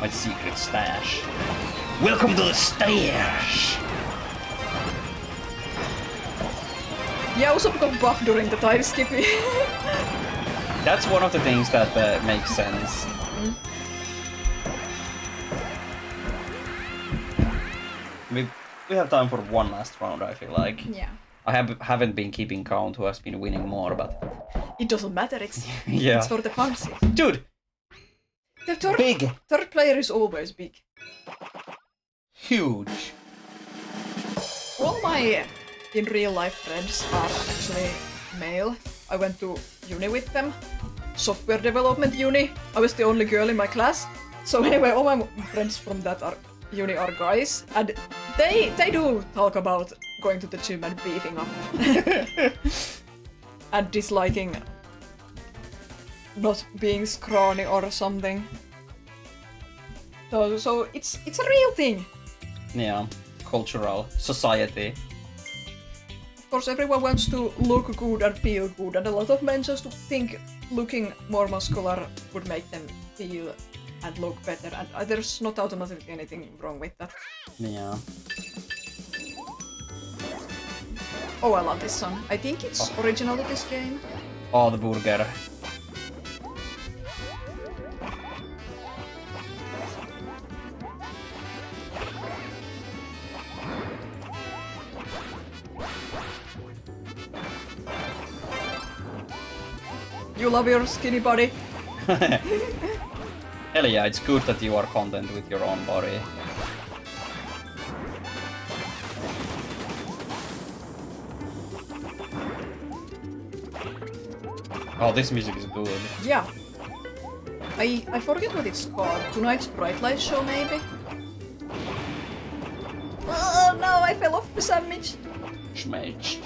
My secret stash. Welcome to the stash! Yeah, Usopp got buff during the time skip. That's one of the things that makes sense. We have time for one last round, I feel like. Yeah. I haven't been keeping count who has been winning more, but... It doesn't matter, it's for the fancy. Dude! The Big! Third player is always big. Huge! All my in real life friends are actually male. I went to uni with them. Software development uni. I was the only girl in my class. So anyway, all my friends from that uni are guys. And they do talk about going to the gym and beefing up. And disliking not being scrawny or something. So it's a real thing. Yeah. Cultural. Society. Of course, everyone wants to look good and feel good, and a lot of men just think looking more muscular would make them feel and look better, and there's not automatically anything wrong with that. Yeah. Oh, I love this song. I think it's original to this game. Oh, the burger. You love your skinny body. Hell yeah, it's good that you are content with your own body. Oh, this music is good. Yeah. I forget what it's called. Tonight's Bright Light Show, maybe? Oh no, I fell off the sandwich. Smashed.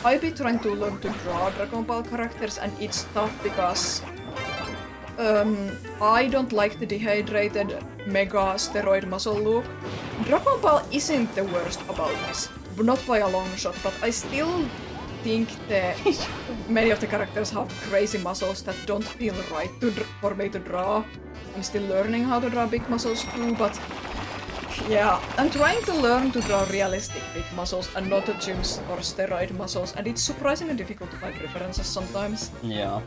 I've been trying to learn to draw Dragon Ball characters and it's tough because I don't like the dehydrated mega steroid muscle look. Dragon Ball isn't the worst about this, not by a long shot, but I still think that many of the characters have crazy muscles that don't feel right for me to draw. I'm still learning how to draw big muscles too, but yeah, I'm trying to learn to draw realistic big muscles and not the gyms or steroid muscles, and it's surprisingly difficult to find references sometimes. Yeah.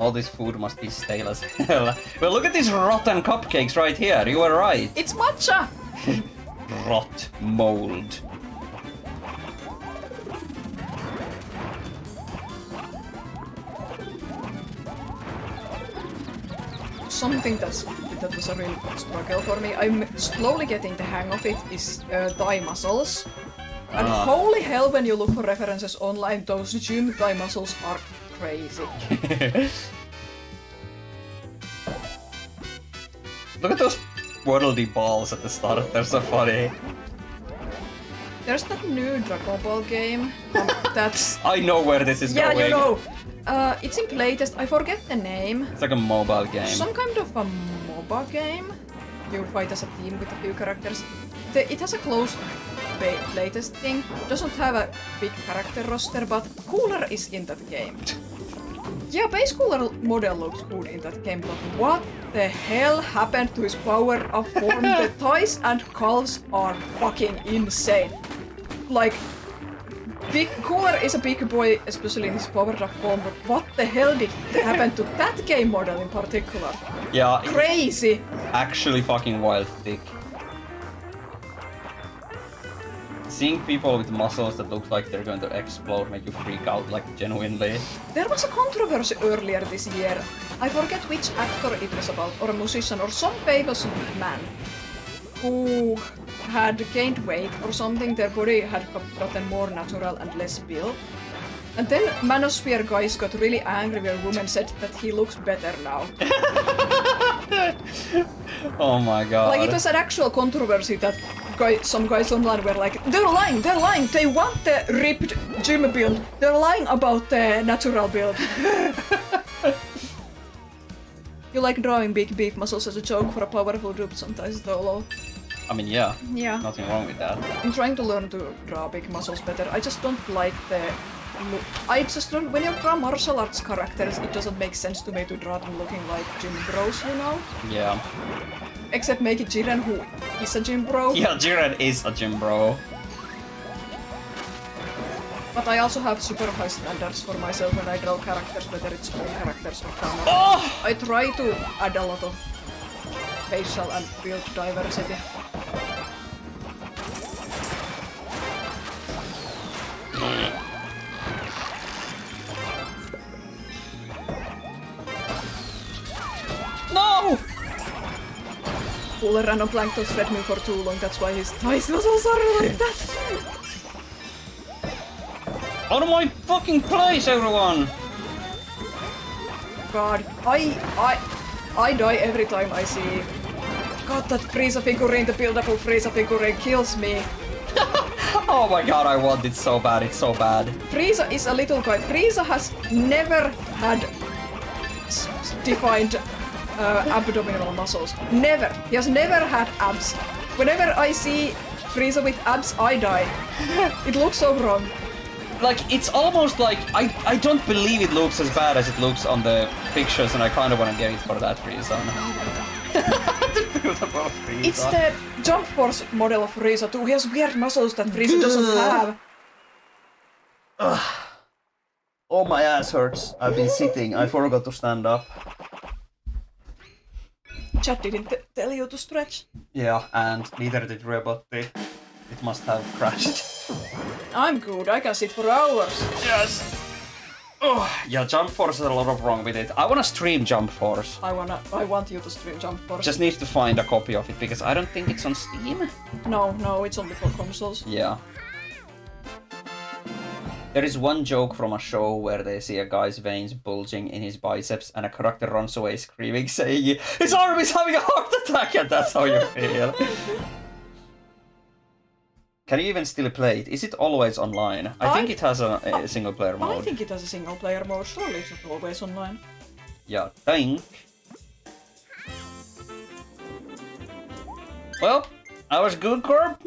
All this food must be stale as hell. Well, look at these rotten cupcakes right here. You were right. It's matcha! Rot mold. Something that was a real struggle for me. I'm slowly getting the hang of it is thigh muscles. And holy hell, when you look for references online, those gym thigh muscles are crazy. Look at those waddledy balls at the start. They're so funny. There's that new Dragon Ball game. That's I know where this is going. yeah, you know. It's in playtest. I forget the name. It's like a mobile game. Some kind of a MOBA game. You fight as a team with a few characters. It has a closed playtest thing. Doesn't have a big character roster, but Cooler is in that game. Yeah, base Cooler model looks good in that game, but what the hell happened to his power of form? The thighs and calves are fucking insane. Like, Cooler is a big boy, especially in his powered up form, but what the hell did happen to that game model in particular? Yeah. Crazy! Actually fucking wild thick. Seeing people with muscles that look like they're going to explode make you freak out, like, genuinely. There was a controversy earlier this year. I forget which actor it was about, or a musician, or some famous man who had gained weight or something. Their body had gotten more natural and less built. And then Manosphere guys got really angry when women said that he looks better now. Oh my god. Like, it was an actual controversy that some guys online were like, they're lying, they want the ripped gym build, they're lying about the natural build. You like drawing big beef muscles as a joke for a powerful dude sometimes though, lol. I mean, yeah. Yeah. Nothing wrong with that. I'm trying to learn to draw big muscles better. I just don't like the look. I just don't. When you draw martial arts characters, it doesn't make sense to me to draw them looking like gym bros, you know? Yeah. Except maybe Jiren, who is a gym bro. Yeah, Jiren is a gym bro. But I also have super high standards for myself when I draw characters, whether it's own characters or camera. Oh! I try to add a lot of facial and build diversity. No! Cooler random planktons fed me for too long, that's why his thighs muscles are like that. Out of my fucking place, everyone! God, I die every time I see. God, that Frieza figurine, the buildable Frieza figurine kills me. Oh my god, I want it so bad, it's so bad. Frieza is a little guy. Frieza has never had defined abdominal muscles. Never. He has never had abs. Whenever I see Frieza with abs, I die. It looks so wrong. Like, it's almost like, I don't believe it looks as bad as it looks on the pictures, and I kind of want to get it for that reason. The What about Frieza? It's the Jump Force model of Frieza too. He has weird muscles that Frieza doesn't have. Oh, my ass hurts. I've been sitting. I forgot to stand up. Chad didn't tell you to stretch. Yeah, and neither did Ryemanni. It must have crashed. I'm good. I can sit for hours. Yes. Oh, yeah, Jump Force has a lot of wrong with it. I wanna stream Jump Force. I want you to stream Jump Force. Just need to find a copy of it because I don't think it's on Steam. No, it's only for consoles. Yeah. There is one joke from a show where they see a guy's veins bulging in his biceps and a character runs away screaming, saying, "His arm is having a heart attack!" And that's how you feel. Can you even still play it? Is it always online? I think it has a single player mode. I think it has a single player mode. Surely it's not always online. Yeah, think. Well, that was good, Corp.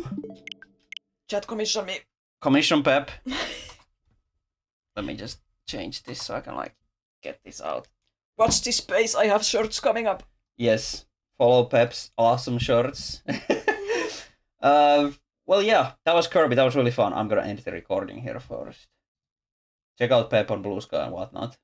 Chat commission me. Commission Pep. Let me just change this so I can get this out. Watch this space, I have shirts coming up. Yes, follow Pep's awesome shirts. Well, yeah, that was Kirby. That was really fun. I'm gonna end the recording here first. Check out Pep on Blue Sky and whatnot.